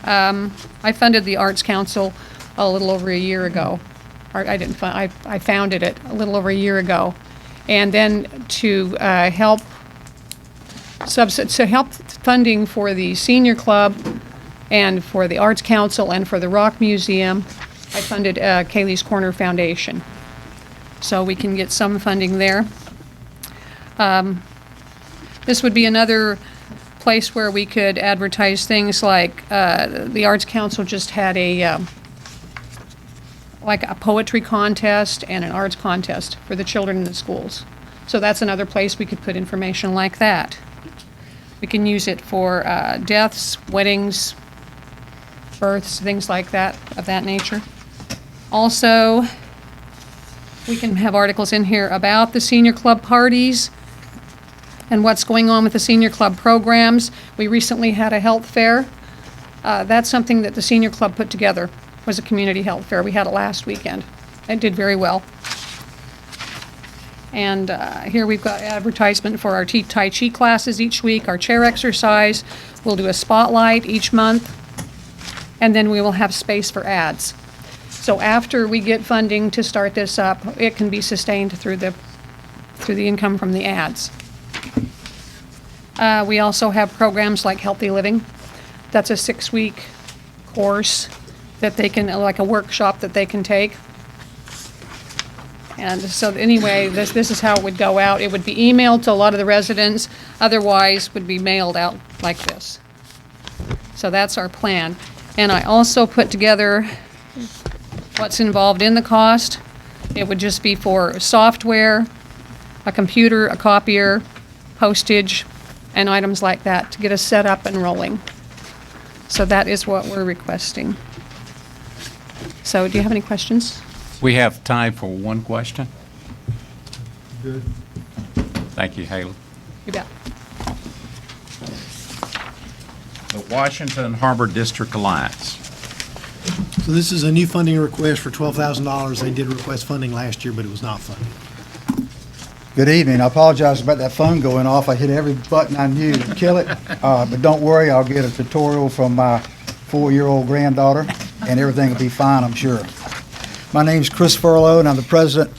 I funded the Arts Council a little over a year ago. I founded it a little over a year ago. And then to help funding for the Senior Club and for the Arts Council and for the Rock Museum, I funded Kaylee's Corner Foundation. So we can get some funding there. This would be another place where we could advertise things like the Arts Council just had like a poetry contest and an arts contest for the children in the schools. So that's another place we could put information like that. We can use it for deaths, weddings, births, things like that, of that nature. Also, we can have articles in here about the senior club parties and what's going on with the senior club programs. We recently had a health fair. That's something that the senior club put together, was a community health fair. We had it last weekend. It did very well. And here we've got advertisement for our Tai Chi classes each week, our chair exercise. We'll do a spotlight each month, and then we will have space for ads. So after we get funding to start this up, it can be sustained through the income from the ads. We also have programs like Healthy Living. That's a 6-week course that they can, like a workshop that they can take. And so anyway, this is how it would go out. It would be emailed to a lot of the residents, otherwise would be mailed out like this. So that's our plan. And I also put together what's involved in the cost. It would just be for software, a computer, a copier, postage, and items like that to get us set up and rolling. So that is what we're requesting. So do you have any questions? We have time for one question. Good. Thank you, Haley. You bet. The Washington Harbor District Alliance. So this is a new funding request for $12,000. They did request funding last year, but it was not funded. Good evening. I apologize about that phone going off. I hit every button I knew to kill it. But don't worry, I'll get a tutorial from my 4-year-old granddaughter, and everything will be fine, I'm sure. My name's Chris Furlow, and I'm the president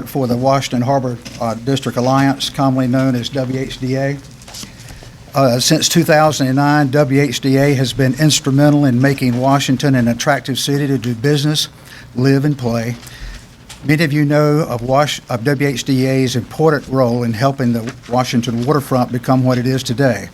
for the Washington Harbor District Alliance, commonly known as WHDA. Since 2009, WHDA has been instrumental in making Washington an attractive city to do business, live, and play. Many of you know of WHDA's important role in helping the Washington waterfront become what it is today.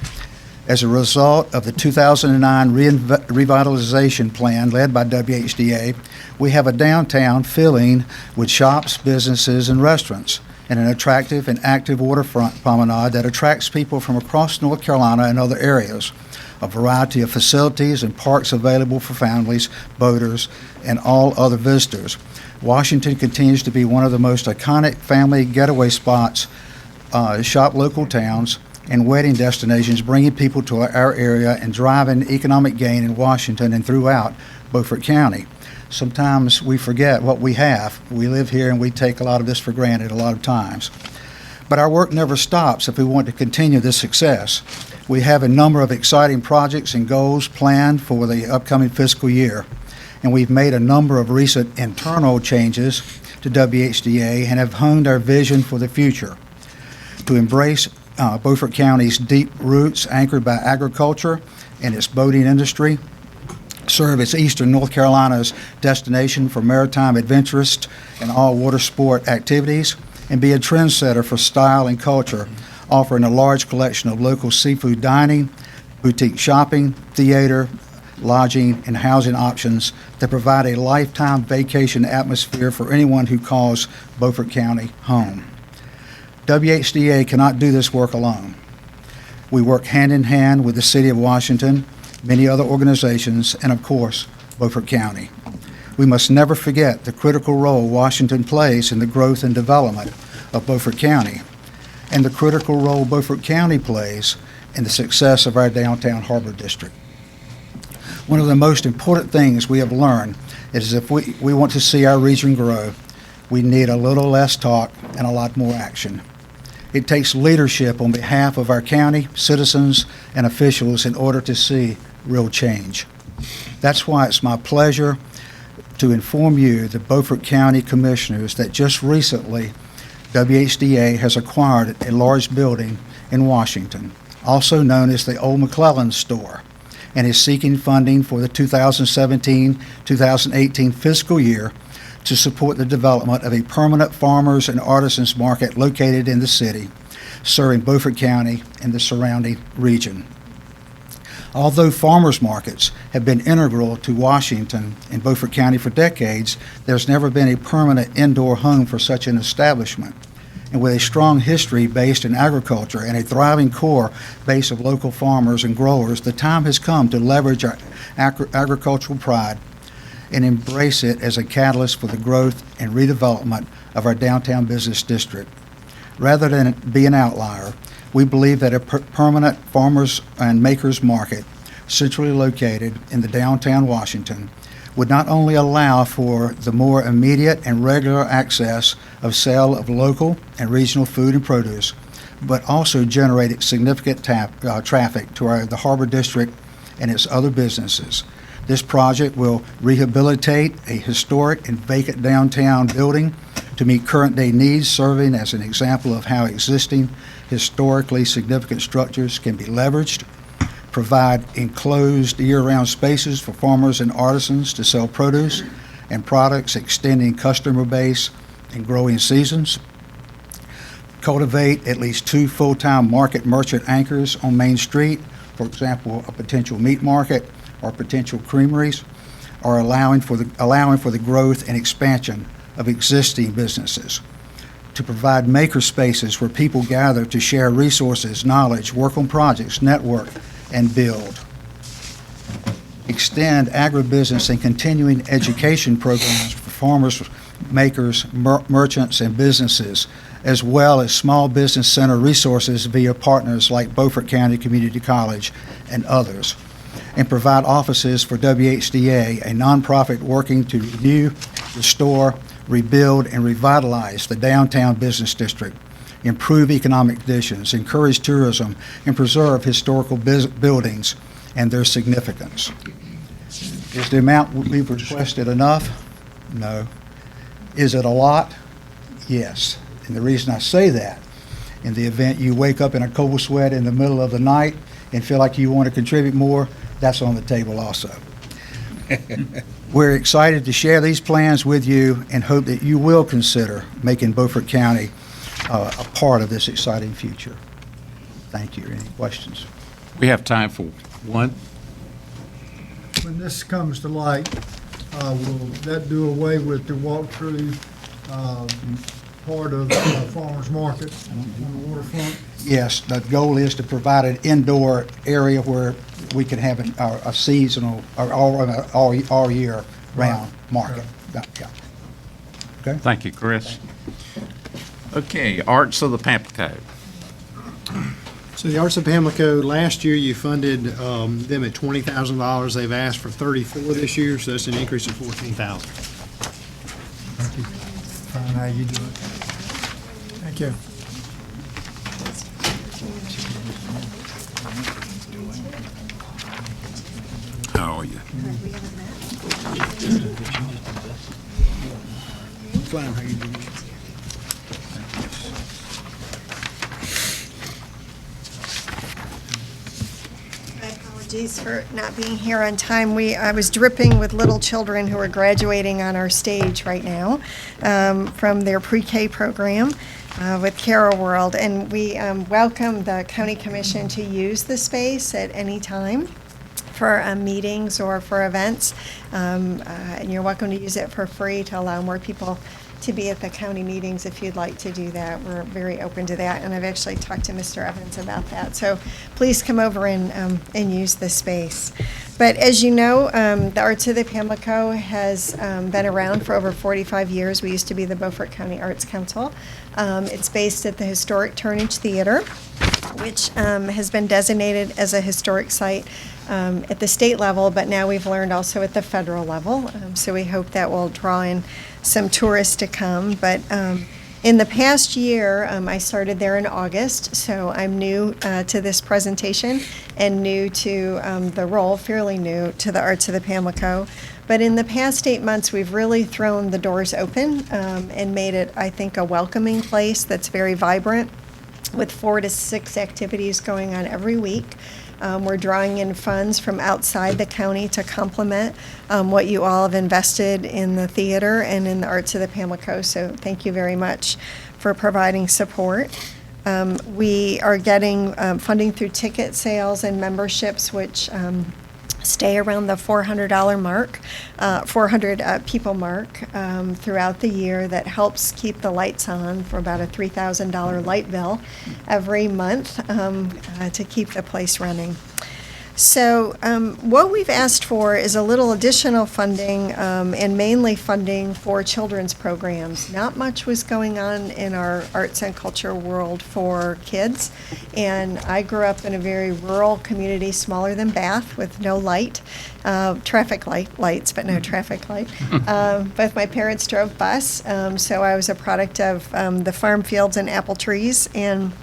As a result of the 2009 revitalization plan led by WHDA, we have a downtown filling with shops, businesses, and restaurants, and an attractive and active waterfront promenade that attracts people from across North Carolina and other areas. A variety of facilities and parks available for families, boaters, and all other visitors. Washington continues to be one of the most iconic family getaway spots, shop local towns, and wedding destinations, bringing people to our area and driving economic gain in Washington and throughout Beaufort County. Sometimes we forget what we have. We live here and we take a lot of this for granted a lot of times. But our work never stops if we want to continue this success. We have a number of exciting projects and goals planned for the upcoming fiscal year, and we've made a number of recent internal changes to WHDA and have honed our vision for the future to embrace Beaufort County's deep roots anchored by agriculture and its boating industry, serve as eastern North Carolina's destination for maritime adventurists and all water sport activities, and be a trendsetter for style and culture, offering a large collection of local seafood dining, boutique shopping, theater, lodging, and housing options that provide a lifetime vacation atmosphere for anyone who calls Beaufort County home. WHDA cannot do this work alone. We work hand in hand with the City of Washington, many other organizations, and of course, Beaufort County. We must never forget the critical role Washington plays in the growth and development of Beaufort County, and the critical role Beaufort County plays in the success of our downtown harbor district. One of the most important things we have learned is if we want to see our region grow, we need a little less talk and a lot more action. It takes leadership on behalf of our county, citizens, and officials in order to see real change. That's why it's my pleasure to inform you, the Beaufort County Commissioners, that just recently WHDA has acquired a large building in Washington, also known as the Old McClellan Store, and is seeking funding for the 2017-2018 fiscal year to support the development of a permanent farmers and artisans market located in the city, serving Beaufort County and the surrounding region. Although farmers markets have been integral to Washington and Beaufort County for decades, there's never been a permanent indoor home for such an establishment. And with a strong history based in agriculture and a thriving core base of local farmers and growers, the time has come to leverage our agricultural pride and embrace it as a catalyst for the growth and redevelopment of our downtown business district. Rather than be an outlier, we believe that a permanent farmers and makers market centrally located in the downtown Washington would not only allow for the more immediate and regular access of sale of local and regional food and produce, but also generate significant traffic to the Harbor District and its other businesses. This project will rehabilitate a historic and vacant downtown building to meet current day needs, serving as an example of how existing historically significant structures can be leveraged, provide enclosed year-round spaces for farmers and artisans to sell produce and products, extending customer base and growing seasons, cultivate at least 2 full-time market merchant anchors on Main Street, for example, a potential meat market or potential creameries, or allowing for the growth and expansion of existing businesses, to provide maker spaces where people gather to share resources, knowledge, work on projects, network, and build. Extend agribusiness and continuing education programs for farmers, makers, merchants, and businesses, as well as small business center resources via partners like Beaufort County Community College and others. And provide offices for WHDA, a nonprofit working to renew, restore, rebuild and revitalize the downtown business district, improve economic conditions, encourage tourism, and preserve historical buildings and their significance. Is the amount we've requested enough? No. Is it a lot? Yes. And the reason I say that, in the event you wake up in a cold sweat in the middle of the night and feel like you want to contribute more, that's on the table also. We're excited to share these plans with you and hope that you will consider making Beaufort County a part of this exciting future. Thank you. Any questions? We have time for one. When this comes to light, will that do away with the walkthrough part of farmers market on the waterfront? Yes, the goal is to provide an indoor area where we can have a seasonal, or all year round market. Yeah. Okay. Thank you, Chris. Okay, Arts of the Pamlico. So the Arts of Pamlico, last year you funded them at $20,000. They've asked for 34 this year, so that's an increase of 14,000. Thank you. Fine, how you doing? Thank you. How are you? Fine, how you doing? Apologies for not being here on time. I was dripping with little children who are graduating on our stage right now from their pre-K program with Carol World, and we welcome the County Commission to use the space at any time for meetings or for events, and you're welcome to use it for free to allow more people to be at the county meetings if you'd like to do that. We're very open to that, and I've actually talked to Mr. Evans about that. So please come over and use the space. But as you know, the Arts of the Pamlico has been around for over 45 years. We used to be the Beaufort County Arts Council. It's based at the historic Turnage Theater, which has been designated as a historic site at the state level, but now we've learned also at the federal level. So we hope that will draw in some tourists to come. But in the past year, I started there in August, so I'm new to this presentation and new to the role, fairly new to the Arts of the Pamlico. But in the past 8 months, we've really thrown the doors open and made it, I think, a welcoming place that's very vibrant, with 4 to 6 activities going on every week. We're drawing in funds from outside the county to complement what you all have invested in the theater and in the Arts of the Pamlico, so thank you very much for providing support. We are getting funding through ticket sales and memberships, which stay around the $400 mark, 400 people mark throughout the year. That helps keep the lights on for about a $3,000 light bill every month to keep the place running. So what we've asked for is a little additional funding and mainly funding for children's programs. Not much was going on in our arts and culture world for kids, and I grew up in a very rural community, smaller than Bath, with no light, traffic lights, but no traffic light. Both my parents drove bus, so I was a product of the farm fields and apple trees, and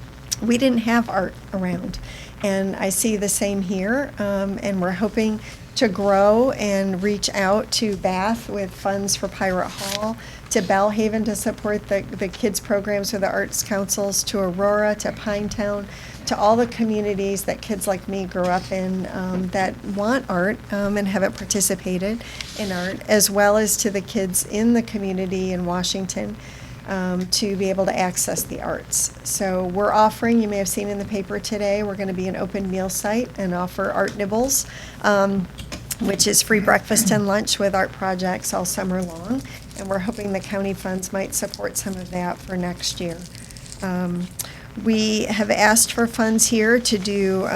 we didn't have art around. And I see the same here, and we're hoping to grow and reach out to Bath with funds for Pirate Hall, to Bellhaven to support the kids' programs for the arts councils, to Aurora, to Pinetown, to all the communities that kids like me grew up in that want art and haven't participated in art, as well as to the kids in the community in Washington to be able to access the arts. So we're offering, you may have seen in the paper today, we're going to be an open meal site and offer art nibbles, which is free breakfast and lunch with art projects all summer long. And we're hoping the county funds might support some of that for next year. We have asked for funds here to do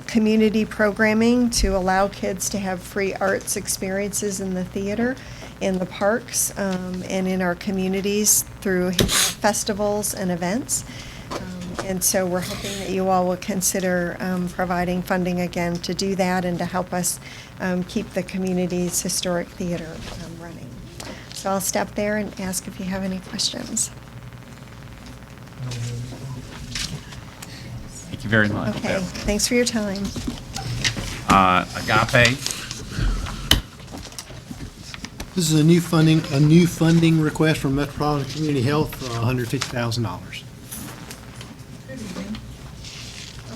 community programming to allow kids to have free arts experiences in the theater, in the parks, and in our communities through festivals and events. And so we're hoping that you all will consider providing funding again to do that and to help us keep the community's historic theater running. So I'll step there and ask if you have any questions. Thank you very much. Okay, thanks for your time. Agape, This is a new funding request from Metropolitan Community Health for $150,000.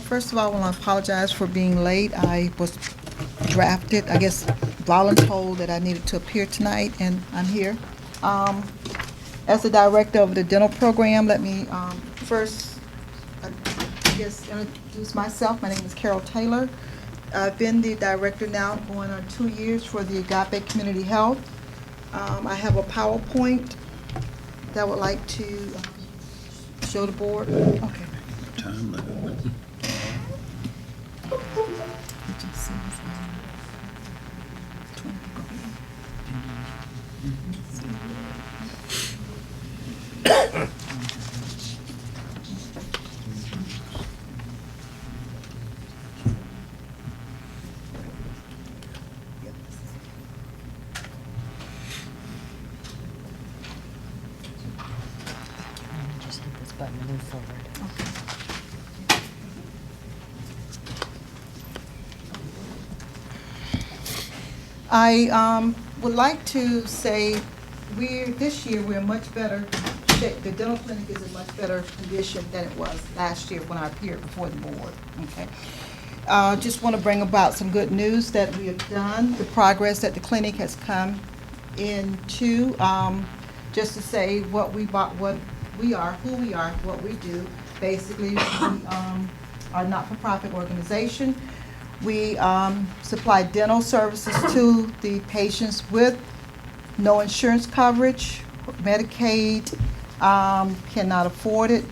First of all, I want to apologize for being late. I was drafted, I guess, voluntold that I needed to appear tonight, and I'm here. As the director of the dental program, let me first, I guess, introduce myself. My name is Carol Taylor. I've been the director now going on 2 years for the Agape Community Health. I have a PowerPoint that I would like to show the board. Okay. Time limit. Just hit this button and move forward. I would like to say this year we're much better shape. The dental clinic is in much better condition than it was last year when I appeared before the board. Okay. Just want to bring about some good news that we have done, the progress that the clinic has come into. Just to say what we are, who we are, what we do. Basically, we are a not-for-profit organization. We supply dental services to the patients with no insurance coverage, Medicaid, cannot afford it.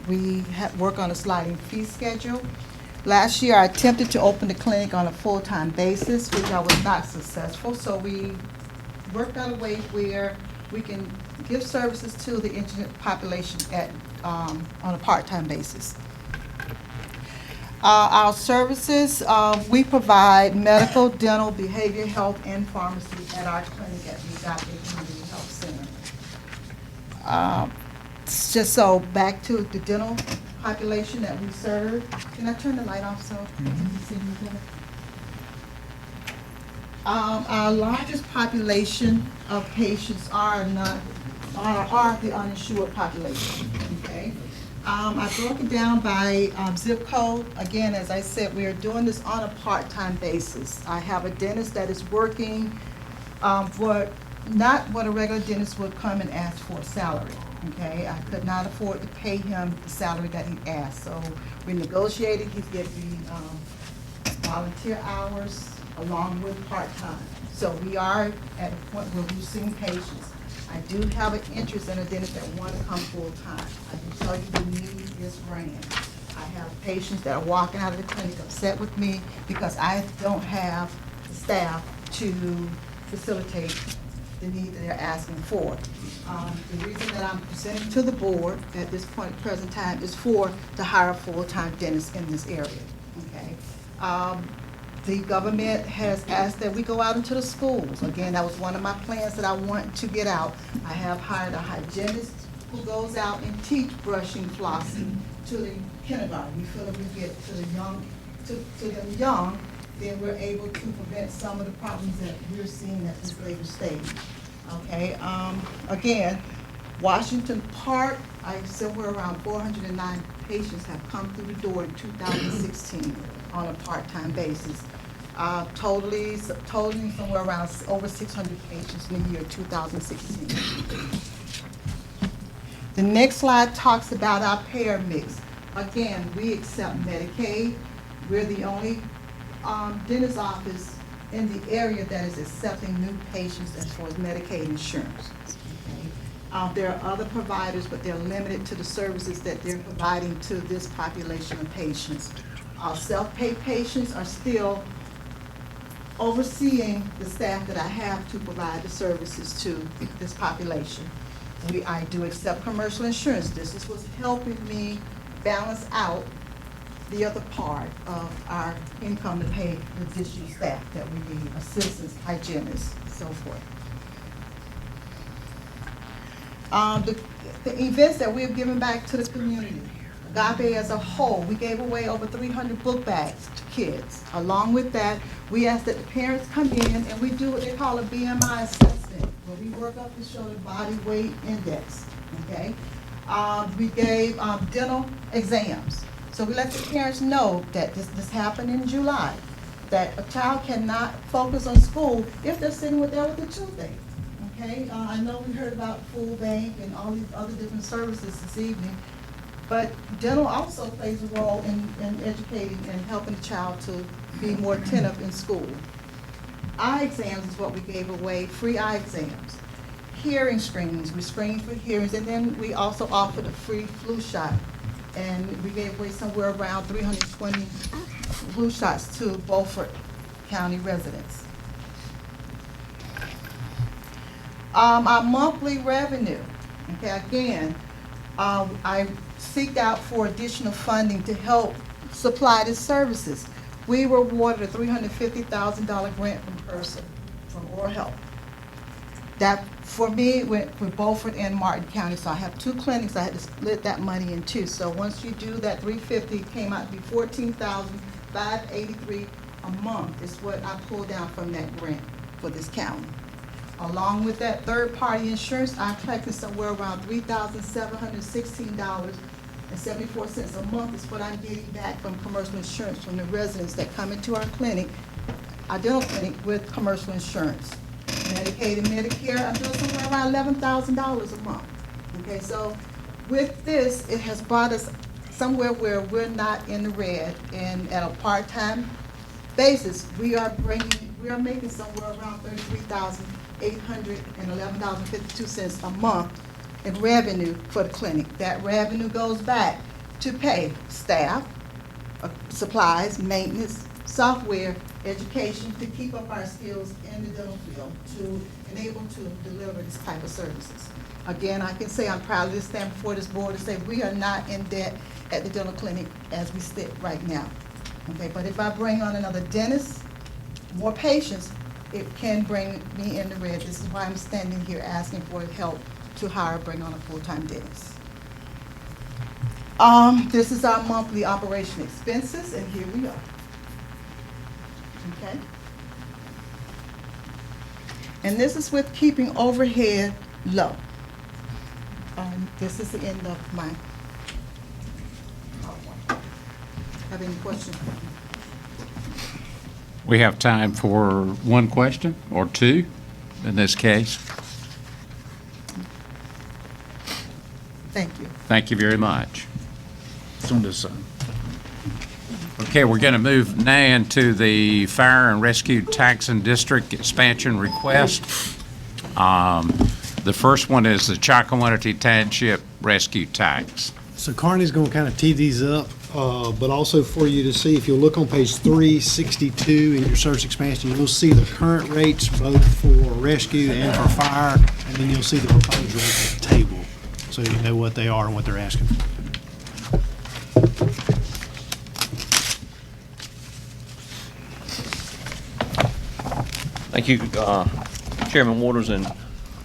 We work on a sliding fee schedule. Last year, I attempted to open the clinic on a full-time basis, which I was not successful. So we worked out a way where we can give services to the indigent population on a part-time basis. Our services, we provide medical, dental, behavioral health, and pharmacy at our clinic at the Agape Community Health Center. Just so back to the dental population that we serve. Can I turn the light off so you can see me better? Our largest population of patients are the uninsured population. Okay. I broke it down by zip code. Again, as I said, we are doing this on a part-time basis. I have a dentist that is working for not what a regular dentist would come and ask for a salary. Okay, I could not afford to pay him the salary that he asked. So we negotiated. He's getting volunteer hours along with part-time. So we are at a point where we're seeing patients. I do have an interest in a dentist that want to come full-time. I can tell you the need is grand. I have patients that are walking out of the clinic upset with me because I don't have the staff to facilitate the need that they're asking for. The reason that I'm presenting to the board at this point, present time, is to hire a full-time dentist in this area. Okay. The government has asked that we go out into the schools. Again, that was one of my plans that I want to get out. I have hired a hygienist who goes out and teach brushing, flossing to the kindergarten. We feel if we get to the young, then we're able to prevent some of the problems that we're seeing at this later stage. Okay. Again, Washington Park, somewhere around 409 patients have come through the door in 2016 on a part-time basis. Totaling somewhere around over 600 patients in the year 2016. The next slide talks about our payer mix. Again, we accept Medicaid. We're the only dentist office in the area that is accepting new patients as far as Medicaid insurance. Okay. There are other providers, but they're limited to the services that they're providing to this population of patients. Our self-pay patients are still overseeing the staff that I have to provide the services to this population. I do accept commercial insurance. This is what's helping me balance out the other part of our income to pay additional staff that we need, assistants, hygienists, so forth. The events that we've given back to the community, Agape as a whole, we gave away over 300 book bags to kids. Along with that, we asked that the parents come in and we do what they call a BMI assessment, where we work up to show the body weight index, okay? We gave dental exams. So we let the parents know that this happened in July, that a child cannot focus on school if they're sitting there with a toothache. Okay, I know we heard about food bank and all these other different services this evening, but dental also plays a role in educating and helping the child to be more attentive in school. Eye exams is what we gave away, free eye exams. Hearing screenings, we screened for hearings, and then we also offered a free flu shot. And we gave away somewhere around 320 flu shots to Beaufort County residents. Our monthly revenue, okay, again, I seeked out for additional funding to help supply the services. We were awarded a $350,000 grant from PERSA, from Oral Health. That, for me, went for Beaufort and Martin County, so I have two clinics. I had to split that money in two. So once you do that, $350 came out to be $14,583 a month is what I pulled down from that grant for this county. Along with that third-party insurance, I collected somewhere around $3,716.74 a month is what I'm getting back from commercial insurance from the residents that come into our clinic, our dental clinic, with commercial insurance. Medicaid and Medicare, I'm doing somewhere around $11,000 a month. Okay, so with this, it has brought us somewhere where we're not in the red, and at a part-time basis, we are making somewhere around $33,811.52 a month in revenue for the clinic. That revenue goes back to pay staff, supplies, maintenance, software, education, to keep up our skills in the dental field, to enable to deliver this type of services. Again, I can say I'm proud to stand before this board and say we are not in debt at the dental clinic as we sit right now. Okay, but if I bring on another dentist, more patients, it can bring me in the red. This is why I'm standing here asking for help to bring on a full-time dentist. This is our monthly operation expenses, and here we are. Okay? And this is with keeping overhead low. This is the end of my PowerPoint. Have any questions? We have time for one question or two in this case. Thank you. Thank you very much. It's on this side. Okay, we're going to move now into the Fire and Rescue Tax and District expansion request. The first one is the Chocowinity Township Rescue Tax. So Carney's going to kind of tee these up, but also for you to see, if you'll look on page 362 in your service expansion, you'll see the current rates both for rescue and for fire, and then you'll see the proposed rates at the table, so you know what they are and what they're asking for. Thank you, Chairman Waters and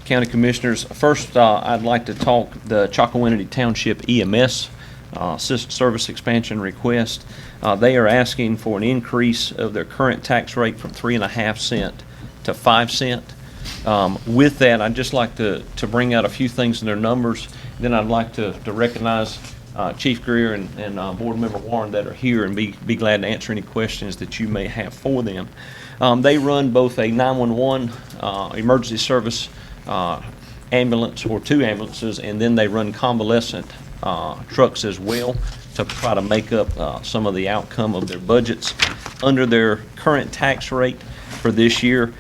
County Commissioners. First, I'd like to talk the Chocowinity Township EMS service expansion request. They are asking for an increase of their current tax rate from 3.5 cents to 5 cents. With that, I'd just like to bring out a few things in their numbers. Then I'd like to recognize Chief Greer and Board Member Warren that are here, and be glad to answer any questions that you may have for them. They run both a 911 emergency service ambulance, or 2 ambulances, and then they run convalescent trucks as well to try to make up some of the outcome of their budgets. Under their current tax rate for this year,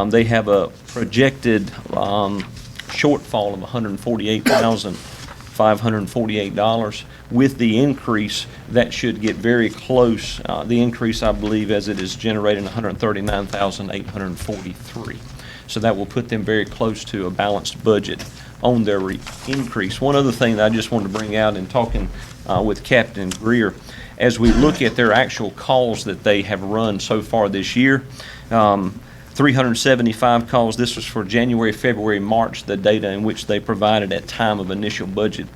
they have a projected shortfall of $148,548. With the increase, that should get very close. The increase, I believe, as it is generating $139,843. So that will put them very close to a balanced budget on their increase. One other thing that I just wanted to bring out in talking with Captain Greer, as we look at their actual calls that they have run so far this year, 375 calls. This was for January, February, March, the data in which they provided at time of initial budget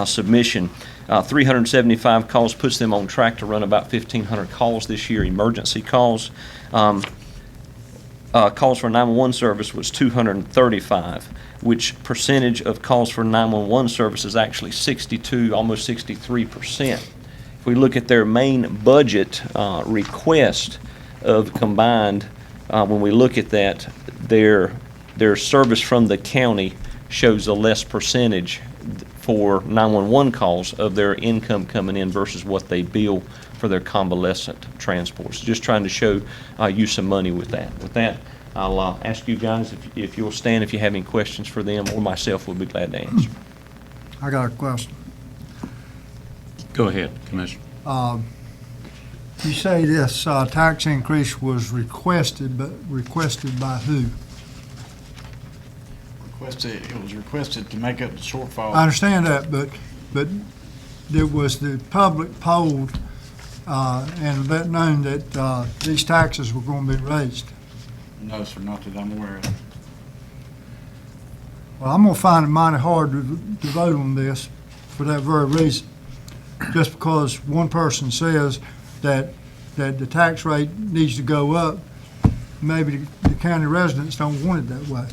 submission. 375 calls puts them on track to run about 1,500 calls this year, emergency calls. Calls for 911 service was 235, which percentage of calls for 911 service is actually 62, almost 63%. If we look at their main budget request of combined, when we look at that, their service from the county shows a less percentage for 911 calls of their income coming in versus what they bill for their convalescent transports. Just trying to show you some money with that. With that, I'll ask you guys if you'll stand if you have any questions for them, or myself will be glad to answer. I got a question. Go ahead, Commissioner. You say this tax increase was requested, but requested by who? It was requested to make up the shortfall. I understand that, but there was the public polled and let known that these taxes were going to be raised. No, sir, not that I'm aware of. Well, I'm going to find it mighty hard to vote on this for that very reason. Just because one person says that the tax rate needs to go up, maybe the county residents don't want it that way.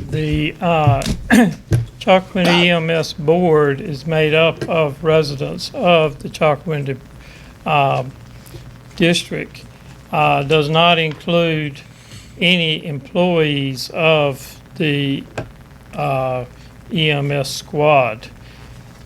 The Chalkawindy EMS board is made up of residents of the Chalkawindy district. Does not include any employees of the EMS squad.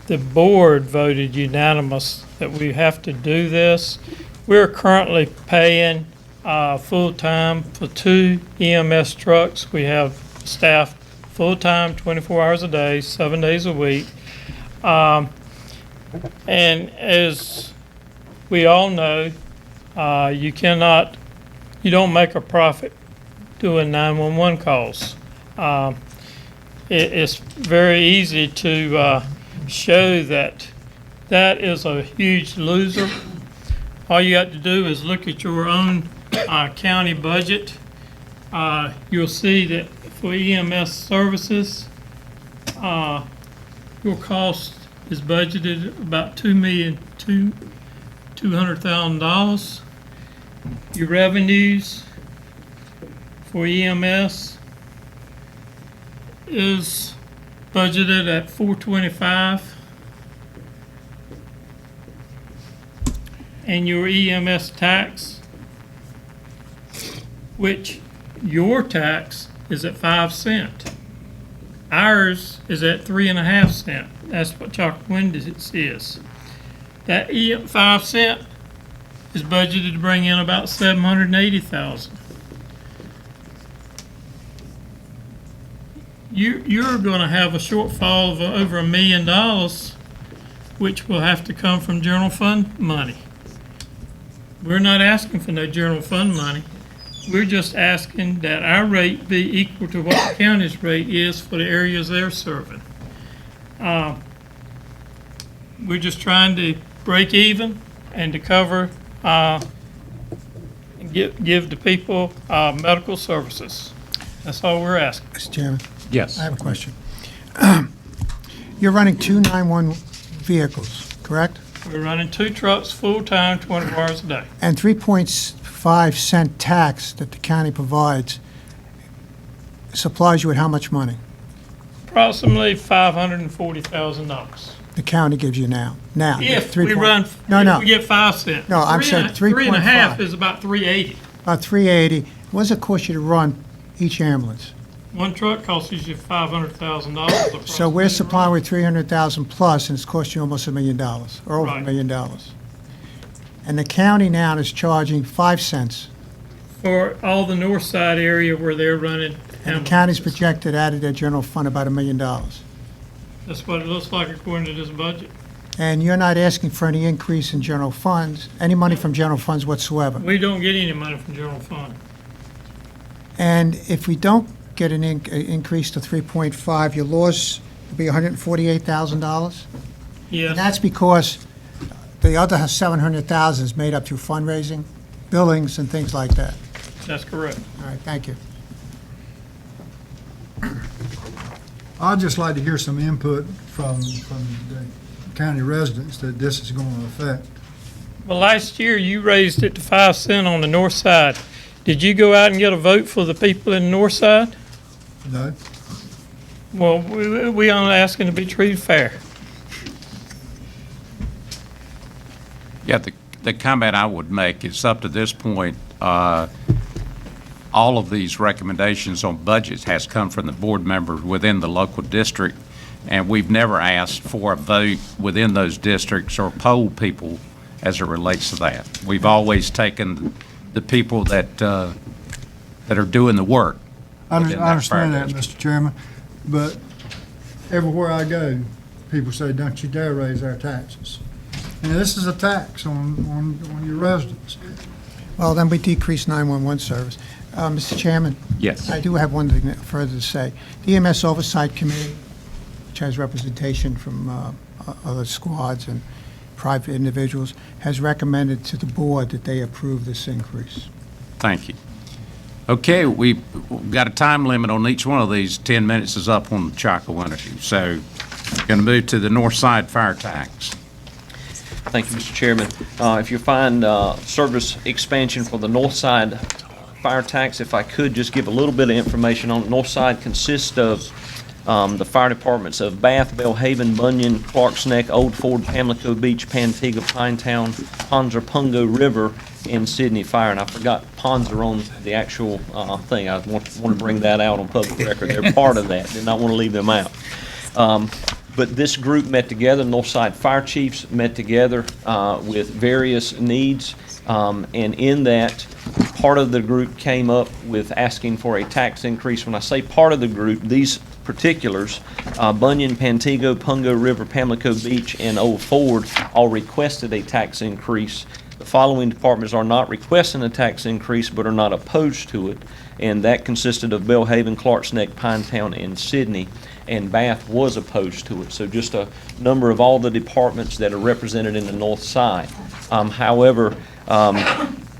The board voted unanimous that we have to do this. We're currently paying full-time for 2 EMS trucks. We have staff full-time, 24 hours a day, 7 days a week. And as we all know, you don't make a profit doing 911 calls. It's very easy to show that is a huge loser. All you got to do is look at your own county budget. You'll see that for EMS services, your cost is budgeted about $2,200,000. Your revenues for EMS is budgeted at 425, and your EMS tax, which your tax is at 5 cents. Ours is at 3.5 cents. That's what Chalkawindy's is. That 5 cents is budgeted to bring in about $780,000. You're going to have a shortfall of over $1 million, which will have to come from general fund money. We're not asking for no general fund money. We're just asking that our rate be equal to what the county's rate is for the areas they're serving. We're just trying to break even and to cover, give the people medical services. That's all we're asking. Mr. Chairman? Yes. I have a question. You're running 2 911 vehicles, correct? We're running 2 trucks full-time, 24 hours a day. And 3.5 cent tax that the county provides supplies you with how much money? Approximately $540,000. The county gives you now. If we run, we get 5 cents. No, I'm saying 3.5 is about $380. About $380. What does it cost you to run each ambulance? One truck costs you $500,000. So we're supplying with 300,000 plus, and it's cost you almost $1 million, or over Right. $1 million. And the county now is charging 5 cents. For all the north side area where they're running And the county's projected out of their general fund about $1 million. That's what it looks like according to this budget. And you're not asking for any increase in general funds, any money from general funds whatsoever. We don't get any money from general fund. And if we don't get an increase to 3.5, your loss will be $148,000? Yes. And that's because the other $700,000 is made up through fundraising? billings and things like that. That's correct. All right, thank you. I'd just like to hear some input from the county residents that this is going to affect. Well, last year you raised it to 5 cents on the north side. Did you go out and get a vote for the people in the north side? No? Well, we are asking to be treated fair. Yeah, the comment I would make is up to this point, all of these recommendations on budgets has come from the board members within the local district, and we've never asked for a vote within those districts or poll people as it relates to that. We've always taken the people that are doing the work. I within understand fire that, district. Mr. Chairman, but everywhere I go, people say, don't you dare raise our taxes. And this is a tax on your residents. Well, then we decrease 911 service. Mr. Chairman? Yes. I do have one thing further to say. The EMS Oversight Committee, which has representation from other squads and private individuals, has recommended to the board that they approve this increase. Thank you. Okay, we've got a time limit on each one of these. 10 minutes is up on the Chocowinity issue. So going to move to the north side fire tax. Thank you, Mr. Chairman. If you find service expansion for the north side fire tax, if I could just give a little bit of information on it. North side consists of the fire departments of Bath, Belhaven, Bunyan, Clark's Neck, Old Ford, Pamlico Beach, Pantigga, Pinetown, Ponza, Pungo River, and Sydney Fire. And I forgot Ponza on the actual thing. I want to bring that out on public record. They're part of that. Did not want to leave them out. But this group met together, Northside Fire Chiefs met together with various needs, and in that, part of the group came up with asking for a tax increase. When I say part of the group, these particulars, Bunyan, Pantigo, Pungo River, Pamlico Beach, and Old Ford all requested a tax increase. The following departments are not requesting a tax increase but are not opposed to it, and that consisted of Belhaven, Clark's Neck, Pinetown, and Sydney. And Bath was opposed to it. So just a number of all the departments that are represented in the north side. However,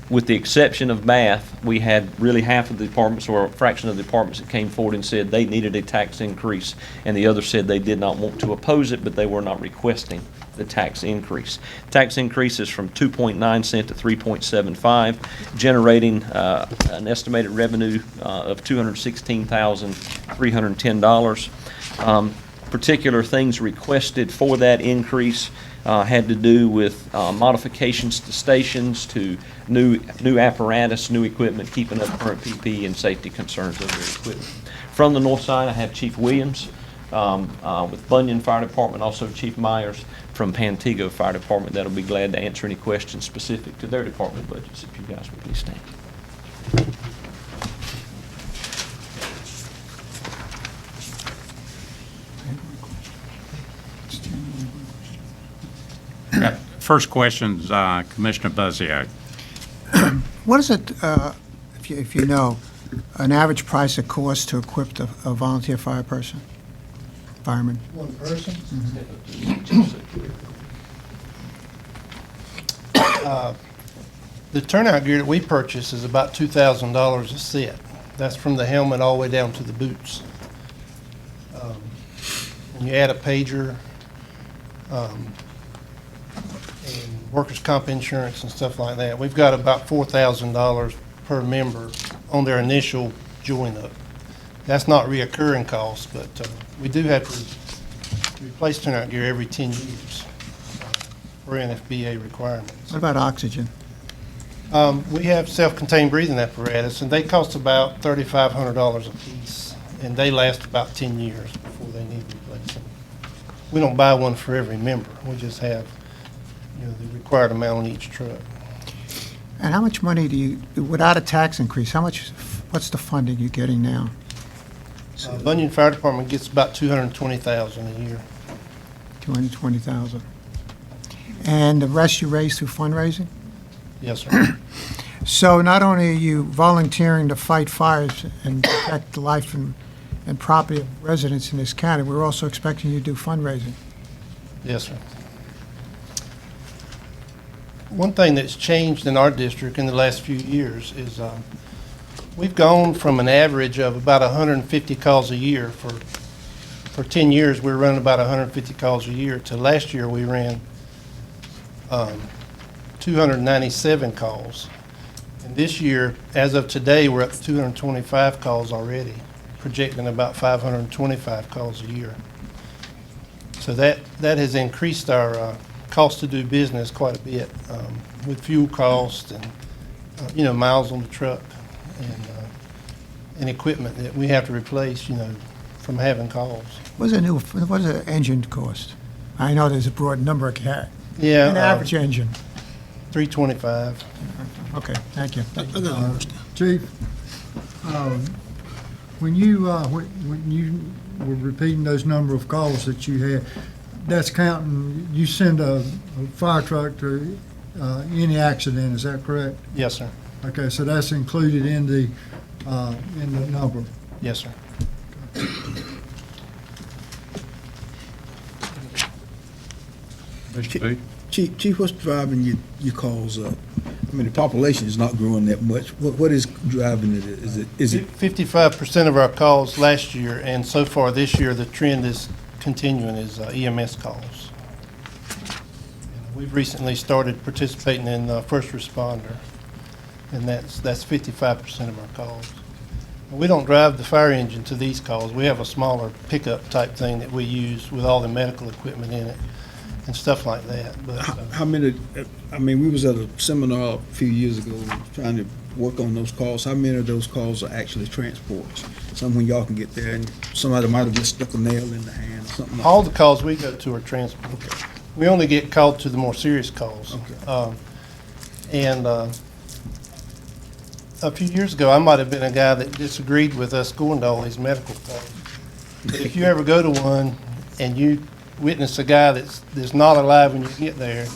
with the exception of Bath, we had really half of the departments or a fraction of the departments that came forward and said they needed a tax increase, and the others said they did not want to oppose it, but they were not requesting the tax increase. Tax increase is from 2.9 cent to 3.75, generating an estimated revenue of $216,310. Particular things requested for that increase had to do with modifications to stations, to new apparatus, new equipment, keeping up current PPE and safety concerns of their equipment. From the north side, I have Chief Williams with Bunyan Fire Department, also Chief Myers from Pantigo Fire Department. That'll be glad to answer any questions specific to their department budgets, if you guys would please stand. First question's Commissioner Buzzio. What is it, if you know, an average price it costs to equip a volunteer fireman? One person? The turnout gear that we purchase is about $2,000 a set. That's from the helmet all the way down to the boots. When you add a pager, and workers' comp insurance and stuff like that, we've got about $4,000 per member on their initial join-up. That's not reoccurring costs, but we do have to replace turnout gear every 10 years for NFBA requirements. What about oxygen? We have self-contained breathing apparatus, and they cost about $3,500 a piece, and they last about 10 years before they need replacing. We don't buy one for every member. We just have, the required amount on each truck. And how much money do you, without a tax increase, what's the funding you're getting now? Bunyan Fire Department gets about $220,000 a year. $220,000. And the rest you raise through fundraising? Yes, sir. So not only are you volunteering to fight fires and protect the life and property of residents in this county, we're also expecting you to do fundraising. Yes, sir. One thing that's changed in our district in the last few years is we've gone from an average of about 150 calls a year. For 10 years, we were running about 150 calls a year, to last year we ran 297 calls. And this year, as of today, we're up to 225 calls already, projecting about 525 calls a year. So that has increased our cost to do business quite a bit, with fuel costs and, miles on the truck and equipment that we have to replace, from having calls. What does an engine cost? I know there's a broad number of Yeah. an average engine. $325. Okay, thank you. Chief, when you were repeating those number of calls that you had, that's counting, you send a fire truck to any accident, is that correct? Yes, sir. Okay, so that's included in the number? Yes, sir. Mr. Booth? Chief, what's driving your calls up? I mean, the population is not growing that much. What is driving it? Is it 55% of our calls last year, and so far this year, the trend is continuing, is EMS calls. We've recently started participating in first responder, and that's 55% of our calls. We don't drive the fire engine to these calls. We have a smaller pickup type thing that we use with all the medical equipment in it and stuff like that. But how many? I mean, we was at a seminar a few years ago trying to work on those calls. How many of those calls are actually transports? Some when y'all can get there, and somebody might have just stuck a nail in the hand or something. Like all the calls we go to are transport. Okay. We only get called to the more serious calls. Okay. A few years ago, I might have been a guy that disagreed with us going to all these medical calls. But if you ever go to one and you witness a guy that's not alive when you get there,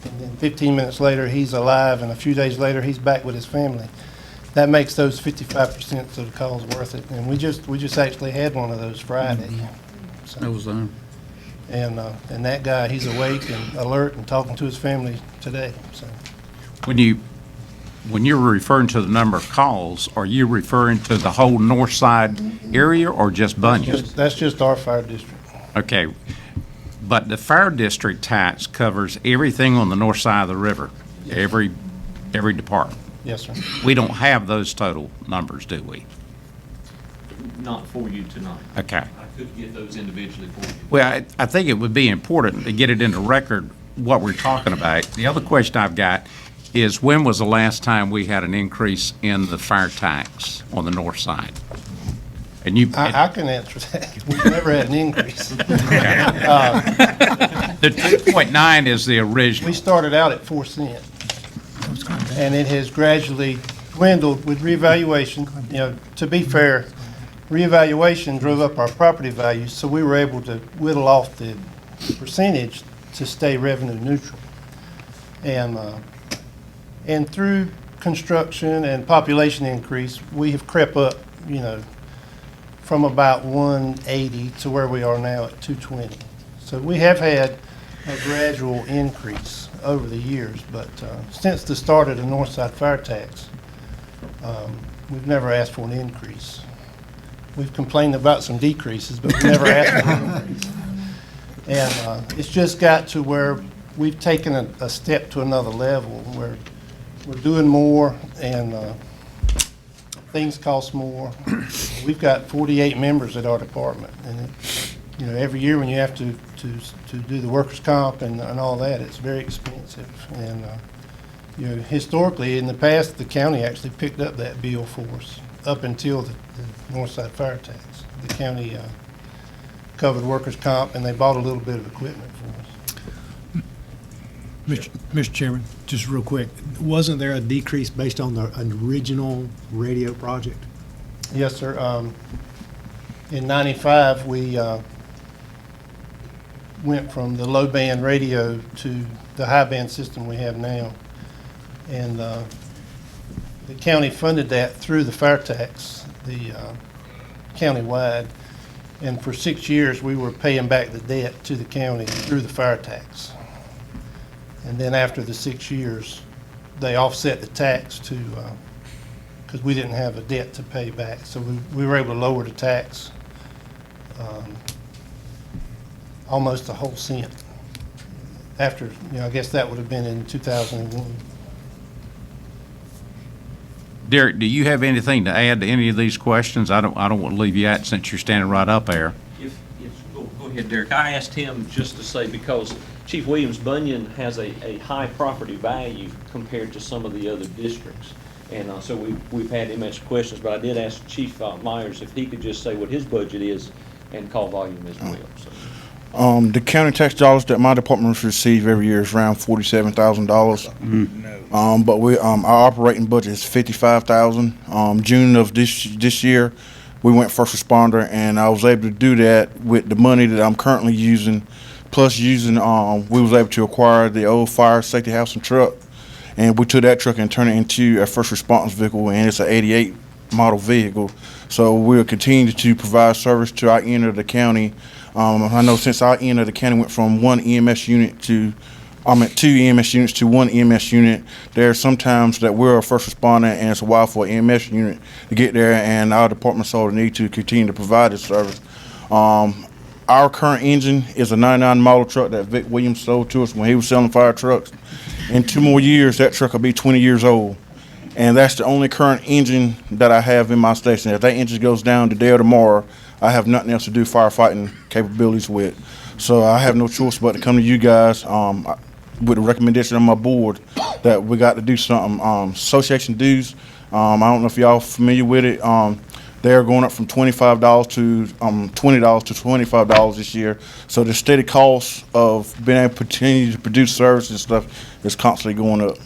and then 15 minutes later he's alive, and a few days later he's back with his family, that makes those 55% of the calls worth it. And we just actually had one of those Friday. So, That was and that guy, he's awake and alert and talking to his family today. So When you're referring to the number of calls, are you referring to the whole north side area or just Bunyan? that's just our fire district. Okay, but the fire district tax covers everything on the north side of the river, every department. Yes, sir. We don't have those total numbers, do we? Not for you tonight. Okay. I could get those individually for you. Well, I think it would be important to get it in the record what we're talking about. The other question I've got is, when was the last time we had an increase in the fire tax on the north side? And I can answer that. We've never had an increase. The 2.9 is the original. We started out at 4 cents, and it has gradually dwindled with reevaluation. To be fair, reevaluation drove up our property values, so we were able to whittle off the percentage to stay revenue neutral. And through construction and population increase, we have crept up, from about 180 to where we are now at 220. So we have had a gradual increase over the years, but since the start of the Northside Fire Tax, we've never asked for an increase. We've complained about some decreases, but we've never asked for an increase. And it's just got to where we've taken a step to another level where we're doing more, and things cost more. We've got 48 members at our department, and every year when you have to do the workers' comp and all that, it's very expensive. And historically, in the past, the county actually picked up that bill for us up until the Northside Fire Tax. The county covered workers' comp, and they bought a little bit of equipment for us. Mr. Chairman, just real quick, wasn't there a decrease based on the original radio project? Yes, sir. In '95, we went from the low band radio to the high band system we have now. And the county funded that through the fire tax, the county-wide. And for 6 years, we were paying back the debt to the county through the fire tax. And then after the 6 years, they offset the tax to, because we didn't have a debt to pay back. So we were able to lower the tax almost a whole cent. After, I guess that would have been in 2001. Derek, do you have anything to add to any of these questions? I don't want to leave you out since you're standing right up there. Go ahead, Derek. I asked him just to say, because Chief Williams Bunyan has a high property value compared to some of the other districts. And so we've had him answer questions, but I did ask Chief Myers if he could just say what his budget is and call volume as well. So. The county tax dollars that my department receive every year is around $47,000. But our operating budget is $55,000. June of this year, we went first responder, and I was able to do that with the money that I'm currently using, plus using we was able to acquire the old fire safety house and truck, and we took that truck and turned it into a first response vehicle, and it's an '88 model vehicle. So we'll continue to provide service to our end of the county. I know since our end of the county went from one EMS unit to, two EMS units to one EMS unit, there are sometimes that we're a first responder and it's a while for an EMS unit to get there, and our department saw the need to continue to provide this service. Our current engine is a 99 model truck that Vic Williams sold to us when he was selling fire trucks. In 2 more years, that truck will be 20 years old. And that's the only current engine that I have in my station. If that engine goes down today or tomorrow, I have nothing else to do firefighting capabilities with. So I have no choice but to come to you guys with a recommendation on my board that we got to do something. Association dues, I don't know if y'all familiar with it. They're going up from $25 to $20 to $25 this year. So the steady cost of being able to continue to produce service and stuff is constantly going up.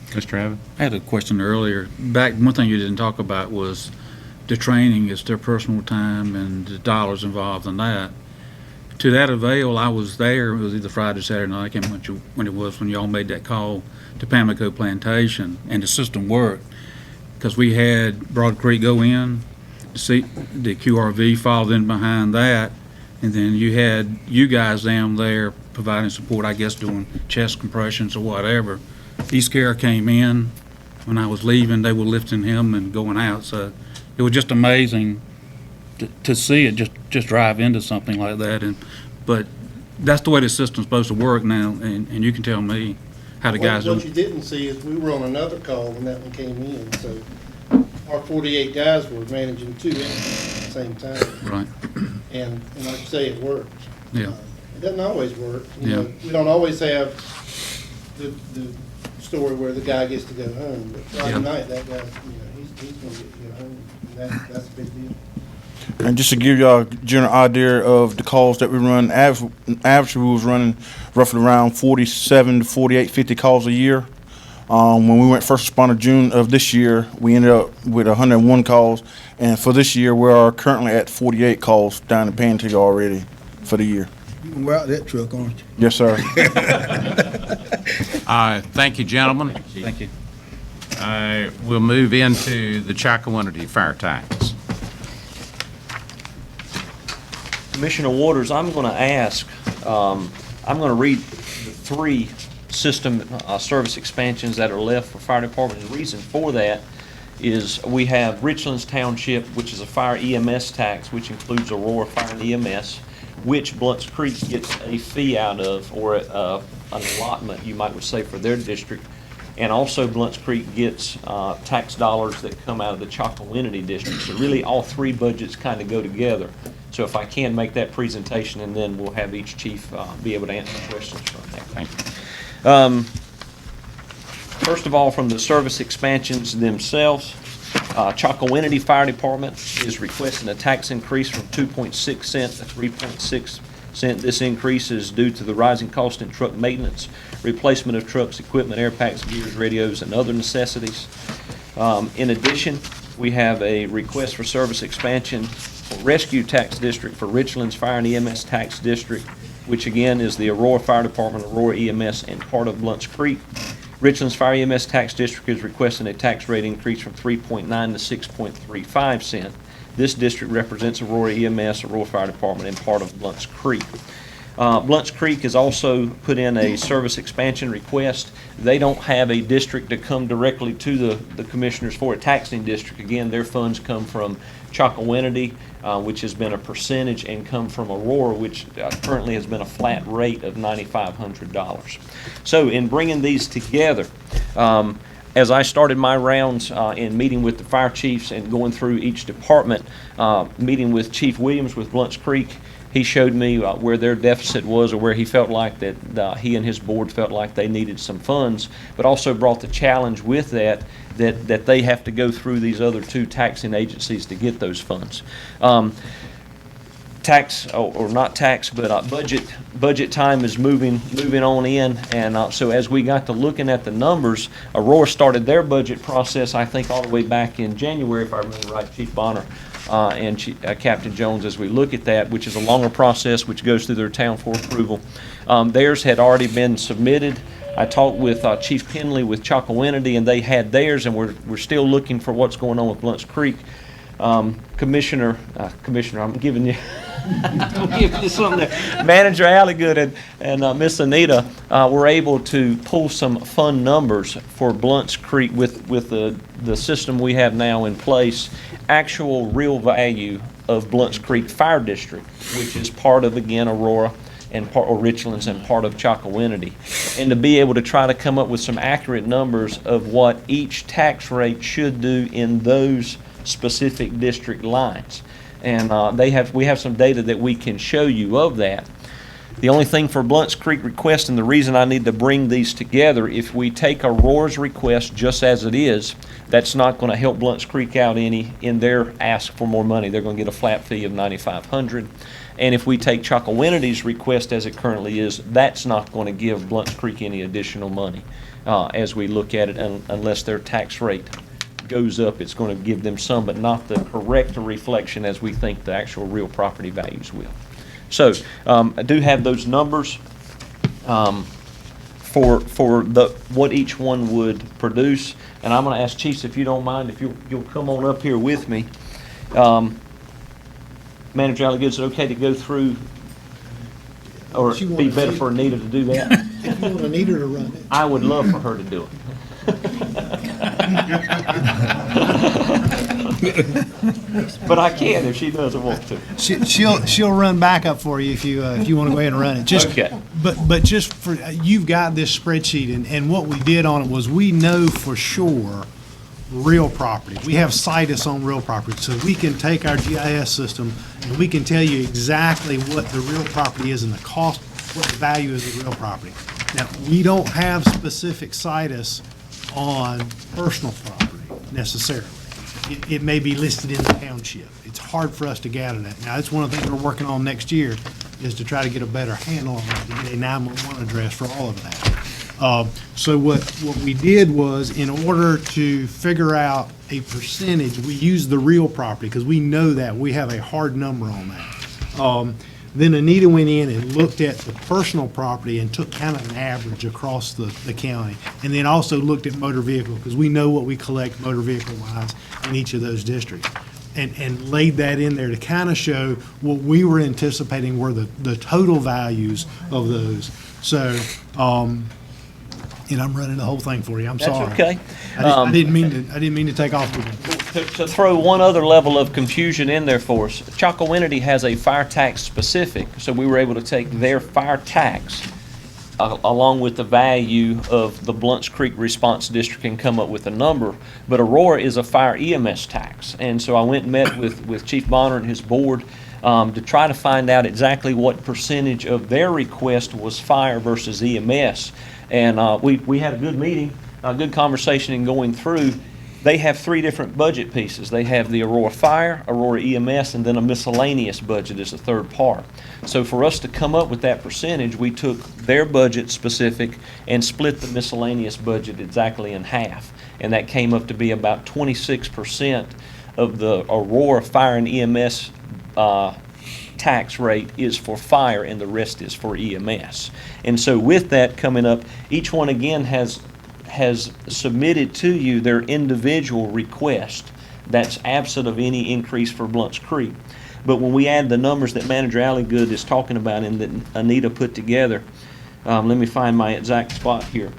Mr. Abbott? I had a question earlier. One thing you didn't talk about was the training. It's their personal time and the dollars involved in that. To that avail, I was there. It was either Friday or Saturday night. I can't remember when it was when y'all made that call to Pamlico Plantation, and the system worked because we had Broad Creek go in, see the QRV followed in behind that, and then you had you guys down there providing support, I guess doing chest compressions or whatever. East Care came in. When I was leaving, they were lifting him and going out. So it was just amazing to see it just drive into something like that. But that's the way the system's supposed to work now, and you can tell me how the guys do. What you didn't see is we were on another call when that one came in. So our 48 guys were managing 2 incidents at the same time. Right. And like you say, it works. Yeah. It doesn't always work. You Yeah. know, we don't always have the story where the guy gets to go home. But Friday night, that guy, he's going to get to go home. And that's a big deal. And just to give y'all a general idea of the calls that we run, average we was running roughly around 47 to 48, 50 calls a year. When we went first responder June of this year, we ended up with 101 calls. And for this year, we are currently at 48 calls down in Pantego already for the year. You can wear out that truck, aren't you? Yes, sir. Thank you, gentlemen. Thank you. We'll move into the Chocowinity fire tax. Commissioner Waters, I'm going to ask, I'm going to read the 3 system service expansions that are left for fire department. The reason for that is we have Richlands Township, which is a fire EMS tax, which includes Aurora Fire and EMS, which Blunt's Creek gets a fee out of, or an allotment, you might say, for their district. And also Blunt's Creek gets tax dollars that come out of the Chocowinity district. So really all 3 budgets kind of go together. So if I can make that presentation, and then we'll have each chief be able to answer questions from that. Thank you. First of all, from the service expansions themselves, Chocowinity Fire Department is requesting a tax increase from 2.6 cent to 3.6 cent. This increase is due to the rising cost in truck maintenance, replacement of trucks, equipment, air packs, gears, radios, and other necessities. In addition, we have a request for service expansion for Rescue Tax District for Richlands Fire and EMS Tax District, which again is the Aurora Fire Department, Aurora EMS, and part of Blunt's Creek. Richlands Fire EMS Tax District is requesting a tax rate increase from 3.9 to 6.35 cent. This district represents Aurora EMS, Aurora Fire Department, and part of Blunt's Creek. Blunt's Creek has also put in a service expansion request. They don't have a district to come directly to the commissioners for a taxing district. Again, their funds come from Chocowinity, which has been a percentage, and come from Aurora, which currently has been a flat rate of $9,500. So in bringing these together, as I started my rounds in meeting with the fire chiefs and going through each department, meeting with Chief Williams with Blunt's Creek, he showed me where their deficit was, or where he felt like that he and his board felt like they needed some funds, but also brought the challenge with that they have to go through these other two taxing agencies to get those funds. Tax, or not tax, but budget time is moving on in, and so as we got to looking at the numbers, Aurora started their budget process, I think, all the way back in January, if I remember right, Chief Bonner and Captain Jones, as we look at that, which is a longer process, which goes through their town for approval. Theirs had already been submitted. I talked with Chief Penley with Chocowinity, and they had theirs, and we're still looking for what's going on with Blunt's Creek. Commissioner, I'm giving you, I'm giving you something there. Manager Alligood and Miss Anita were able to pull some fun numbers for Blunt's Creek with the system we have now in place. Actual real value of Blunt's Creek Fire District, which is part of, again, Aurora and or Richlands and part of Chocowinity, and to be able to try to come up with some accurate numbers of what each tax rate should do in those specific district lines. And we have some data that we can show you of that. The only thing for Blunt's Creek request, and the reason I need to bring these together, if we take Aurora's request just as it is, that's not going to help Blunt's Creek out any in their ask for more money. They're going to get a flat fee of $9,500. And if we take Chocowinity's request as it currently is, that's not going to give Blunt's Creek any additional money as we look at it, unless their tax rate goes up. It's going to give them some, but not the correct reflection as we think the actual real property values will. So I do have those numbers for what each one would produce, and I'm going to ask Chiefs, if you don't mind, if you'll come on up here with me. Manager Alligood, is it okay to go through, or it'd be better for Anita to do that? If you want Anita to run it. I would love for her to do it. But I can if she doesn't want to. She'll run backup for you if you want to go ahead and run it. Okay. But just for you've got this spreadsheet, and what we did on it was we know for sure real property. We have situs on real property, so we can take our GIS system and we can tell you exactly what the real property is and the cost, what the value is of the real property. Now, we don't have specific situs on personal property necessarily. It may be listed in the township. It's hard for us to gather that. Now, that's one of the things we're working on next year, is to try to get a better handle on that, to get a 911 address for all of that. So what we did was, in order to figure out a percentage, we used the real property, because we know that. We have a hard number on that. Then Anita went in and looked at the personal property and took kind of an average across the county, and then also looked at motor vehicle, because we know what we collect motor vehicle-wise in each of those districts, and laid that in there to kind of show what we were anticipating were the total values of those. So, and I'm running the whole thing for you. I'm sorry. That's okay. I didn't mean to take off with it. To throw one other level of confusion in there for us, Chocowinity has a fire tax specific, so we were able to take their fire tax along with the value of the Blunt's Creek Response District and come up with a number. But Aurora is a fire EMS tax, and so I went and met with Chief Bonner and his board to try to find out exactly what percentage of their request was fire versus EMS. And we had a good meeting, a good conversation in going through. They have three different budget pieces. They have the Aurora Fire, Aurora EMS, and then a miscellaneous budget as a third part. So for us to come up with that percentage, we took their budget specific and split the miscellaneous budget exactly in half. And that came up to be about 26% of the Aurora Fire and EMS tax rate is for fire, and the rest is for EMS. And so with that coming up, each one again has submitted to you their individual request that's absent of any increase for Blunt's Creek. But when we add the numbers that Manager Alligood is talking about and that Anita put together, let me find my exact spot here.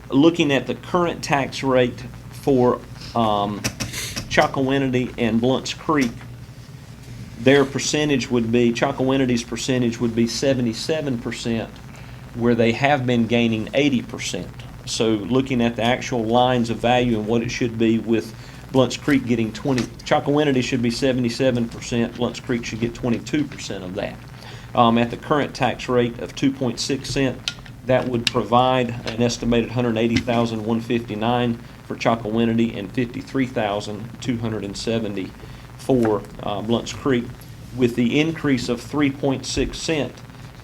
Looking at the current tax rate for Chocowinity and Blunt's Creek, their percentage would be, Chocowinity's percentage would be 77%, where they have been gaining 80%. So looking at the actual lines of value and what it should be with Blunt's Creek getting 20, Chocowinity should be 77%, Blunt's Creek should get 22% of that. At the current tax rate of 2.6 cents, that would provide an estimated $180,159 for Chocowinity and $53,270 for Blunt's Creek. With the increase of 3.6 cents,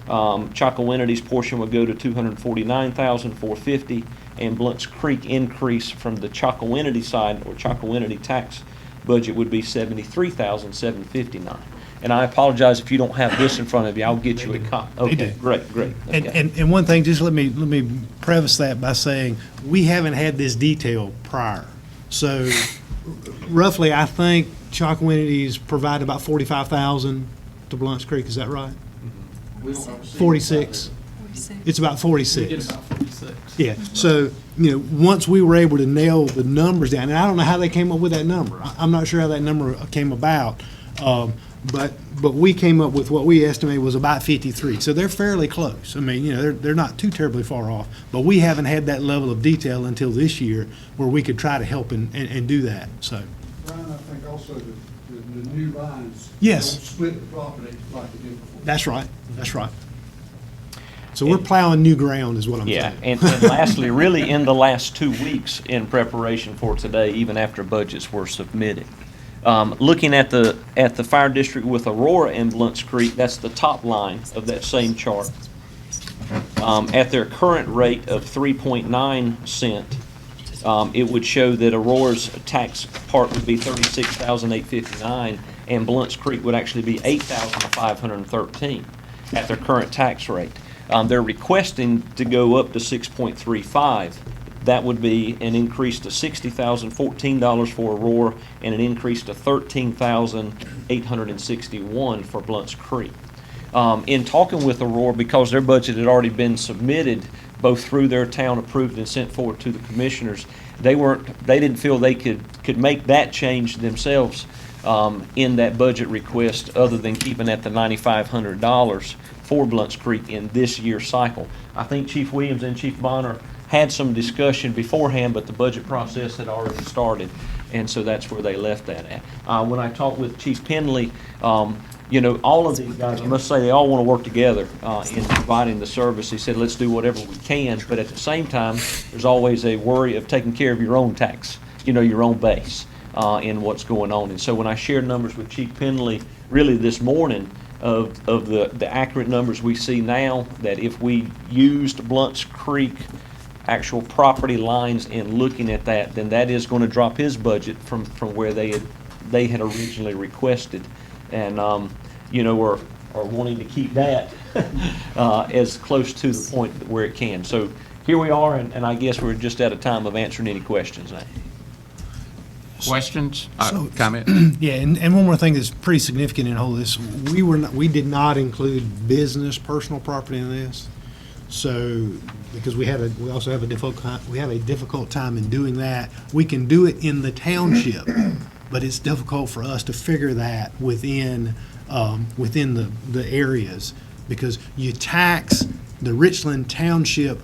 Chocowinity's portion would go to $249,450, and Blunt's Creek increase from the Chocowinity side, or Chocowinity tax budget, would be $73,759. And I apologize if you don't have this in front of you. I'll get you a copy. Okay, great. Okay. And one thing, just let me preface that by saying, we haven't had this detail prior. So roughly, I think Chocowinity's provide about 45,000 to Blunt's Creek, is that right? 46. It's about 46. We get about 46. Yeah, so, once we were able to nail the numbers down, and I don't know how they came up with that number. I'm not sure how that number came about. But we came up with what we estimated was about 53. So they're fairly close. I mean, they're not too terribly far off. But we haven't had that level of detail until this year where we could try to help and do that, so. Brian, I think also the new lines. Yes. Don't split the property like they did before. That's right. So we're plowing new ground is what I'm saying. Yeah, and lastly, really in the last 2 weeks in preparation for today, even after budgets were submitted. Looking at the fire district with Aurora and Blunt's Creek, that's the top line of that same chart. At their current rate of 3.9 cents, it would show that Aurora's tax part would be $36,859, and Blunt's Creek would actually be $8,513 at their current tax rate. They're requesting to go up to 6.35. That would be an increase to $60,014 for Aurora and an increase to $13,861 for Blunt's Creek. In talking with Aurora, because their budget had already been submitted, both through their town approved and sent forward to the commissioners, they didn't feel they could make that change themselves in that budget request, other than keeping at the $9,500 for Blunt's Creek in this year's cycle. I think Chief Williams and Chief Bonner had some discussion beforehand, but the budget process had already started, and so that's where they left that at. When I talked with Chief Penley, all of these guys, I must say, they all want to work together in providing the service. He said, let's do whatever we can, but at the same time, there's always a worry of taking care of your own tax, your own base in what's going on. And so when I shared numbers with Chief Penley really this morning of the accurate numbers we see now, that if we used Blunt's Creek actual property lines and looking at that, then that is going to drop his budget from where they had originally requested, and are wanting to keep that as close to the point where it can. So here we are, and I guess we're just at a time of answering any questions now. Questions? Comment? Yeah, and one more thing that's pretty significant in all this, we did not include business personal property in this. So, because we also have a difficult time in doing that. We can do it in the township, but it's difficult for us to figure that within the areas, because you tax the Richland Township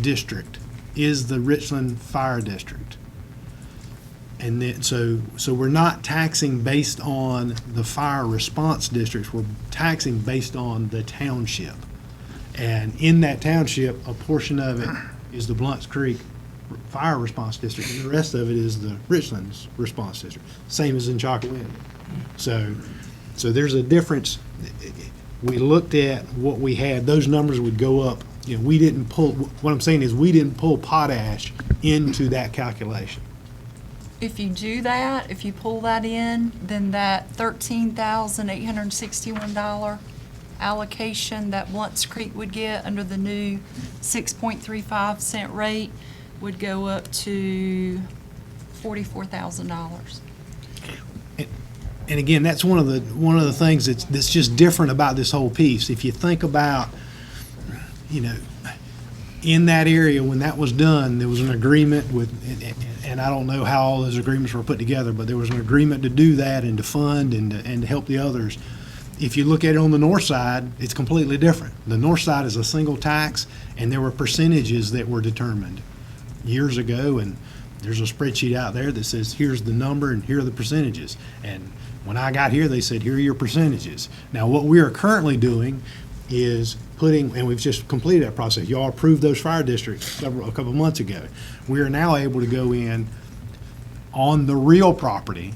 District is the Richland Fire District. And then, so we're not taxing based on the fire response districts, we're taxing based on the township. And in that township, a portion of it is the Blunt's Creek Fire Response District, and the rest of it is the Richlands Response District, same as in Chocowinity. So there's a difference. We looked at what we had, those numbers would go up. We didn't pull, what I'm saying is we didn't pull potash into that calculation. If you do that, if you pull that in, then that $13,861 allocation that Blunt's Creek would get under the new 6.35 cent rate would go up to $44,000. And again, that's one of the things that's just different about this whole piece. If you think about, in that area, when that was done, there was an agreement with, and I don't know how all those agreements were put together, but there was an agreement to do that and to fund and to help the others. If you look at it on the north side, it's completely different. The north side is a single tax, and there were percentages that were determined years ago, and there's a spreadsheet out there that says, here's the number and here are the percentages. And when I got here, they said, here are your percentages. Now, what we are currently doing is putting, and we've just completed that process. Y'all approved those fire districts a couple months ago. We are now able to go in on the real property,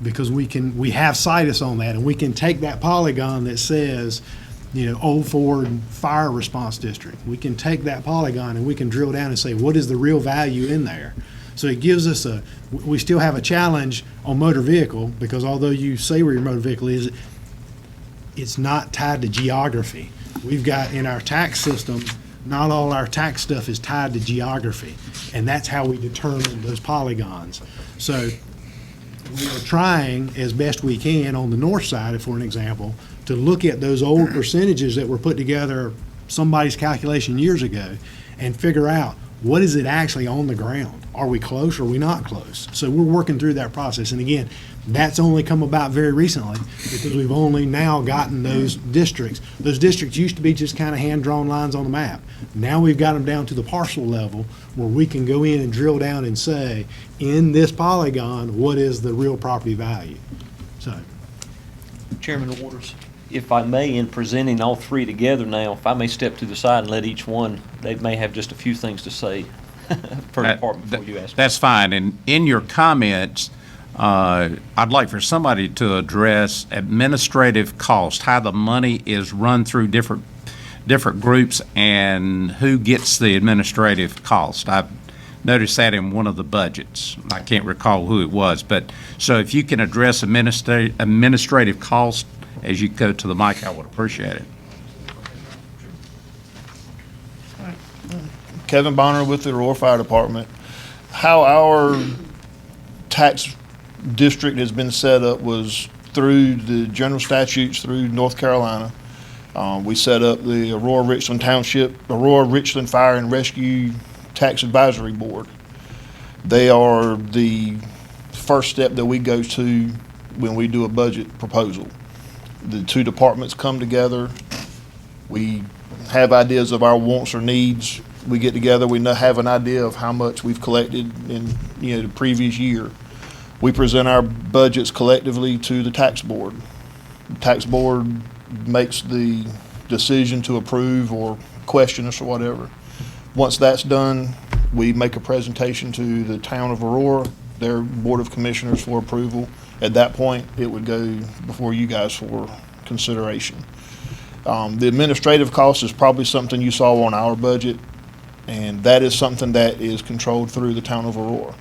because we have situs on that, and we can take that polygon that says, Old Ford Fire Response District. We can take that polygon and we can drill down and say, what is the real value in there? So it gives us we still have a challenge on motor vehicle, because although you say where your motor vehicle is, it's not tied to geography. We've got in our tax system, not all our tax stuff is tied to geography, and that's how we determine those polygons. So we are trying as best we can on the north side, for an example, to look at those old percentages that were put together, somebody's calculation years ago, and figure out, what is it actually on the ground? Are we close or are we not close? So we're working through that process. And again, that's only come about very recently, because we've only now gotten those districts. Those districts used to be just kind of hand-drawn lines on the map. Now we've got them down to the parcel level where we can go in and drill down and say, in this polygon, what is the real property value? So, Chairman Waters, if I may, in presenting all three together now, if I may step to the side and let each one, they may have just a few things to say per department before you ask. That's fine. And in your comments, I'd like for somebody to address administrative cost, how the money is run through different groups and who gets the administrative cost. I've noticed that in one of the budgets. I can't recall who it was, but so if you can address administrative cost as you go to the mic, I would appreciate it. Kevin Bonner with the Aurora Fire Department. How our tax district has been set up was through the general statutes through North Carolina. We set up the Aurora Richland Fire and Rescue Tax Advisory Board. They are the first step that we go to when we do a budget proposal. The two departments come together. We have ideas of our wants or needs. We get together. We have an idea of how much we've collected in the previous year. We present our budgets collectively to the tax board. The tax board makes the decision to approve or question us or whatever. Once that's done, we make a presentation to the town of Aurora, their board of commissioners for approval. At that point, it would go before you guys for consideration. The administrative cost is probably something you saw on our budget, and that is something that is controlled through the town of Aurora.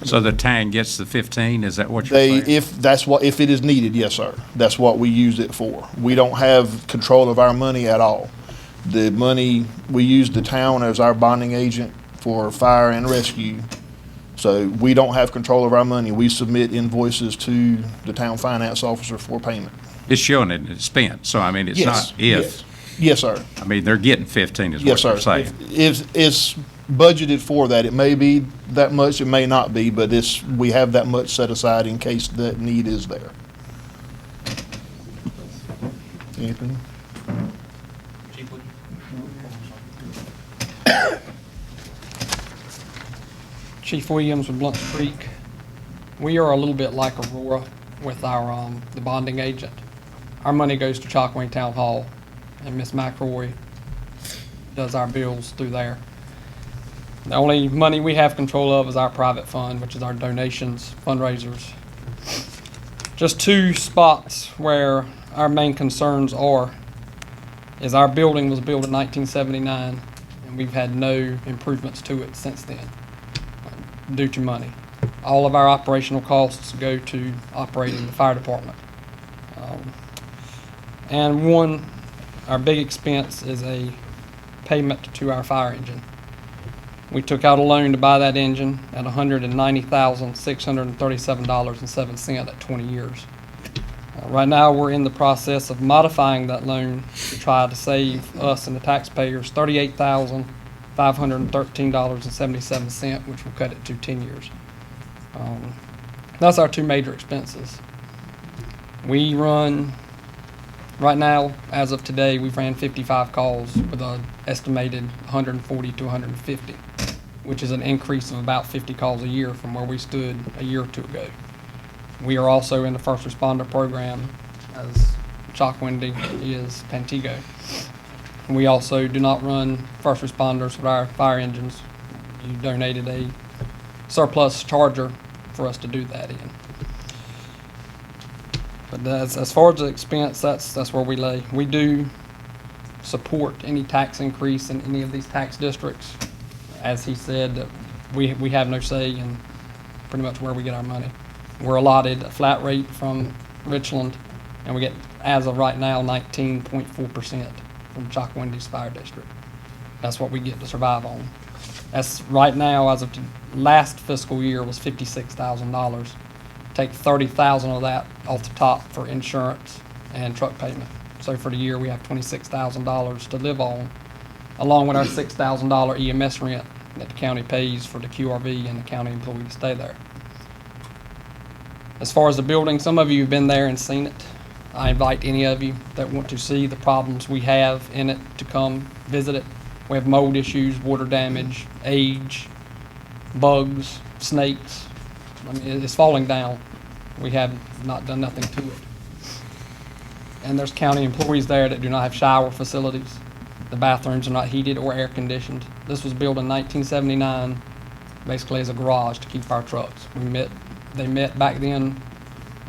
So the town gets the 15, is that what you're saying? If it is needed, yes, sir. That's what we use it for. We don't have control of our money at all. The money, we use the town as our bonding agent for fire and rescue. So we don't have control of our money. We submit invoices to the town finance officer for payment. It's showing it it's spent, so I mean, it's Yes, not if. Yes, sir. I mean, they're getting 15 is Yes, what you're sir. saying. It's budgeted for that. It may be that much, it may not be, but we have that much set aside in case that need is there. Anything? Chief Williams with Blunt Creek. We are a little bit like Aurora with our the bonding agent. Our money goes to Chalkaway Town Hall, and Miss McRoy does our bills through there. The only money we have control of is our private fund, which is our donations, fundraisers. Just two spots where our main concerns is our building was built in 1979, and we've had no improvements to it since then due to money. All of our operational costs go to operating the fire department. And our big expense is a payment to our fire engine. We took out a loan to buy that engine at $190,637.07 at 20 years. Right now, we're in the process of modifying that loan to try to save us and the taxpayers $38,513.77, which will cut it to 10 years. That's our two major expenses. We run, right now, as of today, we've ran 55 calls with an estimated 140 to 150, which is an increase of about 50 calls a year from where we stood a year or two ago. We are also in the first responder program, as Chalkwindy is Pantego. We also do not run first responders with our fire engines. You donated a surplus charger for us to do that in. But as far as the expense, that's where we lay. We do support any tax increase in any of these tax districts. As he said, that we have no say in pretty much where we get our money. We're allotted a flat rate from Richland, and we get, as of right now, 19.4% from Chalkwindy's fire district. That's what we get to survive on. That's right now, as of last fiscal year, was $56,000. Take $30,000 of that off the top for insurance and truck payment. So for the year, we have $26,000 to live on, along with our $6,000 EMS rent that the county pays for the QRV and the county employee to stay there. As far as the building, some of you have been there and seen it. I invite any of you that want to see the problems we have in it to come visit it. We have mold issues, water damage, age, bugs, snakes. I mean, it's falling down. We have not done nothing to it. And there's county employees there that do not have shower facilities. The bathrooms are not heated or air conditioned. This was built in 1979, basically as a garage to keep our trucks. They met back then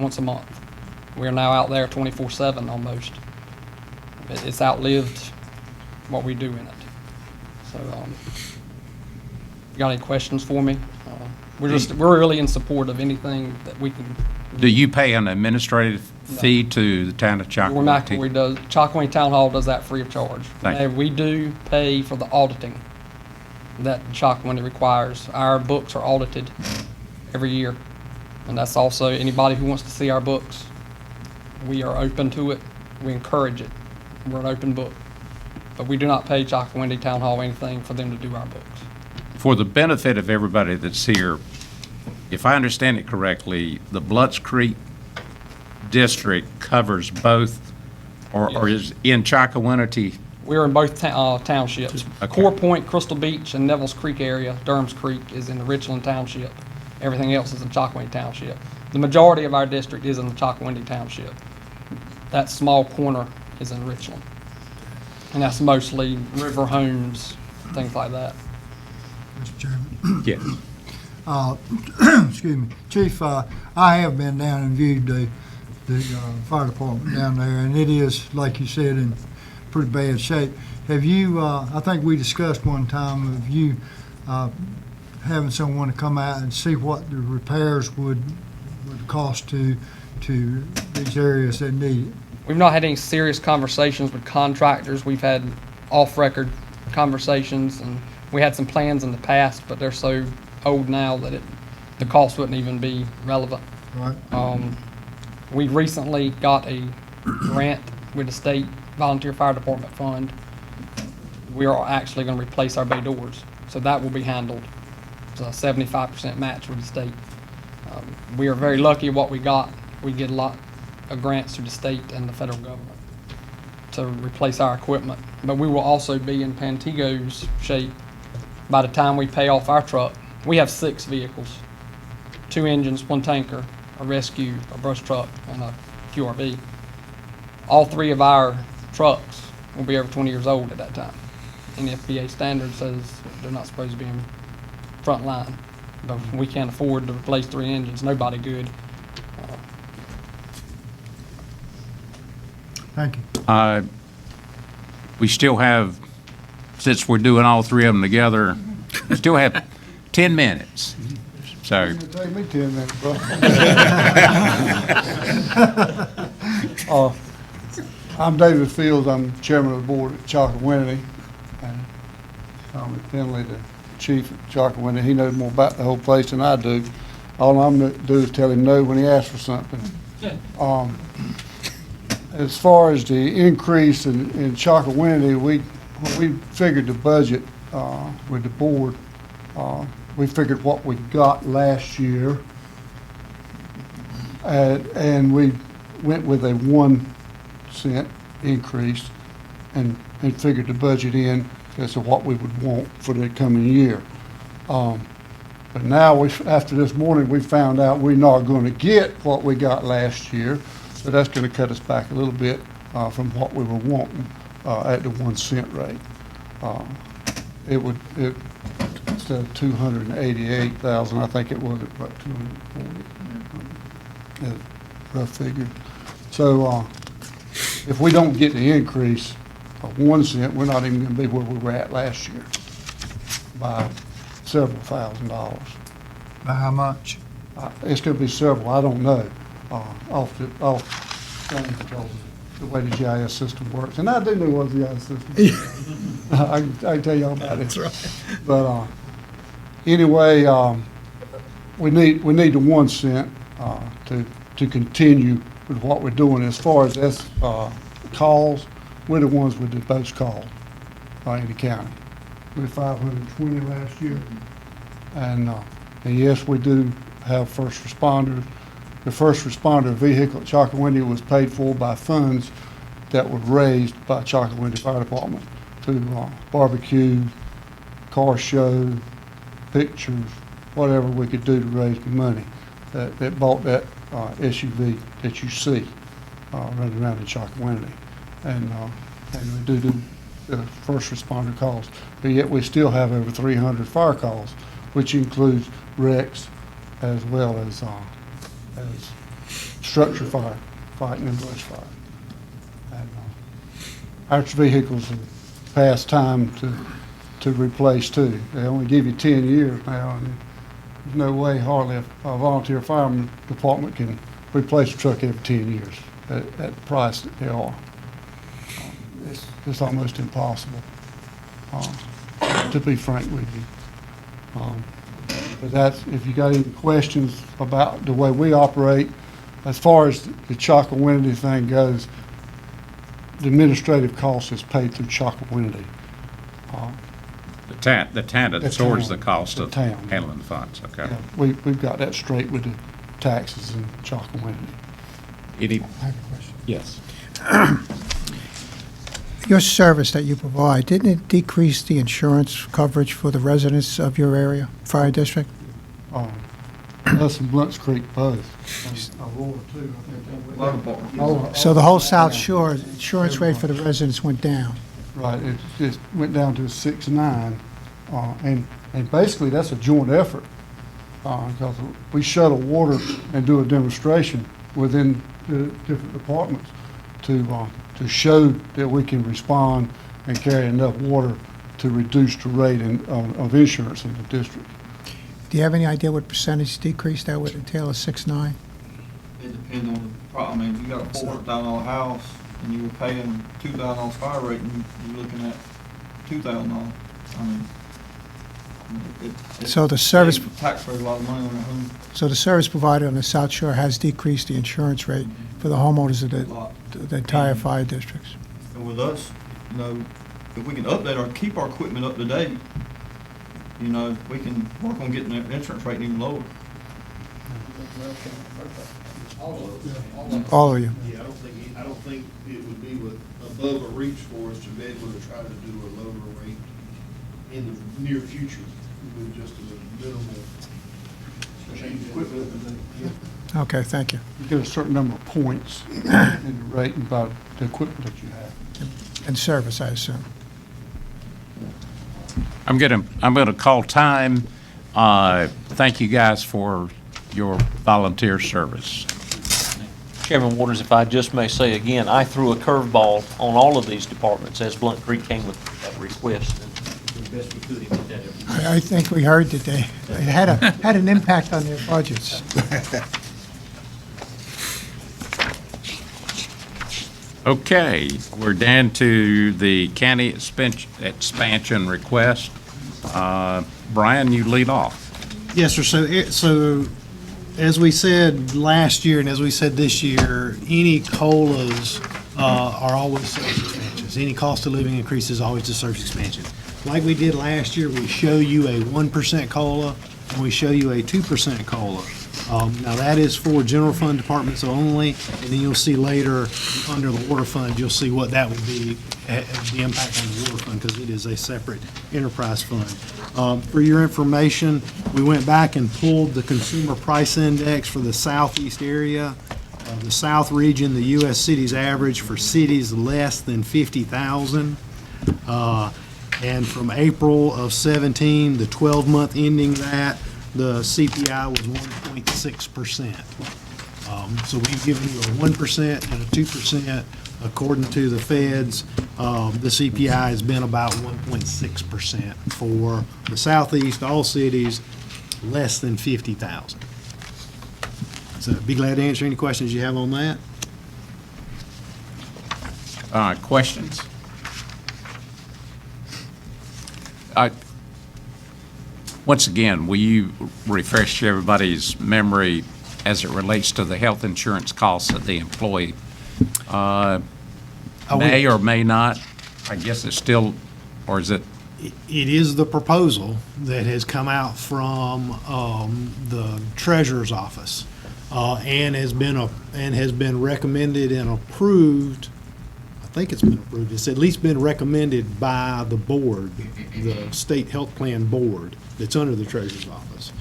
once a month. We're now out there 24/7 almost. It's outlived what we do in it. So, you got any questions for me? We're really in support of anything that we can. Do you pay an administrative fee to the town of Chalkwindy? Chalkwindy Town Hall does that free of charge. Thank you. And we do pay for the auditing that Chalkwindy requires. Our books are audited every year. And that's also anybody who wants to see our books. We are open to it. We encourage it. We're an open book. But we do not pay Chalkwindy Town Hall anything for them to do our books. For the benefit of everybody that's here, if I understand it correctly, the Bloods Creek district covers both, or is in Chalkwindy? We're in both townships. Okay. Core Point, Crystal Beach, and Neville's Creek area, Durham's Creek, is in the Richland Township. Everything else is in Chalkwindy Township. The majority of our district is in the Chalkwindy Township. That small corner is in Richland. And that's mostly river homes, things like that. Mr. Chairman. Yes. Excuse me. Chief, I have been down and viewed the fire department down there, and it is, like you said, in pretty bad shape. Have you, I think we discussed one time of you having someone to come out and see what the repairs would cost to these areas that need it. We've not had any serious conversations with contractors. We've had off-record conversations, and we had some plans in the past, but they're so old now that the cost wouldn't even be relevant. Right. We recently got a grant with the state volunteer fire department fund. We are actually going to replace our bay doors, so that will be handled. It's a 75% match with the state. We are very lucky what we got. We get a lot of grants through the state and the federal government to replace our equipment. But we will also be in Pantego's shape by the time we pay off our truck. We have 6 vehicles, 2 engines, 1 tanker, a rescue, a brush truck, and a QRV. All 3 of our trucks will be over 20 years old at that time. And the FBA standard says they're not supposed to be in front line. But we can't afford to replace 3 engines. Nobody good. Thank you. We still have, since we're doing all 3 of them together, we still have 10 minutes. So. It'll take me 10 minutes, bro. I'm David Fields. I'm chairman of the board at Chalkwindy. And Tommy Finley, the chief at Chocowinity. He knows more about the whole place than I do. All I'm gonna do is tell him no when he asks for something. As far as the increase in Chocowinity, when we figured the budget with the board, we figured what we got last year, and we went with a 1 cent increase and figured the budget in as to what we would want for the coming year. But now, after this morning, we found out we're not going to get what we got last year, so that's going to cut us back a little bit from what we were wanting at the 1 cent rate. Instead of 288,000, I think it was about 240, rough figure. So if we don't get the increase of 1 cent, we're not even going to be where we were at last year by several $1,000s. By how much? It's going to be several, I don't know, off because of the way the GIS system works. And I do know what the GIS system is. I can tell you all about it. That's right. But anyway, we need the 1 cent to continue with what we're doing. As far as calls, we're the ones with the most calls in the county. We had 520 last year. And yes, we do have first responders. The first responder vehicle at Chocowinity was paid for by funds that were raised by Chocowinity Fire Department to barbecue, car show, pictures, whatever we could do to raise the money that bought that SUV that you see running around in Chocowinity. And we do the first responder calls. But yet we still have over 300 fire calls, which includes wrecks as well as structure fire, fighting and brush fire. And our vehicles have passed time to replace too. They only give you 10 years now, and there's no way hardly a volunteer fireman department can replace a truck every 10 years at the price that they are. It's almost impossible, to be frank with you. But if you got any questions about the way we operate, as far as the Chocowinity thing goes, the administrative cost is paid through Chocowinity. The town absorbs the cost of town. handling the funds, okay? Yeah, we've got that straight with the taxes in Chocowinity. Any? I have a question. Yes. Your service that you provide, didn't it decrease the insurance coverage for the residents of your area, fire district? Us and Blunt's Creek both. Aurora too, I think. So the whole South Shore insurance rate for the residents went down. Right, it just went down to 6.9, and basically that's a joint effort, because we shuttle water and do a demonstration within the different departments to show that we can respond and carry enough water to reduce the rate of insurance in the district. Do you have any idea what percentage decrease that would entail, a 6.9? It depends on the problem. I mean, you got a $400,000 house and you were paying $2,000 fire rate, and you're looking at $2,000. I mean, So the service- taxpayers a lot of money on their home. So the service provider on the South Shore has decreased the insurance rate for the homeowners of the entire fire districts. And with us, you know, if we can update keep our equipment up to date, you know, we can work on getting the insurance rate even lower. All of you. Yeah, I don't think it would be above a reach for us to be able to try to do a lower rate in the near future with just a minimal change in equipment. Okay, thank you. You get a certain number of points in the rate about the equipment that you have. And service, I assume. I'm gonna call time. Thank you guys for your volunteer service. Chairman Waters, if I just may say again, I threw a curveball on all of these departments as Blunt Creek came with that request. And the best we could, he did that every year. I think we heard that they had an impact on their budgets. Okay, we're down to the county expansion request. Brian, you lead off. Yes, sir. So as we said last year and as we said this year, any COLAs are always service expansions. Any cost of living increase is always a service expansion. Like we did last year, we show you a 1% COLA and we show you a 2% COLA. Now that is for general fund departments only, and then you'll see later under the water fund, you'll see what that would be, the impact on the water fund, because it is a separate enterprise fund. For your information, we went back and pulled the consumer price index for the southeast area. The south region, the U.S. cities average for cities less than 50,000. And from April of 17, the 12-month ending that, the CPI was 1.6%. So we've given you a 1% and a 2%. According to the feds, the CPI has been about 1.6% for the southeast, all cities less than 50,000. So be glad to answer any questions you have on that. Questions? Once again, will you refresh everybody's memory as it relates to the health insurance costs of the employee? May or may not, I guess it's still, or is it? It is the proposal that has come out from the treasurer's office and has been recommended and approved. I think it's been approved. It's at least been recommended by the board, the state health plan board that's under the treasurer's office.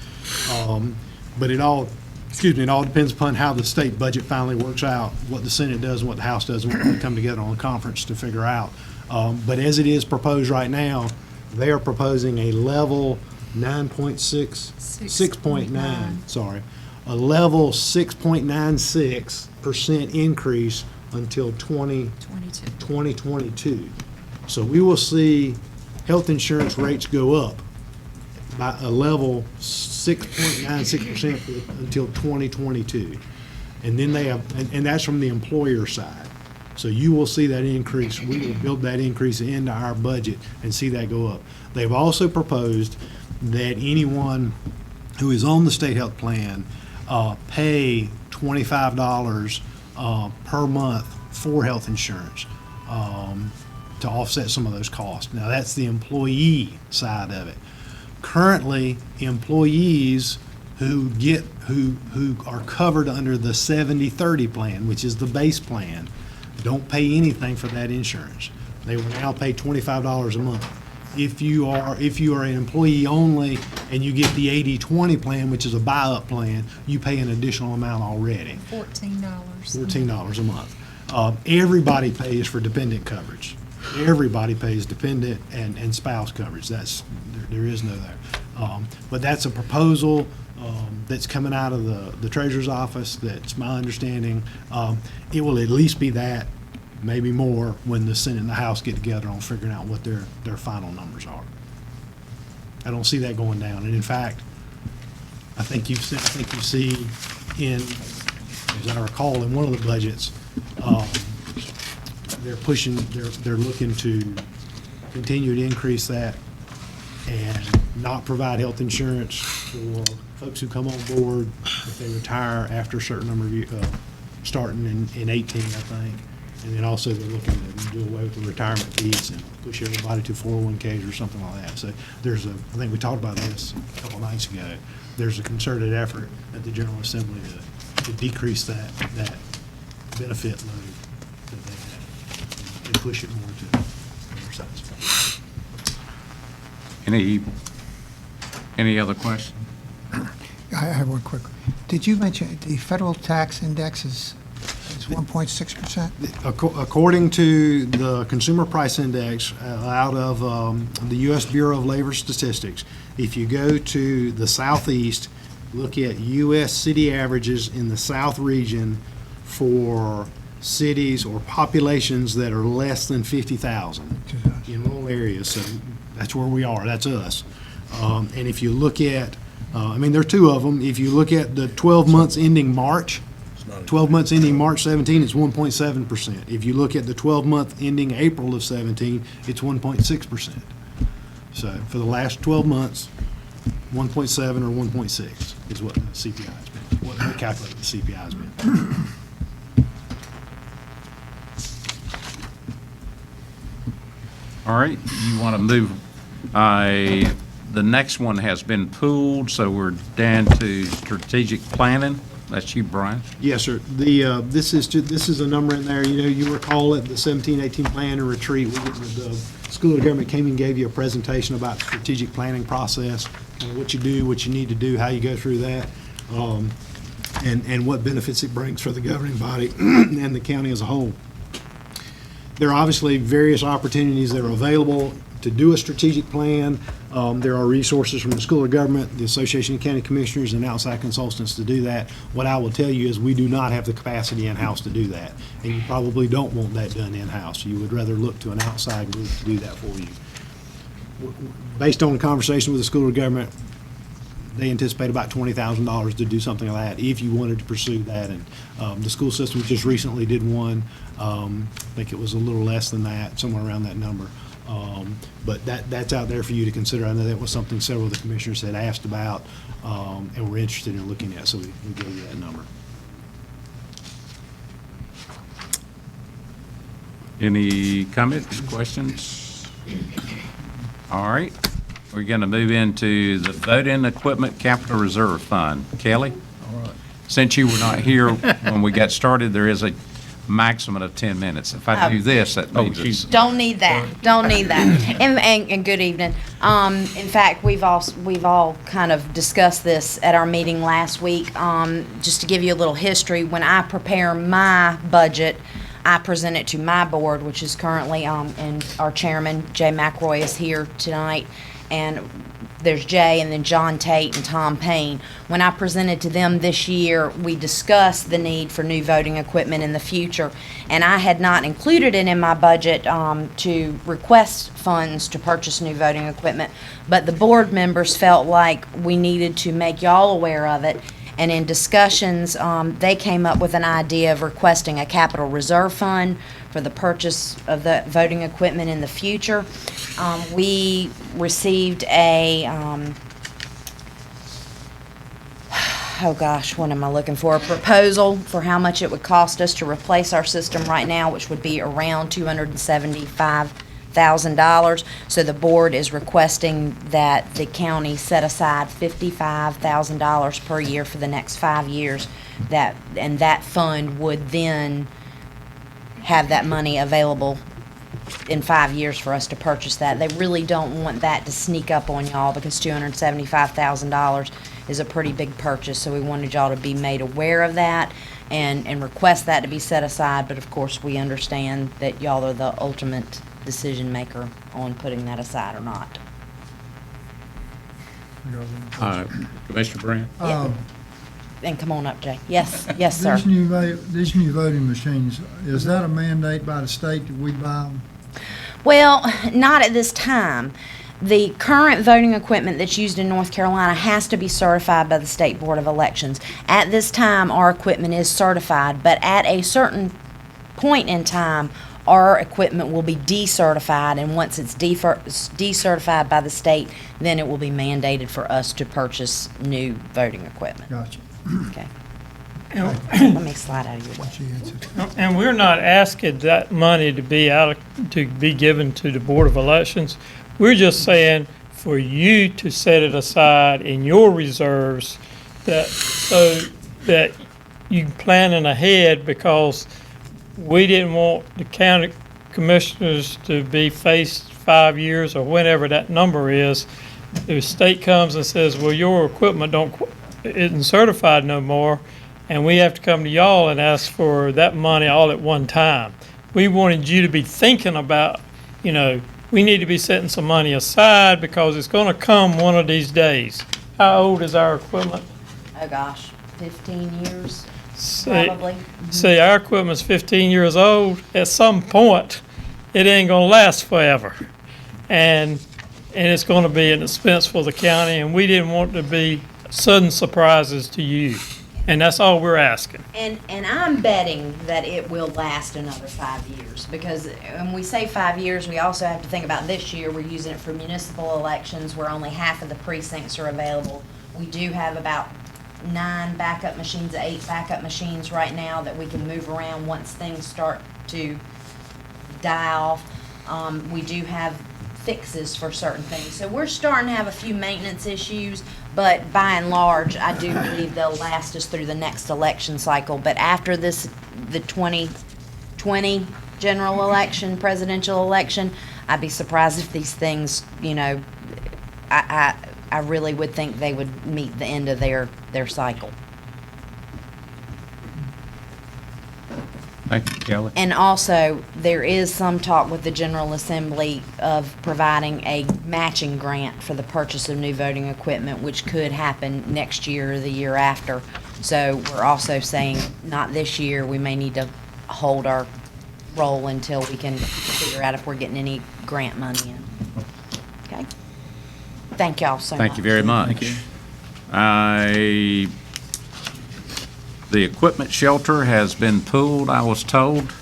But it all depends upon how the state budget finally works out, what the Senate does and what the House does, and what we come together on a conference to figure out. But as it is proposed right now, they are proposing a level 6.9, a level 6.96% increase until 2022. So we will see health insurance rates go up by a level 6.96% until 2022. And then they have, and that's from the employer side. So you will see that increase. We will build that increase into our budget and see that go up. They've also proposed that anyone who is on the state health plan pay $25 per month for health insurance to offset some of those costs. Now that's the employee side of it. Currently, employees who are covered under the 70/30 plan, which is the base plan, don't pay anything for that insurance. They will now pay $25 a month. If you are an employee only and you get the 80/20 plan, which is a buy-up plan, you pay an additional amount already. $14 a month. Everybody pays for dependent coverage. Everybody pays dependent and spouse coverage. There is no there. But that's a proposal that's coming out of the treasurer's office. That's my understanding. It will at least be that, maybe more, when the Senate and the House get together on figuring out what their final numbers are. I don't see that going down. And in fact, I think you see in, as I recall, in one of the budgets, they're looking to continue to increase that and not provide health insurance for folks who come on board if they retire after a certain number of years, starting in 18, I think. And then also they're looking to do away with the retirement fees and push everybody to 401Ks or something like that. So I think we talked about this a couple nights ago. There's a concerted effort at the General Assembly to decrease that benefit load that they have and push it more to other sides. Any other question? I have one quick. Did you mention the federal tax index is 1.6%? According to the Consumer Price Index out of the U.S. Bureau of Labor Statistics, if you go to the southeast, look at U.S. city averages in the south region for cities or populations that are less than 50,000 in rural areas. So that's where we are. That's us. And if you look at, there are two of them. If you look at the 12 months ending March 17, it's 1.7%. If you look at the 12-month ending April of 17, it's 1.6%. So for the last 12 months, 1.7 or 1.6 is what the CPI has been, what we calculate the CPI has been. All right, you want to move, the next one has been pulled, so we're down to strategic planning. That's you, Brian. Yes, sir. This is a number in there, you recall at the 17-18 plan and retreat, the School of Government came and gave you a presentation about the strategic planning process, what you do, what you need to do, how you go through that, and what benefits it brings for the governing body and the county as a whole. There are obviously various opportunities that are available to do a strategic plan. There are resources from the School of Government, the Association of County Commissioners, and outside consultants to do that. What I will tell you is we do not have the capacity in-house to do that, and you probably don't want that done in-house. You would rather look to an outside group to do that for you. Based on conversation with the School of Government, they anticipate about $20,000 to do something like that if you wanted to pursue that. And the school system just recently did one. I think it was a little less than that, somewhere around that number. But that's out there for you to consider. I know that was something several of the commissioners had asked about and were interested in looking at, so we gave you that number. Any comments, questions? All right, we're going to move into the voting equipment capital reserve fund. Kelly? All right. Since you were not here when we got started, there is a maximum of 10 minutes. If I do this, that means it's... Don't need that. Don't need that. And good evening. In fact, we've all kind of discussed this at our meeting last week. Just to give you a little history, when I prepare my budget, I present it to my board, which is currently, and our chairman, Jay McRoy, is here tonight, and there's Jay and then John Tate and Tom Payne. When I presented to them this year, we discussed the need for new voting equipment in the future, and I had not included it in my budget to request funds to purchase new voting equipment, but the board members felt like we needed to make y'all aware of it. And in discussions, they came up with an idea of requesting a capital reserve fund for the purchase of the voting equipment in the future. We received a, what am I looking for? A proposal for how much it would cost us to replace our system right now, which would be around $275,000. So the board is requesting that the county set aside $55,000 per year for the next 5 years. And that fund would then have that money available in 5 years for us to purchase that. They really don't want that to sneak up on y'all because $275,000 is a pretty big purchase. So we wanted y'all to be made aware of that and request that to be set aside. But of course, we understand that y'all are the ultimate decision maker on putting that aside or not. Commissioner Brand? And come on up, Jay. Yes, yes, sir. These new voting machines, is that a mandate by the state that we buy them? Well, not at this time. The current voting equipment that's used in North Carolina has to be certified by the State Board of Elections. At this time, our equipment is certified, but at a certain point in time, our equipment will be decertified, and once it's decertified by the state, then it will be mandated for us to purchase new voting equipment. Gotcha. Okay. Let me slide out of your way. And we're not asking that money to be given to the Board of Elections. We're just saying for you to set it aside in your reserves so that you planning ahead, because we didn't want the county commissioners to be faced 5 years or whenever that number is. The state comes and says, well, your equipment isn't certified no more, and we have to come to y'all and ask for that money all at one time. We wanted you to be thinking about, we need to be setting some money aside because it's going to come one of these days. How old is our equipment? Oh gosh, 15 years probably. See, our equipment's 15 years old. At some point, it ain't going to last forever. And it's going to be an expense for the county, and we didn't want to be sudden surprises to you. And that's all we're asking. And I'm betting that it will last another 5 years, because when we say 5 years, we also have to think about this year. We're using it for municipal elections where only half of the precincts are available. We do have about 8 backup machines right now that we can move around once things start to die off. We do have fixes for certain things. So we're starting to have a few maintenance issues, but by and large, I do believe they'll last us through the next election cycle. But after this, the 2020 general election, presidential election, I'd be surprised if these things, I really would think they would meet the end of their cycle. Thank you, Kelly. And also, there is some talk with the General Assembly of providing a matching grant for the purchase of new voting equipment, which could happen next year or the year after. So we're also saying, not this year, we may need to hold our roll until we can figure out if we're getting any grant money in. Okay? Thank y'all so much. Thank you very much. The equipment shelter has been pulled, I was told.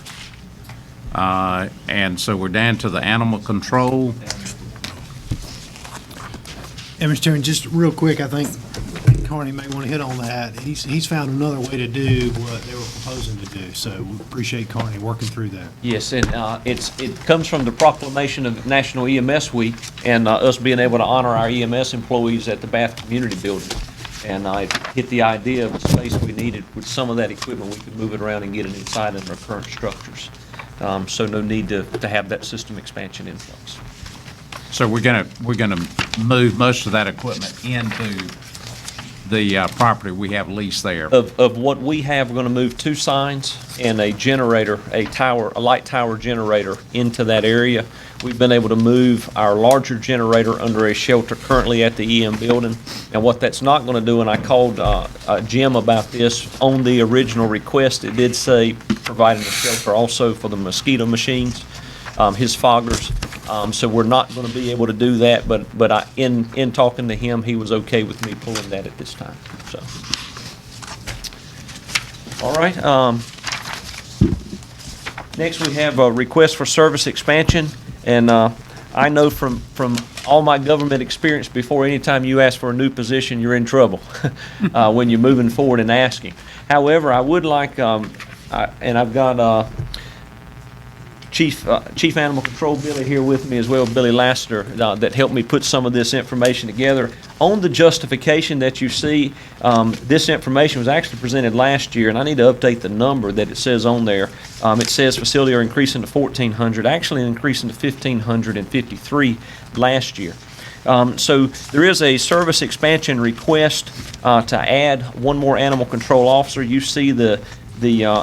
And so we're down to the animal control. And Mr. Chairman, just real quick, I think Carney may want to hit on that. He's found another way to do what they were proposing to do, so we appreciate Carney working through that. Yes, and it comes from the proclamation of National EMS Week and us being able to honor our EMS employees at the Bath Community Building. And I hit the idea of the space we needed. With some of that equipment, we could move it around and get it inside in our current structures. So no need to have that system expansion in place. So we're gonna move most of that equipment into the property we have leased there. Of what we have, we're going to move 2 signs and a generator, a light tower generator into that area. We've been able to move our larger generator under a shelter currently at the EM building. And what that's not going to do, and I called Jim about this on the original request, it did say providing a shelter also for the mosquito machines, his foggers. So we're not going to be able to do that, but in talking to him, he was okay with me pulling that at this time. So, all right. Next, we have a request for service expansion, and I know from all my government experience before, anytime you ask for a new position, you're in trouble when you're moving forward and asking. However, I would like, and I've got Chief Animal Control Billy here with me as well, Billy Lassiter, that helped me put some of this information together. On the justification that you see, this information was actually presented last year, and I need to update the number that it says on there. It says facility are increasing to 1,400, actually increasing to 1,553 last year. So there is a service expansion request to add 1 more animal control officer. You see the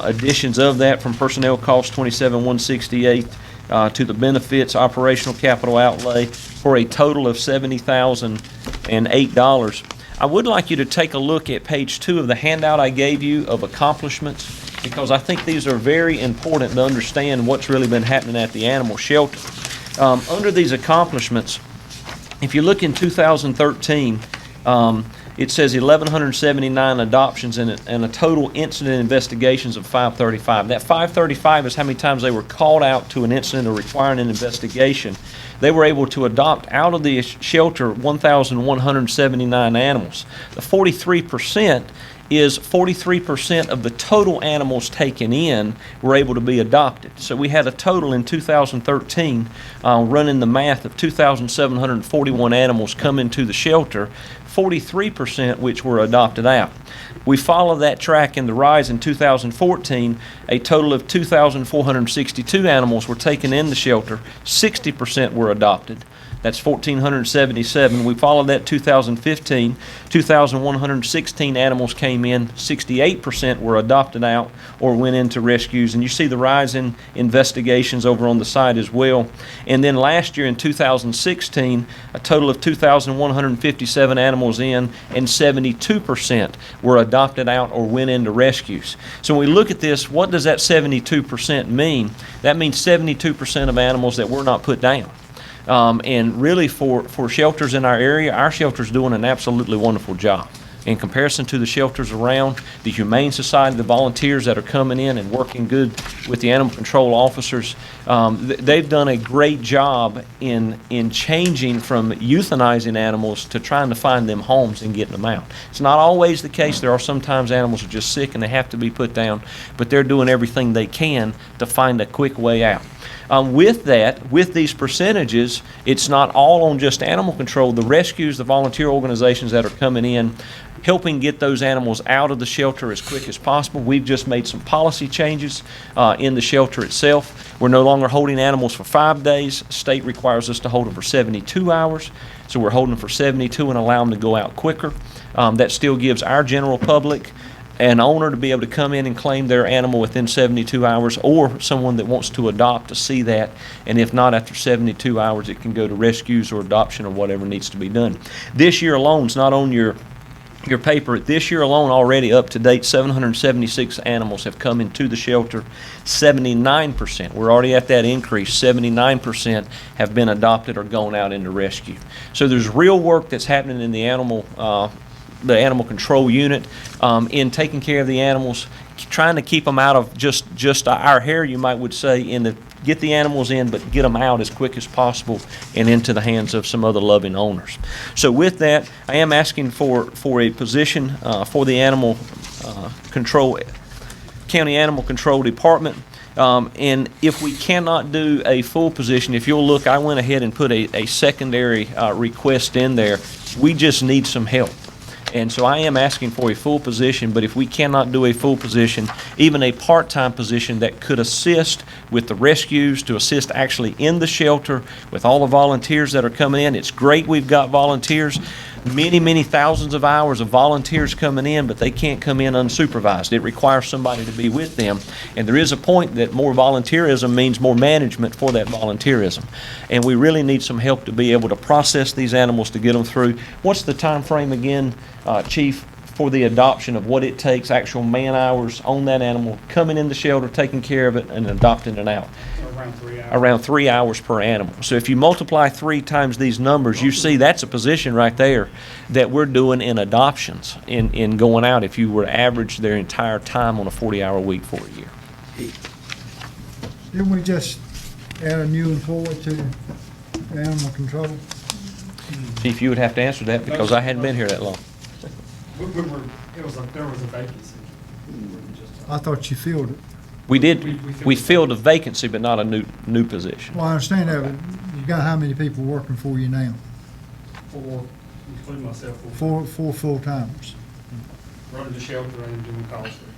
additions of that from personnel costs 27,168 to the benefits operational capital outlay for a total of $70,008. I would like you to take a look at page 2 of the handout I gave you of accomplishments, because I think these are very important to understand what's really been happening at the animal shelter. Under these accomplishments, if you look in 2013, it says 1,179 adoptions and a total incident investigations of 535. That 535 is how many times they were called out to an incident or requiring an investigation. They were able to adopt out of the shelter 1,179 animals. The 43% is 43% of the total animals taken in were able to be adopted. So we had a total in 2013, running the math, of 2,741 animals come into the shelter, 43% which were adopted out. We follow that track in the rise in 2014. A total of 2,462 animals were taken in the shelter, 60% were adopted. That's 1,477. We followed that 2015. 2,116 animals came in. 68% were adopted out or went into rescues. And you see the rise in investigations over on the side as well. And then last year in 2016, a total of 2,157 animals in, and 72% were adopted out or went into rescues. So when we look at this, what does that 72% mean? That means 72% of animals that were not put down. And really for shelters in our area, our shelter's doing an absolutely wonderful job. in comparison to the shelters around. The Humane Society, the volunteers that are coming in and working good with the animal control officers, they've done a great job in changing from euthanizing animals to trying to find them homes and getting them out. It's not always the case. There are sometimes animals are just sick and they have to be put down, but they're doing everything they can to find a quick way out. With that, with these percentages, it's not all on just animal control. The rescues, the volunteer organizations that are coming in, helping get those animals out of the shelter as quick as possible. We've just made some policy changes in the shelter itself. We're no longer holding animals for 5 days. State requires us to hold them for 72 hours. So we're holding them for 72 and allow them to go out quicker. That still gives our general public an owner to be able to come in and claim their animal within 72 hours, or someone that wants to adopt to see that, and if not after 72 hours, it can go to rescues or adoption or whatever needs to be done. This year alone, it's not on your paper, this year alone already up to date, 776 animals have come into the shelter. 79%, we're already at that increase, 79% have been adopted or gone out into rescue. So there's real work that's happening in the animal control unit in taking care of the animals, trying to keep them out of just our hair, you would say, get the animals in, but get them out as quick as possible and into the hands of some other loving owners. So with that, I am asking for a position for the animal control, county animal control department. And if we cannot do a full position, if you'll look, I went ahead and put a secondary request in there. We just need some help. And so I am asking for a full position, but if we cannot do a full position, even a part-time position that could assist with the rescues, to assist actually in the shelter with all the volunteers that are coming in. It's great we've got volunteers. Many thousands of hours of volunteers coming in, but they can't come in unsupervised. It requires somebody to be with them. And there is a point that more volunteerism means more management for that volunteerism. And we really need some help to be able to process these animals to get them through. What's the time frame again, Chief, for the adoption of what it takes, actual man hours on that animal, coming in the shelter, taking care of it, and adopting it out? Around 3 hours. Around 3 hours per animal. So if you multiply 3 times these numbers, you see that's a position right there that we're doing in adoptions, in going out, if you were to average their entire time on a 40-hour week for a year. Didn't we just add a new employee to animal control? Chief, you would have to answer that because I hadn't been here that long. There was a vacancy. I thought you filled it. We did. We filled a vacancy, but not a new position. Well, I understand that, but you got how many people working for you now? 4, including myself. Four full-timers. Running the shelter and doing calls for the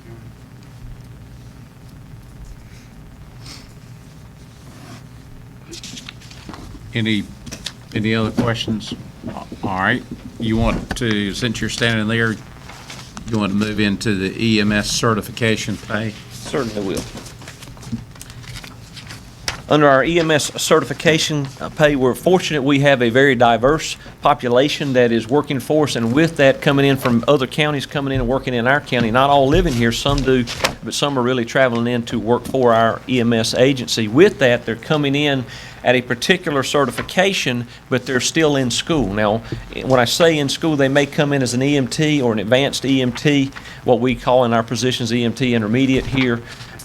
county. Any other questions? All right. You want to, since you're standing there, you want to move into the EMS certification pay? Certainly will. Under our EMS certification pay, we're fortunate we have a very diverse population that is working for us, and with that coming in from other counties, coming in and working in our county. Not all living here, some do, but some are really traveling in to work for our EMS agency. With that, they're coming in at a particular certification, but they're still in school. Now, when I say in school, they may come in as an EMT or an advanced EMT, what we call in our positions EMT intermediate here,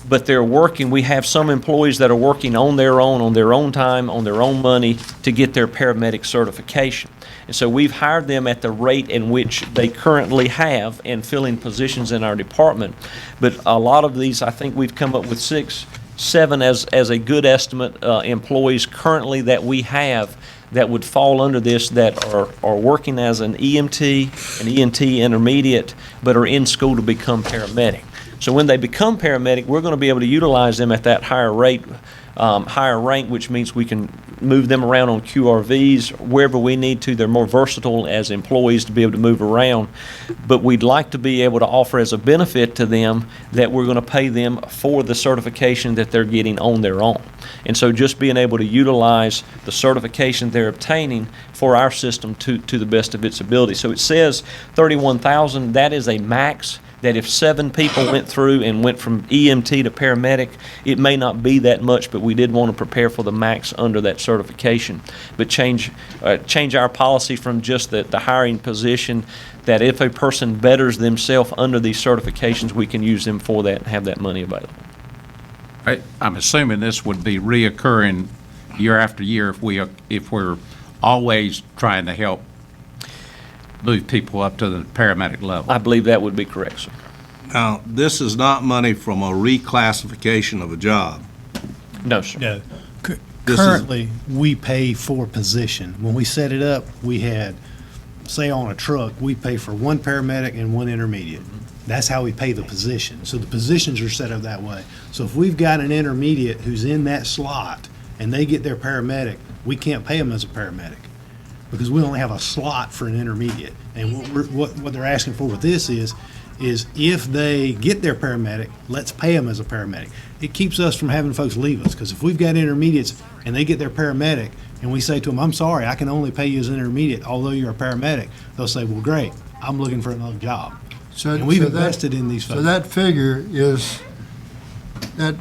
but they're working. We have some employees that are working on their own time, on their own money to get their paramedic certification. And so we've hired them at the rate in which they currently have and filling positions in our department. But a lot of these, I think we've come up with 6, 7 as a good estimate, employees currently that we have that would fall under this, that are working as an EMT, an ENT intermediate, but are in school to become paramedic. So when they become paramedic, we're going to be able to utilize them at that higher rate, higher rank, which means we can move them around on QRVs wherever we need to. They're more versatile as employees to be able to move around. But we'd like to be able to offer as a benefit to them that we're going to pay them for the certification that they're getting on their own. And so just being able to utilize the certification they're obtaining for our system to the best of its ability. So it says $31,000. That is a max. that if 7 people went through and went from EMT to paramedic, it may not be that much, but we did want to prepare for the max under that certification. But change our policy from just the hiring position, that if a person betters themselves under these certifications, we can use them for that and have that money available. I'm assuming this would be reoccurring year after year if we're always trying to help move people up to the paramedic level. I believe that would be correct, sir. Now, this is not money from a reclassification of a job. No, sir. No. This is- Currently, we pay for position. When we set it up, we had, say on a truck, we pay for 1 paramedic and 1 intermediate. That's how we pay the position. So the positions are set up that way. So if we've got an intermediate who's in that slot and they get their paramedic, we can't pay them as a paramedic because we only have a slot for an intermediate. And what they're asking for with this is if they get their paramedic, let's pay them as a paramedic. It keeps us from having folks leave us, because if we've got intermediates and they get their paramedic and we say to them, I'm sorry, I can only pay you as an intermediate, although you're a paramedic, they'll say, well, great, I'm looking for another job. And we've invested in these folks. So that figure is, that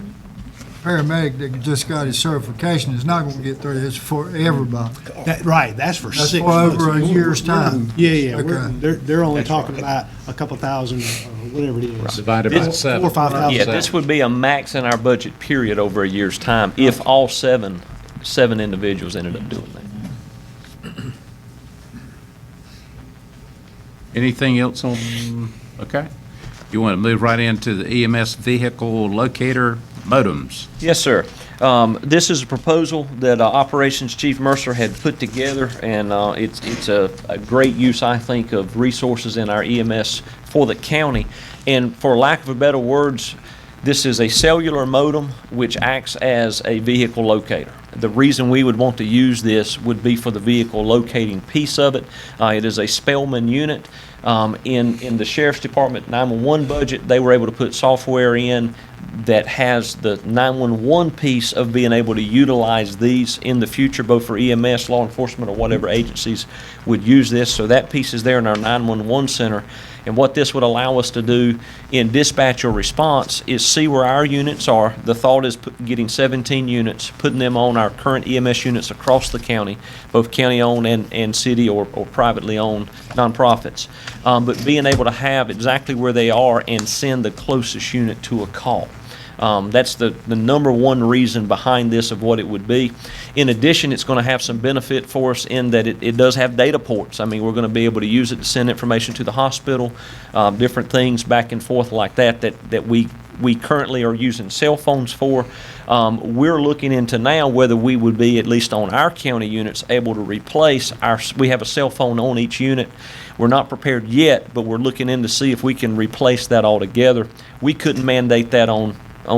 paramedic that just got his certification is not gonna get 30, it's for everybody. Right, that's for That's 6 for months. over a year's time. Yeah, Okay. they're only talking about a couple thousand, or whatever it is. Divided by 7. 4 or 5,000. Yeah, this would be a max in our budget period over a year's time if all seven individuals ended up doing that. Anything else on, okay? You want to move right into the EMS vehicle locator modems? Yes, sir. This is a proposal that Operations Chief Mercer had put together, and it's a great use, I think, of resources in our EMS for the county. And for lack of a better words, this is a cellular modem which acts as a vehicle locator. The reason we would want to use this would be for the vehicle locating piece of it. It is a Spellman unit. In the Sheriff's Department 911 budget, they were able to put software in that has the 911 piece of being able to utilize these in the future, both for EMS, law enforcement, or whatever agencies would use this. So that piece is there in our 911 center. And what this would allow us to do in dispatch or response is see where our units are. The thought is getting 17 units, putting them on our current EMS units across the county, both county-owned and city or privately owned nonprofits. But being able to have exactly where they are and send the closest unit to a call. That's the number one reason behind this of what it would be. In addition, it's going to have some benefit for us in that it does have data ports. I mean, we're going to be able to use it to send information to the hospital, different things back and forth like that we currently are using cell phones for. We're looking into now whether we would be, at least on our county units, able to replace we have a cell phone on each unit. We're not prepared yet, but we're looking in to see if we can replace that altogether. We couldn't mandate that on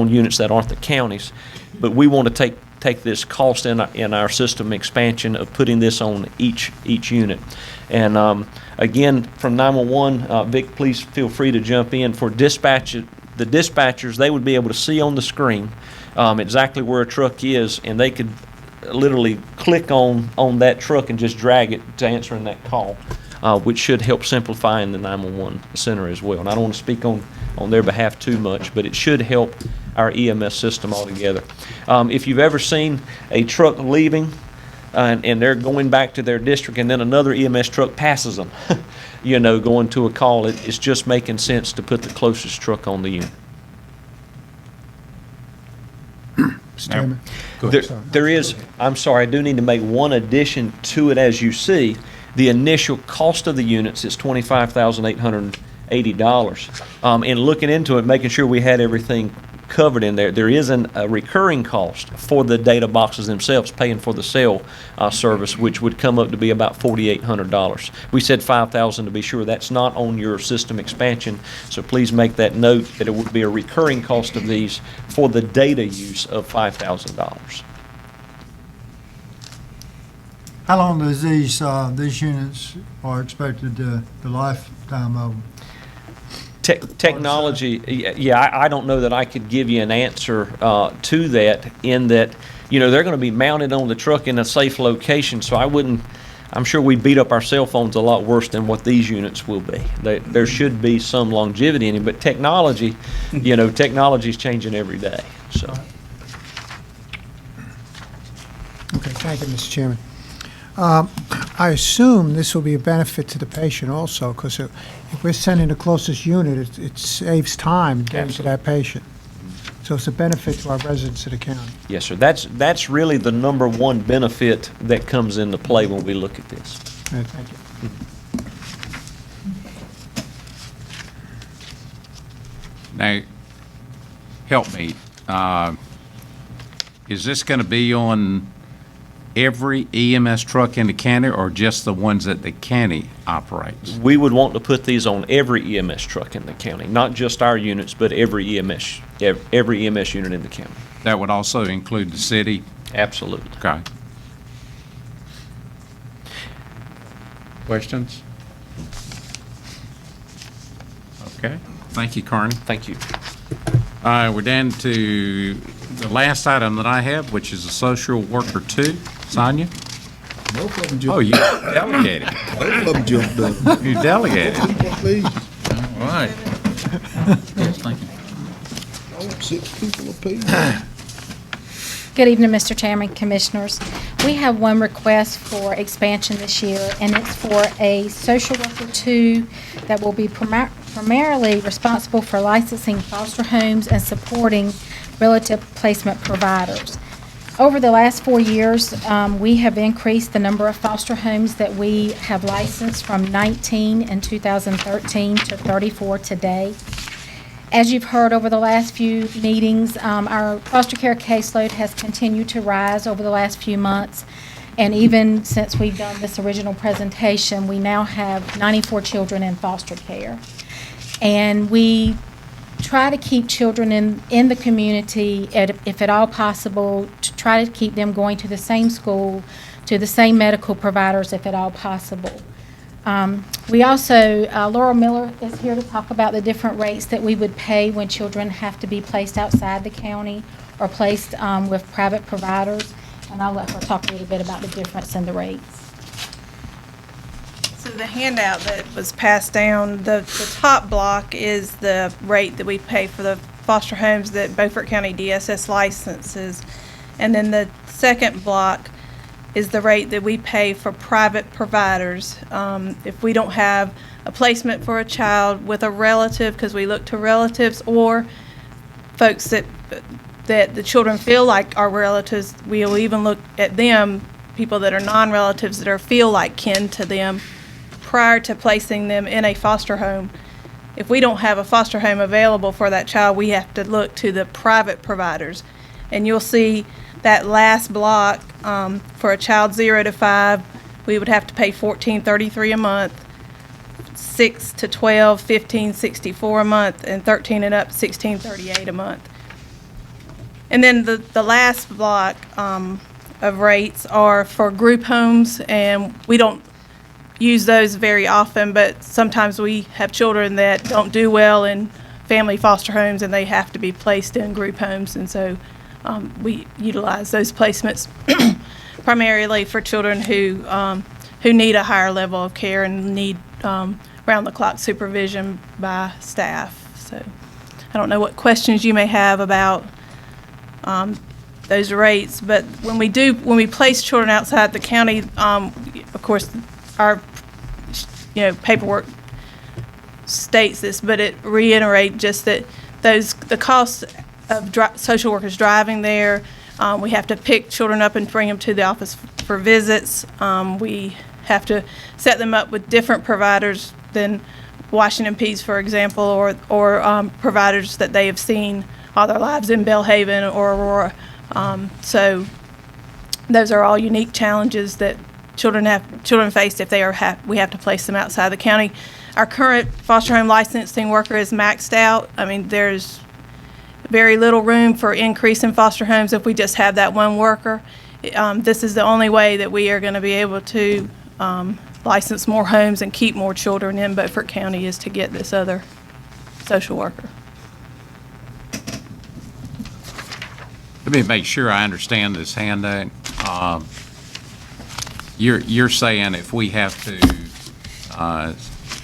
units that aren't the counties, but we want to take this cost in our system expansion of putting this on each unit. And again, from 911, Vic, please feel free to jump in. For dispatch, the dispatchers, they would be able to see on the screen exactly where a truck is, and they could literally click on that truck and just drag it to answering that call, which should help simplify in the 911 center as well. And I don't want to speak on their behalf too much, but it should help our EMS system altogether. If you've ever seen a truck leaving and they're going back to their district and then another EMS truck passes them, going to a call, it's just making sense to put the closest truck on the unit. Mr. Chairman. There is, I'm sorry, I do need to make one addition to it. As you see, the initial cost of the units is $25,880. And looking into it, making sure we had everything covered in there, there is a recurring cost for the data boxes themselves, paying for the cell service, which would come up to be about $4,800. We said $5,000 to be sure. That's not on your system expansion, so please make that note that it would be a recurring cost of these for the data use of $5,000. How long does these units are expected the lifetime of them? Technology, yeah, I don't know that I could give you an answer to that, in that, they're going to be mounted on the truck in a safe location, so I wouldn't I'm sure we beat up our cell phones a lot worse than what these units will be. There should be some longevity in it, but technology, technology's changing every day, so. Okay, thank you, Mr. Chairman. I assume this will be a benefit to the patient also, because if we're sending the closest unit, it saves time getting to that patient. So it's a benefit to our residents of the county. Yes, sir. That's really the number one benefit that comes into play when we look at this. All right, thank you. Now, help me. Is this going to be on every EMS truck in the county or just the ones that the county operates? We would want to put these on every EMS truck in the county, not just our units, but every EMS unit in the county. That would also include the city? Absolutely. Okay. Questions? Okay. Thank you, Carney. Thank you. All right, we're down to the last item that I have, which is a social worker 2. Sonia? Both of them jumped. Oh, you delegated. Both of them jumped up. You delegated. Please. All right. Yes, thank you. 6 people apiece. Good evening, Mr. Chairman, Commissioners. We have one request for expansion this year, and it's for a social worker 2 that will be primarily responsible for licensing foster homes and supporting relative placement providers. Over the last 4 years, we have increased the number of foster homes that we have licensed from 19 in 2013 to 34 today. As you've heard over the last few meetings, our foster care caseload has continued to rise over the last few months. And even since we've done this original presentation, we now have 94 children in foster care. And we try to keep children in the community, if at all possible, to try to keep them going to the same school, to the same medical providers, if at all possible. We also, Laurel Miller is here to talk about the different rates that we would pay when children have to be placed outside the county or placed with private providers. And I'll let her talk a little bit about the difference in the rates. So the handout that was passed down, the top block is the rate that we pay for the foster homes that Beaufort County DSS licenses. And then the second block is the rate that we pay for private providers. If we don't have a placement for a child with a relative, because we look to relatives or folks that the children feel like are relatives, we'll even look at them, people that are non-relatives that feel like kin to them, prior to placing them in a foster home. If we don't have a foster home available for that child, we have to look to the private providers. And you'll see that last block, for a child 0 to 5, we would have to pay $14.33 a month, 6 to 12, $15.64 a month, and 13 and up, $16.38 a month. And then the last block of rates are for group homes, and we don't use those very often, but sometimes we have children that don't do well in family foster homes and they have to be placed in group homes, and so we utilize those placements primarily for children who need a higher level of care and need round-the-clock supervision by staff. So I don't know what questions you may have about those rates, but when we place children outside the county, of course, our paperwork states this, but it reiterates just that the costs of social workers driving there, we have to pick children up and bring them to the office for visits. We have to set them up with different providers than Washington Peace, for example, or providers that they have seen all their lives in Belhaven or Aurora. So those are all unique challenges that children face if we have to place them outside the county. Our current foster home licensing worker is maxed out. I mean, there's very little room for increase in foster homes if we just have that one worker. This is the only way that we are going to be able to license more homes and keep more children in Beaufort County, is to get this other social worker. Let me make sure I understand this handout. You're saying if we have to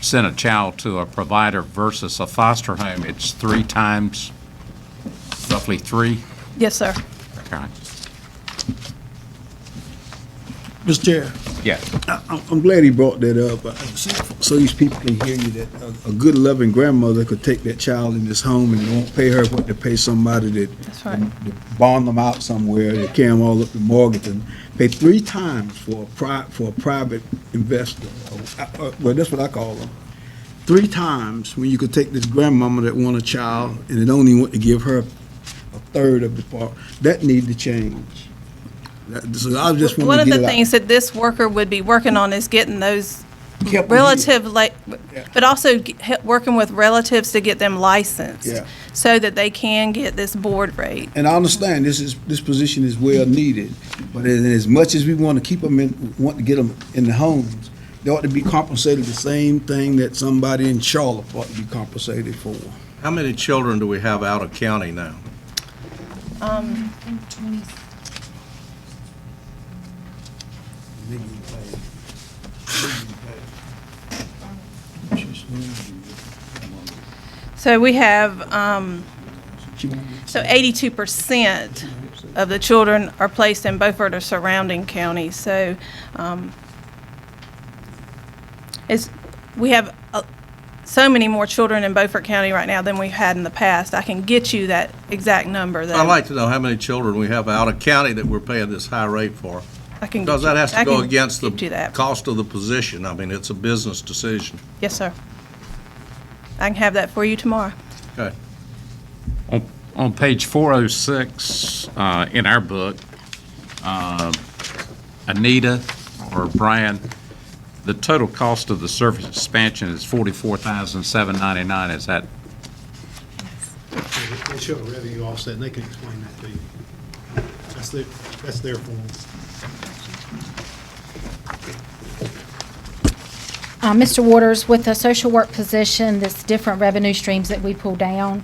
send a child to a provider versus a foster home, it's 3 times, roughly 3? Yes, sir. Okay. Mr. Chair, Yeah. I'm glad he brought that up, so these people can hear you, that a good loving grandmother could take that child in this home and won't pay her what to pay somebody That's right. to bond them out somewhere, to carry them all up to mortgage, and pay 3 times for a private investor. Well, that's what I call them. 3 times when you could take this grandmama that want a child and it only want to give her a third of the part. That need to change. So I just want One to of get the it out. things that this worker would be working on is getting those Kept them relative, Yeah. but also working with relatives to get them licensed. Yeah. So that they can get this board rate. And I understand this position is well needed, but as much as we want to keep them want to get them in the homes, they ought to be compensated the same thing that somebody in Charlotte ought to be compensated for. How many children do we have out of county now? So we have, so 82% of the children are placed in Beaufort or surrounding counties. So we have so many more children in Beaufort County right now than we've had in the past. I can get you that exact number, though. I'd like to know how many children we have out of county that we're paying this high rate for. I can Because get you- that has to I go can against get you the that. cost of the position. I mean, it's a business decision. Yes, sir. I can have that for you tomorrow. Okay. On page 406 in our book, Anita or Brian, the total cost of the service expansion is $44,799. Is that? They show a revenue offset, and they can explain that to you. That's their form. Mr. Waters, with the social work position, this different revenue streams that we pull down,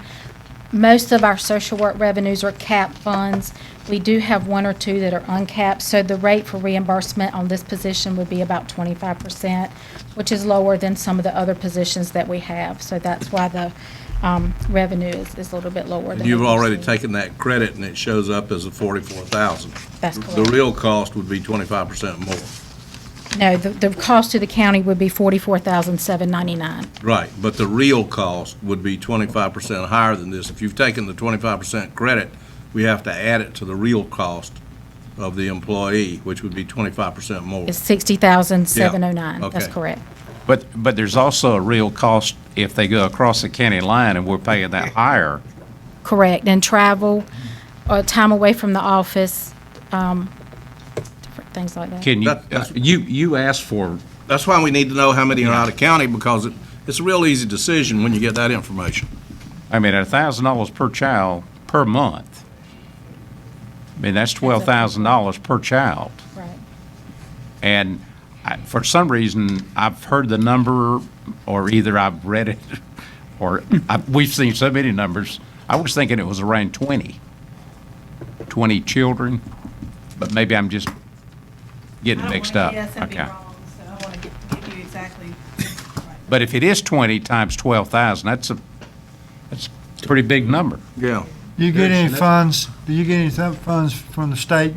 most of our social work revenues are capped funds. We do have 1 or 2 that are uncapped, so the rate for reimbursement on this position would be about 25%, which is lower than some of the other positions that we have. So that's why the revenue is a little bit lower. And than you've it already used to be. taken that credit and it shows up as a 44,000. That's The correct. real cost would be 25% more. No, the cost to the county would be $44,799. Right, but the real cost would be 25% higher than this. If you've taken the 25% credit, we have to add it to the real cost of the employee, which would be 25% more. It's $60,709. Yeah, That's okay. correct. But there's also a real cost if they go across the county line and we're paying that higher. Correct. And travel, time away from the office, different things like that. Can you, That's- you asked for, That's why we need to know how many are out of county, because it's a real easy decision when you get that information. I mean, at $1,000 per child per month. I mean, that's $12,000 per child. Right. And for some reason, I've heard the number, or either I've read it, or we've seen so many numbers. I was thinking it was around 20 children, but maybe I'm just getting mixed up. Okay. But if it is 20 times 12,000, that's a pretty big number. Yeah. Do you get any funds, do you get any funds from the state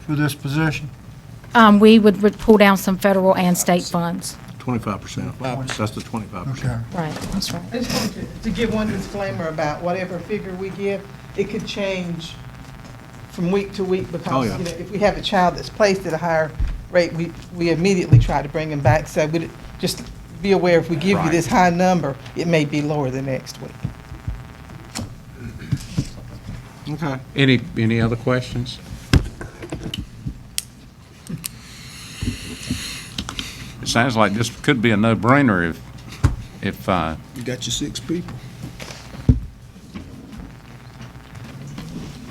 for this position? We would pull down some federal and state funds. 25%. That's the 25%. Okay. Right, that's right. I just wanted to give one disclaimer about whatever figure we give, it could change from week to week Oh, because, yeah. you know, if we have a child that's placed at a higher rate, we immediately try to bring them back. So we just be aware, if we give you Right. this high number, it may be lower the next week. Okay. Any other questions? It sounds like this could be a no-brainer if You got your 6 people.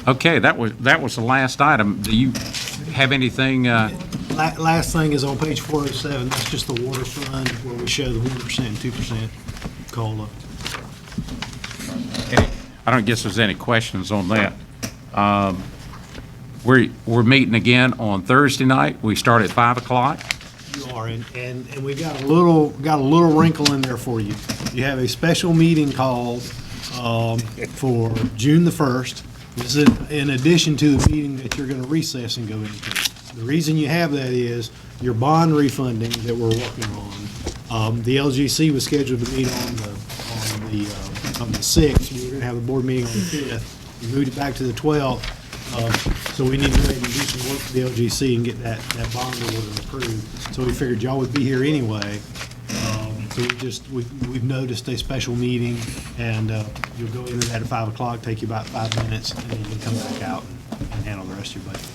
okay, that was the last item. Do you have anything, Last thing is on page 407, that's just the water fund where we show the 1% and 2% COLA. I don't guess there's any questions on that. We're meeting again on Thursday night. We start at 5 o'clock. You are, and we got a little wrinkle in there for you. You have a special meeting called for June the 1st. This is in addition to the meeting that you're going to recess and go into. The reason you have that is your bond refunding that we're working on. The LGC was scheduled to meet on the 6th. We were going to have a board meeting on the 5th. We moved it back to the 12th. So we need to go ahead and do some work for the LGC and get that bond order approved. So we figured y'all would be here anyway. So we've noticed a special meeting, and you'll go into that at 5 o'clock, take you about 5 minutes, and then you can come back out and handle the rest of your budget.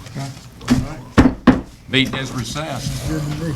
Meeting is recessed. Good to me.